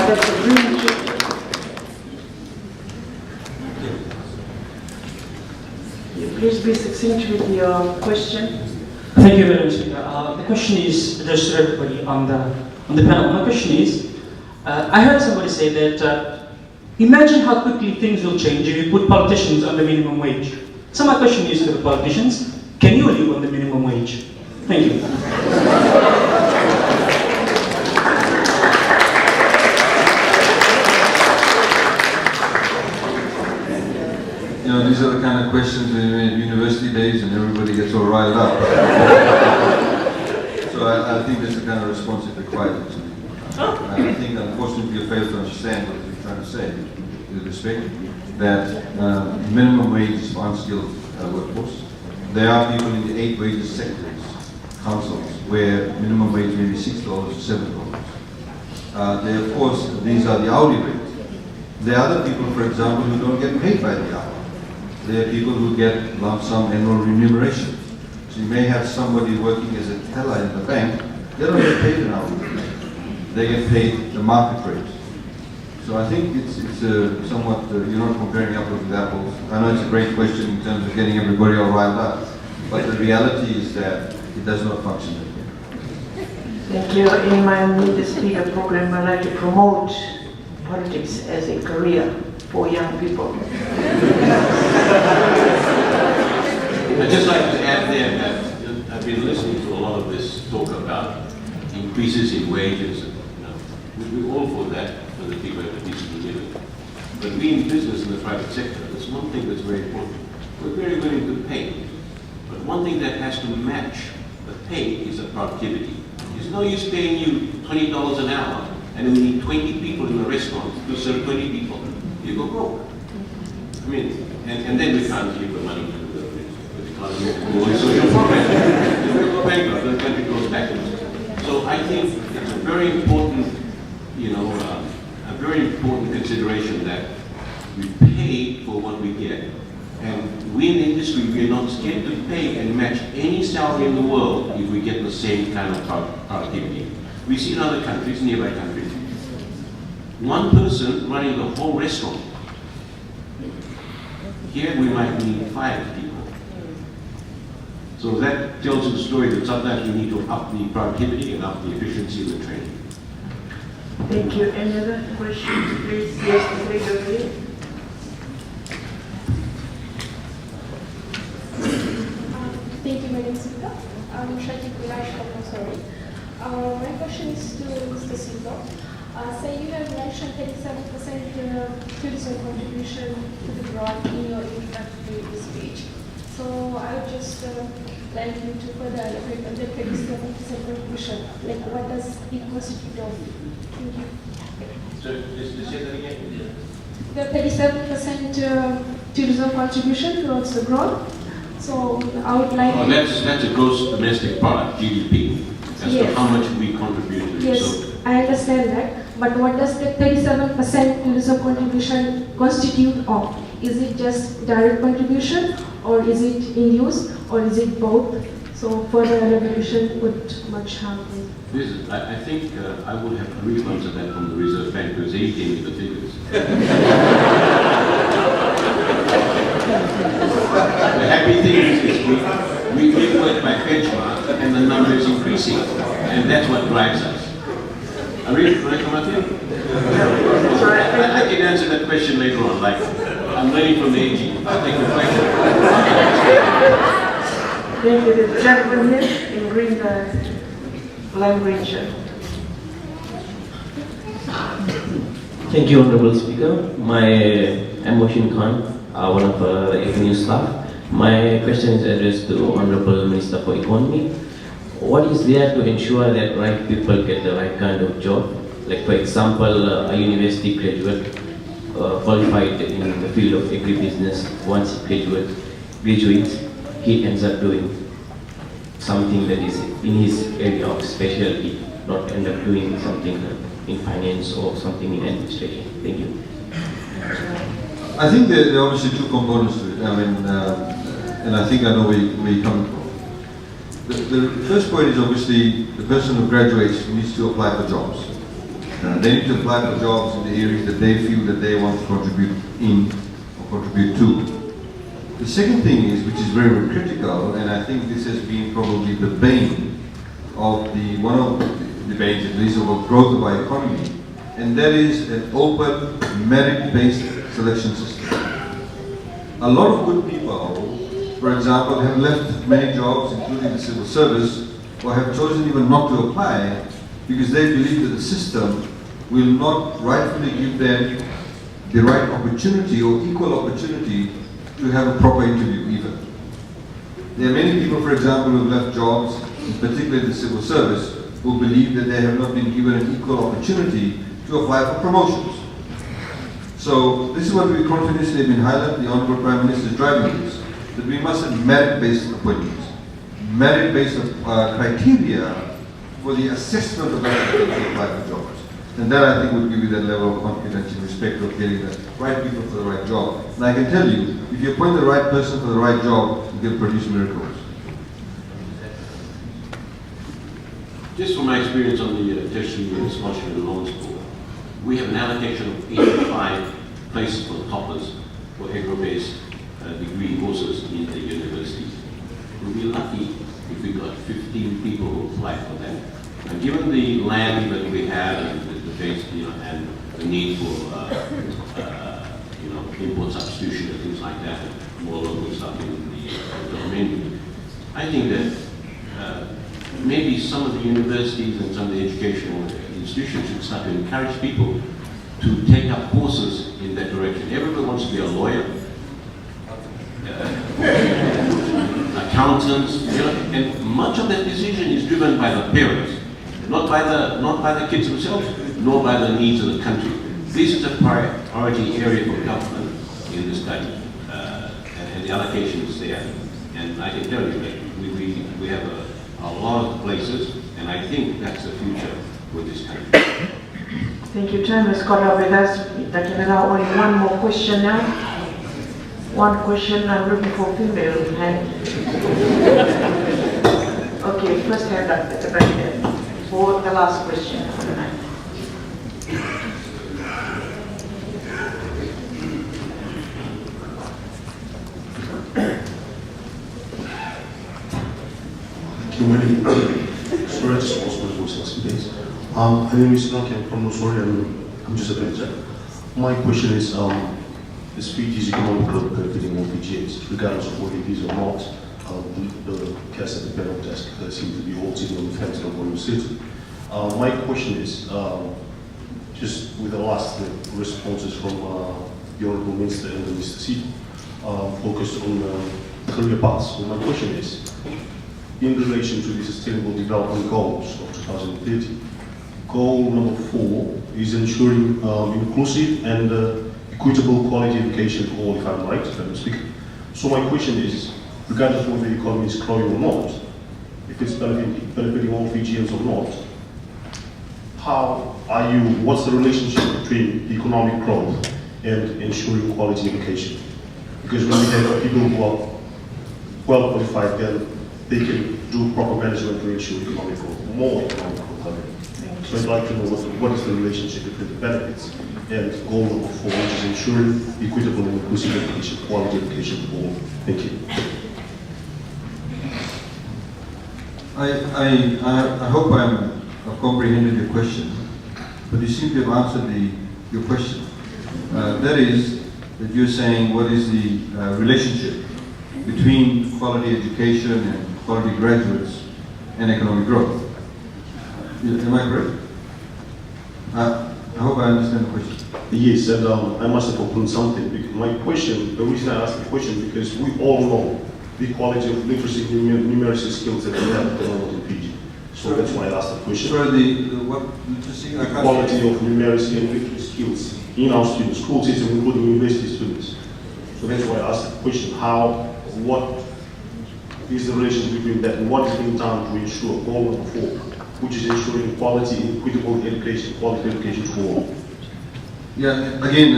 B: that's a green shirt. Please be succinct with your question.
U: Thank you, Madam Speaker. The question is addressed to everybody on the panel. My question is, I heard somebody say that imagine how quickly things will change if you put politicians on the minimum wage. So my question is to the politicians, can you live on the minimum wage? Thank you.
G: You know, these are the kind of questions in university days and everybody gets all riled up. So I think that's the kind of response it requires. I think, unfortunately, you fail to understand what we're trying to say, with respect, that minimum wage is for unskilled workforce. There are people in the 8 wages sectors, councils, where minimum wage may be $6 to $7. They, of course, these are the hourly rate. There are other people, for example, who don't get paid by the hour. There are people who get lump sum annual remuneration. So you may have somebody working as a teller in the bank, they don't get paid an hourly rate. They get paid the market rate. So I think it's somewhat, you're not comparing apples with apples. I know it's a great question in terms of getting everybody all riled up, but the reality is that it does not function that way.
B: Thank you. In my Meet the Speaker program, I like to promote politics as a career for young people.
E: I'd just like to add there that I've been been listening to a lot of this talk about increases in wages. And, we're all for that, for the people that need to be living. But we in business in the private sector, there's one thing that's very important. We're very willing to pay. But one thing that has to match the pay is the productivity. There's no use paying you $20 an hour and then we need 20 people in a restaurant to serve 20 people. You go broke. I mean, and then we can't give the money to the economy. So you'll go bankrupt, the country goes backwards. So I think it's a very important, a very important consideration that we pay for what we get. And we in the industry, we're not scared to pay and match any salary in the world if we get the same kind of productivity. We see in other countries, nearby countries, one person running the whole restaurant. Here we might need 5 people. So that tells you the story that sometimes we need to up the productivity and up the efficiency of the training.
B: Thank you. Any other questions, please? Yes, the lady over here.
N: Thank you, Madam Speaker. I'm Shati Kulash from Sorry. My question is to Mr. Sito. So you have mentioned 37% tourism contribution to the growth in your introductory speech. So I would just like you to further elaborate on the 37% contribution. Like, what does it constitute of? Thank you.
E: So just say that again.
N: The 37% tourism contribution towards the growth. So I would like.
E: Oh, that's a gross domestic product, GDP. That's
N: Yes.
E: how much we contribute to it.
N: Yes,
E: So,
N: I understand that. But what does the 37% tourism contribution constitute of? Is it just direct contribution, or is it in use, or is it both? So further elaboration would much help me.
E: I think I would have to re-answer that from the Reserve Bank because they gave me the figures. The happy thing is we work by benchmark and the number is increasing, and that's what drives us. Are we going to come up here? I can answer that question later on. Like, I'm learning from the AG. I'll take the question.
B: Thank you. The gentleman here in green language.
A: Thank you, Honorable Speaker. I'm Washin Khan, one of the AFNU staff. My question is addressed to Honorable Minister for Economy. What is there to ensure that right people get the right kind of job? Like, for example, a university graduate qualified in the field of agribusiness, once he graduates, he ends up doing something that is in his area of specialty, not end up doing something in finance or something in administration. Thank you.
G: I think there are obviously two components to it. I mean, and I think I know where you're coming from. The first point is obviously the person who graduates needs to apply for jobs. They need to apply for jobs in the areas that they feel that they want to contribute in or contribute to. The second thing is, which is very, very critical, and I think this has been probably the bane of one of the banes at least of the growth of our economy, and that is an open, merit-based selection system. A lot of good people, for example, have left many jobs, including the civil service, or have chosen even not to apply because they believe that the system will not rightfully give them the right opportunity or equal opportunity to have a proper interview even. There are many people, for example, who have left jobs, particularly the civil service, who believe that they have not been given an equal opportunity to apply for promotions. So this is what we continuously have been highlighting, the Honourable Prime Minister is driving this, that we must have merit-based appointments, merit-based criteria for the assessment of that to apply for jobs. And that, I think, would give you that level of confidence in respect of getting the right people for the right job. And I can tell you, if you appoint the right person for the right job, you can produce miracles.
E: Just from my experience on the tertiary scholarship and loans board, we have an allocation of 85 places for the toppers for agro-based degree courses in the universities. We'll be lucky if we got 15 people who apply for that. And given the land that we have and the base, and the need for import substitution and things like that, and more local stuff in the domain, I think that maybe some of the universities and some of the educational institutions should start to encourage people to take up courses in that direction. Everybody wants to be a lawyer, accountants, you know, and much of that decision is driven by the parents, not by the kids themselves, nor by the needs of the country. This is a priority area for government in this country, and the allocation is there. And I can tell you that we have a lot of places, and I think that's the future with this country.
B: Thank you. Time has caught up with us. I can allow only one more question now. One question. I'm looking for female hand. Okay, first hand up right there for the last question for the night.
H: Sorry, I just lost my voice last few days. My name is Naki, I'm from Nosori, and I'm just a manager. My question is Fiji's economic growth benefiting all Fijians, regardless of whether it is or not? The cast at the panel desk seem to be all sitting on the fence of where you sit. My question is, just with the last responses from the Honourable Minister and Mr. Sito, focused on career paths. So my question is, in relation to the Sustainable Development Goals of 2030, goal number 4 is ensuring inclusive and equitable quality education for all, if I'm right, if I'm speaking. So my question is, regardless of whether the economy is growing or not, if it's benefiting all Fijians or not, what's the relationship between economic growth and ensuring quality education? Because when we have people who are well qualified, then they can do proper management to ensure economic growth, more economic growth. So I'd like to know what is the relationship between the benefits and goal number 4, which is ensuring equitable and inclusive education, quality education for all. Thank you.
G: I hope I've comprehended your question, but you seem to have answered your question. That is, that you're saying what is the relationship between quality education and quality graduates and economic growth. Am I correct? I hope I understand the question.
H: Yes, and I must have opened something. Because my question, the reason I asked the question, because we all know the quality of literacy and numeracy skills that we have at the moment in Fiji. So that's why I asked the question.
G: Sorry, the what literacy?
H: The quality of numeracy and literacy skills in our students, school system, including university students. So that's why I asked the question, what is the relation between that and what is being done to ensure goal number 4, which is ensuring quality, equitable education, quality education for all?
G: Yeah, again,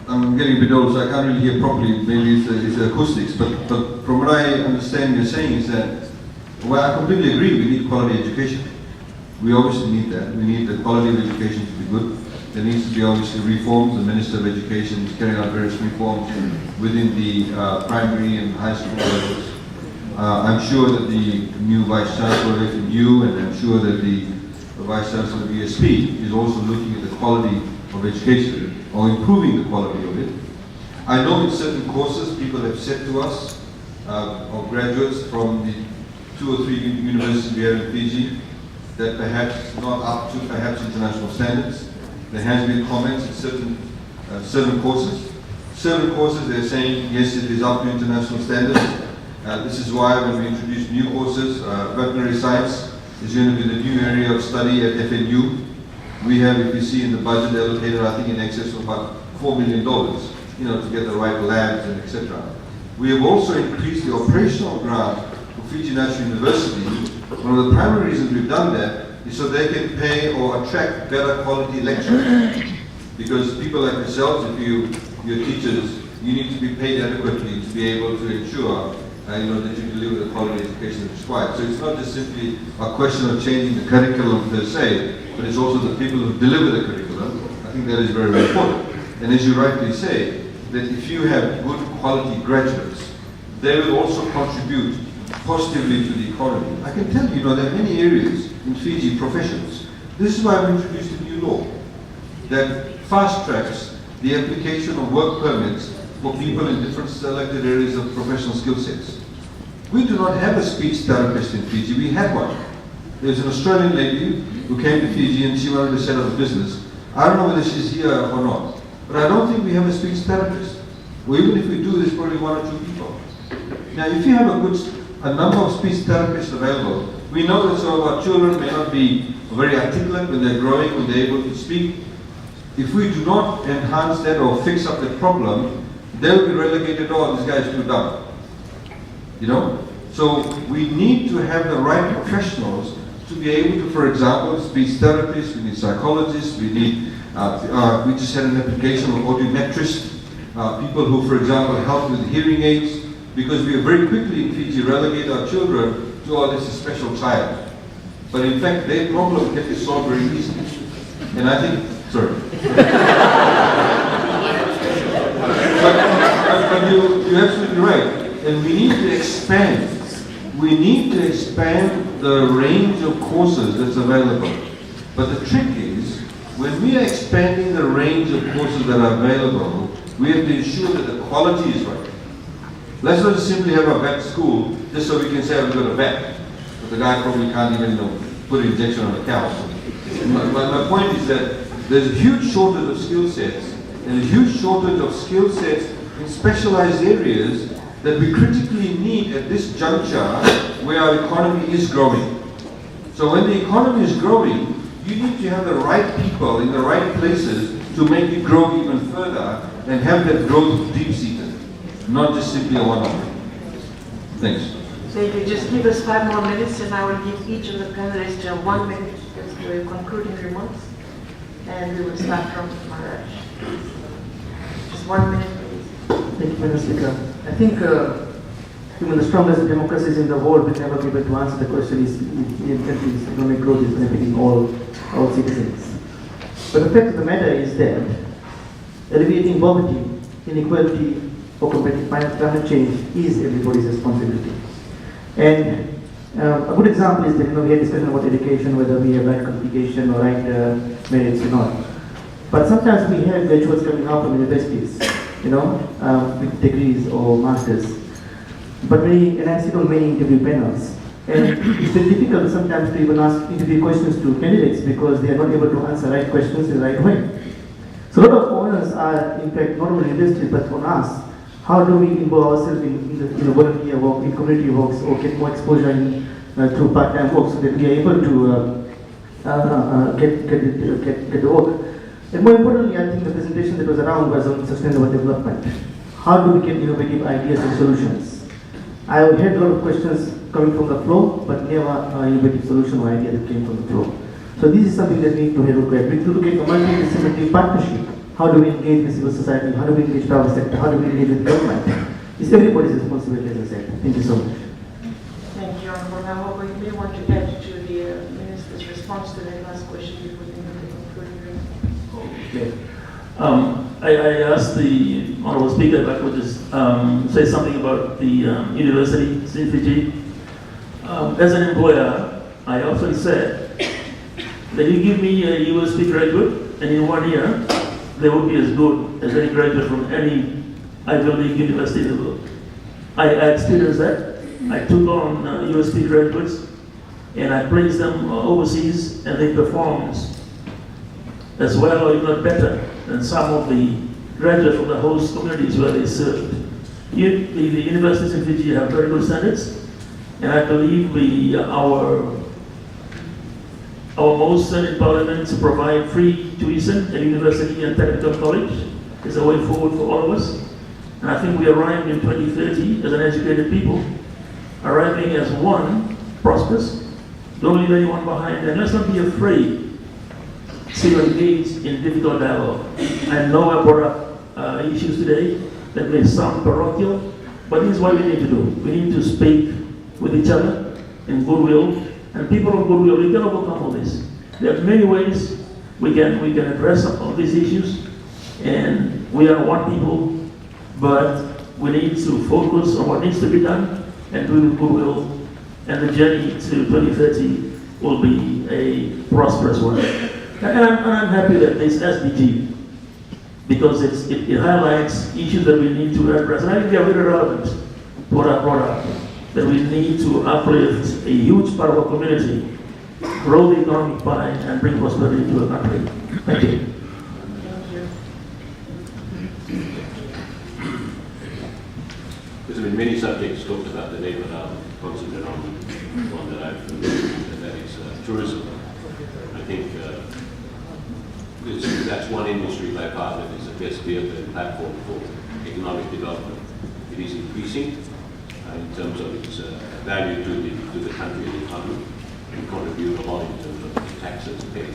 G: I'm getting a bit old, so I can't really hear properly. Maybe it's the acoustics, but from what I understand you're saying is that, well, I completely agree, we need quality education. We obviously need that. We need the quality of education to be good. There needs to be obviously reforms. The Minister of Education is carrying out various reforms within the primary and high school levels. I'm sure that the new Vice Chancellor of FNU, and I'm sure that the Vice Chancellor of ESP is also looking at the quality of education, or improving the quality of it. I know in certain courses people have said to us, or graduates from the 2 or 3 universities we have in Fiji, that perhaps not up to perhaps international standards. There has been comments in certain courses. Certain courses they're saying, yes, it is up to international standards. This is why when we introduce new courses, veterinary science is going to be the new area of study at FNU. We have, if you see in the budget allocated, I think in excess of about $4 million, to get the right labs and etc. We have also increased the operational grant for Fiji National University. One of the primary reasons we've done that is so they can pay or attract better quality lecturers. Because people like yourselves, if you're teachers, you need to be paid adequately to be able to ensure that you deliver the quality education that's required. So it's not just simply a question of changing the curriculum per se, but it's also the people who deliver the curriculum. I think that is very, very important. And as you rightly say, that if you have good quality graduates, they will also contribute positively to the economy. I can tell you, there are many areas in Fiji professions. This is why we introduced a new law that fast tracks the application of work permits for people in different selected areas of professional skill sets. We do not have a speech therapist in Fiji. We had one. There's an Australian lady who came to Fiji and she wanted to set up a business. I don't know whether she's here or not, but I don't think we have a speech therapist. Or even if we do, there's probably one or two people. Now, if you have a number of speech therapists available, we know that some of our children may not be very articulate when they're growing, when they're able to speak. If we do not enhance that or fix up the problem, they'll be relegated, oh, this guy's too dumb. You know? So we need to have the right professionals to be able to, for example, speech therapists, we need psychologists, we need, we just had an application of audiometrists, people who, for example, help with hearing aids, because we very quickly in Fiji relegate our children to, oh, this is a special child. But in fact, their problem can be solved very easily. And I think, sorry. but you're absolutely right. And we need to expand. We need to expand the range of courses that's available. But the trick is, when we are expanding the range of courses that are available, we have to ensure that the quality is right. Let's not just simply have a vet school just so we can say we've got a vet. But the guy probably can't even put an injection on a cow. My point is that there's a huge shortage of skill sets and a huge shortage of skill sets in specialized areas that we critically need at this juncture where our economy is growing. So when the economy is growing, you need to have the right people in the right places to make it grow even further and have that growth deep-seated, not just simply a one-off. Thanks.
B: Thank you. Just give us 5 more minutes and I will give each of the panelists 1 minute for concluding remarks. And we will start from Maharaj. Just 1 minute, please.
F: Thank you, Madam Speaker. I think even the strongest democracies in the world will never be able to answer the question is Indian countries economic growth is benefiting all citizens. But the fact of the matter is that alleviating poverty, inequality, or combating climate change is everybody's responsibility. And a good example is that we had discussion about education, whether we have right qualification or right merits or not. But sometimes we have graduates coming out from universities, with degrees or masters. But and I sit on many interview panels, and it's very difficult sometimes to even ask interview questions to candidates because they are not able to answer right questions in the right way. So a lot of onus are, in fact, not only industry but on us. How do we involve ourselves in the volunteer work, in community works, or get more exposure through part-time work so that we are able to get the work. And more importantly, I think the presentation that was around was on sustainable development. How do we get innovative ideas and solutions? I have had a lot of questions coming from the floor, but never an innovative solution or idea that came from the floor. So this is something that we need to look at. We need to look at a multidisciplinary partnership. How do we engage with civil society? How do we engage private sector? How do we engage with government? It's everybody's responsibility, as I said. Thank you so much.
B: Thank you, Honorable. Now, we may want to add to the Minister's response to that last question before we move to concluding.
C: Okay. I asked the Honorable Speaker if I could just say something about the university in Fiji. As an employer, I often said that you give me a university graduate, and in 1 year, they would be as good as any graduate from any Ivy League university in the world. I experienced that. I took on university graduates, and I placed them overseas, and they performed as well or if not better than some of the graduates from the host communities where they served. The universities in Fiji have very good standards, and I believe our most in Parliament to provide free tuition at university and technical college is a way forward for all of us. And I think we arrive in 2030 as an educated people, arriving as one, prosperous, don't leave anyone behind, and let's not be afraid to engage in difficult dialogue. I know I brought up issues today that may sound parochial, but this is what we need to do. We need to speak with each other in goodwill, and people of goodwill, we can overcome all this. There are many ways we can address some of these issues, and we are one people, but we need to focus on what needs to be done and do it with goodwill, and the journey to 2030 will be a prosperous one. And I'm happy that this SDG, because it highlights issues that we need to address, and I think they are very relevant to what I brought up. that we need to uplift a huge part of our community, grow the economic pie, and bring prosperity to the country. Thank you.
E: There's been many subjects talked about today, but I'll concentrate on one that I've mentioned, and that is tourism. I think that's one industry by far that is the best vehicle and platform for economic development. It is increasing in terms of its value to the country and the economy. We contribute a lot in terms of the taxes paid.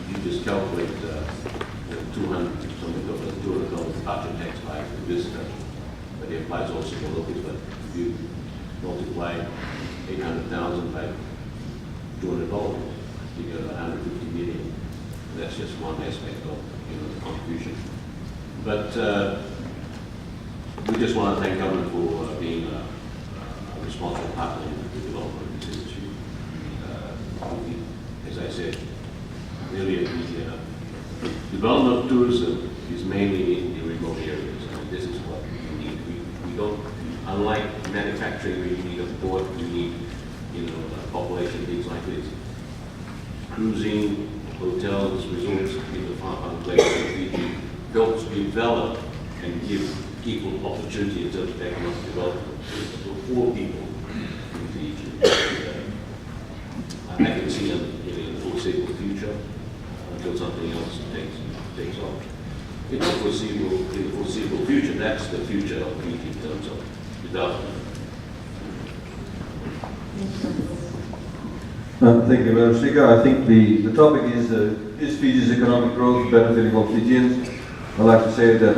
E: You just calculate $200 budget tax by the visitor, but it applies also for locals. But if you multiply 800,000 by $200, you get about 150 million. That's just one aspect of the contribution. But we just want to thank government for being a responsible partner in the development of this industry. As I said earlier, the development of tourism is mainly in the remote areas, and this is what we need. We don't, unlike manufacturing, we need a port, we need a population, things like this. Cruising, hotels, resorts in the far-flung places in Fiji helps develop and give people opportunity in terms of economic development for poor people in Fiji. I can see them in the foreseeable future until something else takes off. In the foreseeable future, that's the future of Fiji in terms of development.
G: Thank you, Madam Speaker. I think the topic is Fiji's economic growth benefiting all Fijians? I'd like to say that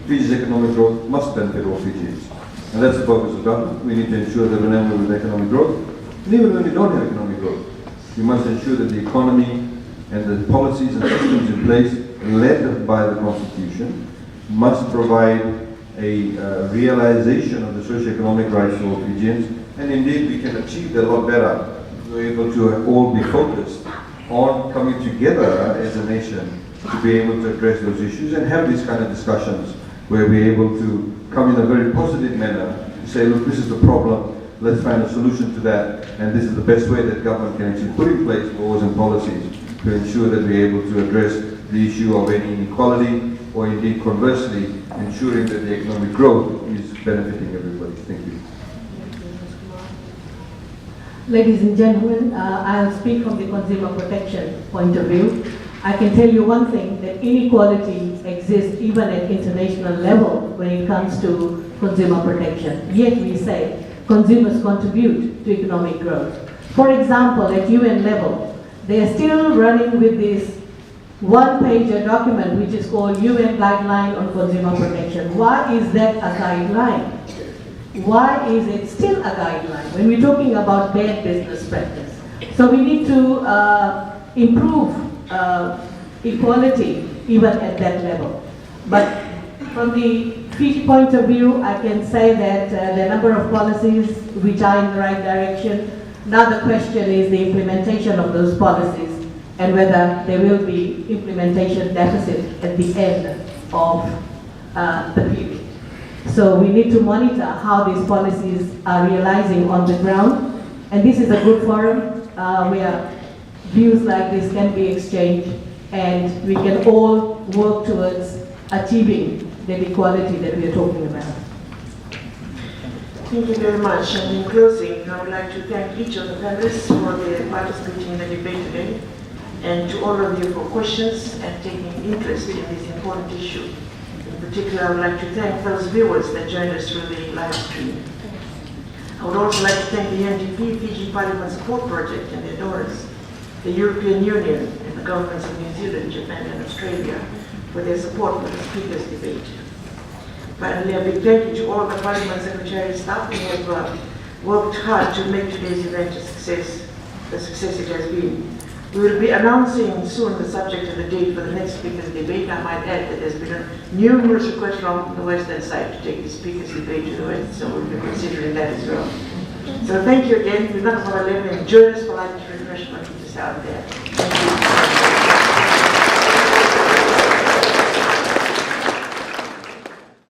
G: Fiji's economic growth must benefit all Fijians. And that's the focus of government. We need to ensure that whenever we have economic growth, and even when we don't have economic growth, we must ensure that the economy and the policies and systems in place led by the Constitution must provide a realization of the socio-economic rights of all Fijians. And indeed, we can achieve that a lot better. We're able to all be focused on coming together as a nation to be able to address those issues and have these kind of discussions where we're able to come in a very positive manner to say, look, this is the problem, let's find a solution to that, and this is the best way that government can actually put in place laws and policies to ensure that we're able to address the issue of any inequality, or indeed conversely, ensuring that the economic growth is benefiting everybody. Thank you.
D: Ladies and gentlemen, I'll speak from the consumer protection point of view. I can tell you one thing, that inequality exists even at international level when it comes to consumer protection. Yet we say consumers contribute to economic growth. For example, at UN level, they are still running with this one-pager document which is called UN Guideline on Consumer Protection. Why is that a guideline? Why is it still a guideline when we're talking about bad business practice? So we need to improve equality even at that level. But from the Fiji point of view, I can say that the number of policies which are in the right direction. Now the question is the implementation of those policies and whether there will be implementation deficit at the end of the period. So we need to monitor how these policies are realizing on the ground, and this is a good forum where views like this can be exchanged and we can all work towards achieving the equality that we are talking about.
B: Thank you very much. And in closing, I would like to thank each of the panelists for their participating in the debate today, and to all of you for questions and taking interest in this important issue. In particular, I would like to thank those viewers that joined us through the live stream. I would also like to thank the NDP Fiji Parliament Support Project and their donors, the European Union and the governments of New Zealand, Japan and Australia for their support for the speakers' debate. Finally, a big thank you to all the Parliament Secretariat staff who have worked hard to make today's event a success, the success it has been. We will be announcing soon the subject and the date for the next speakers' debate. I might add that there's been numerous requests from the western side to take the speakers' debate to the west, so we'll be considering that as well. So thank you again. We're not going to let them join us for lunch refreshment just out there. Thank you.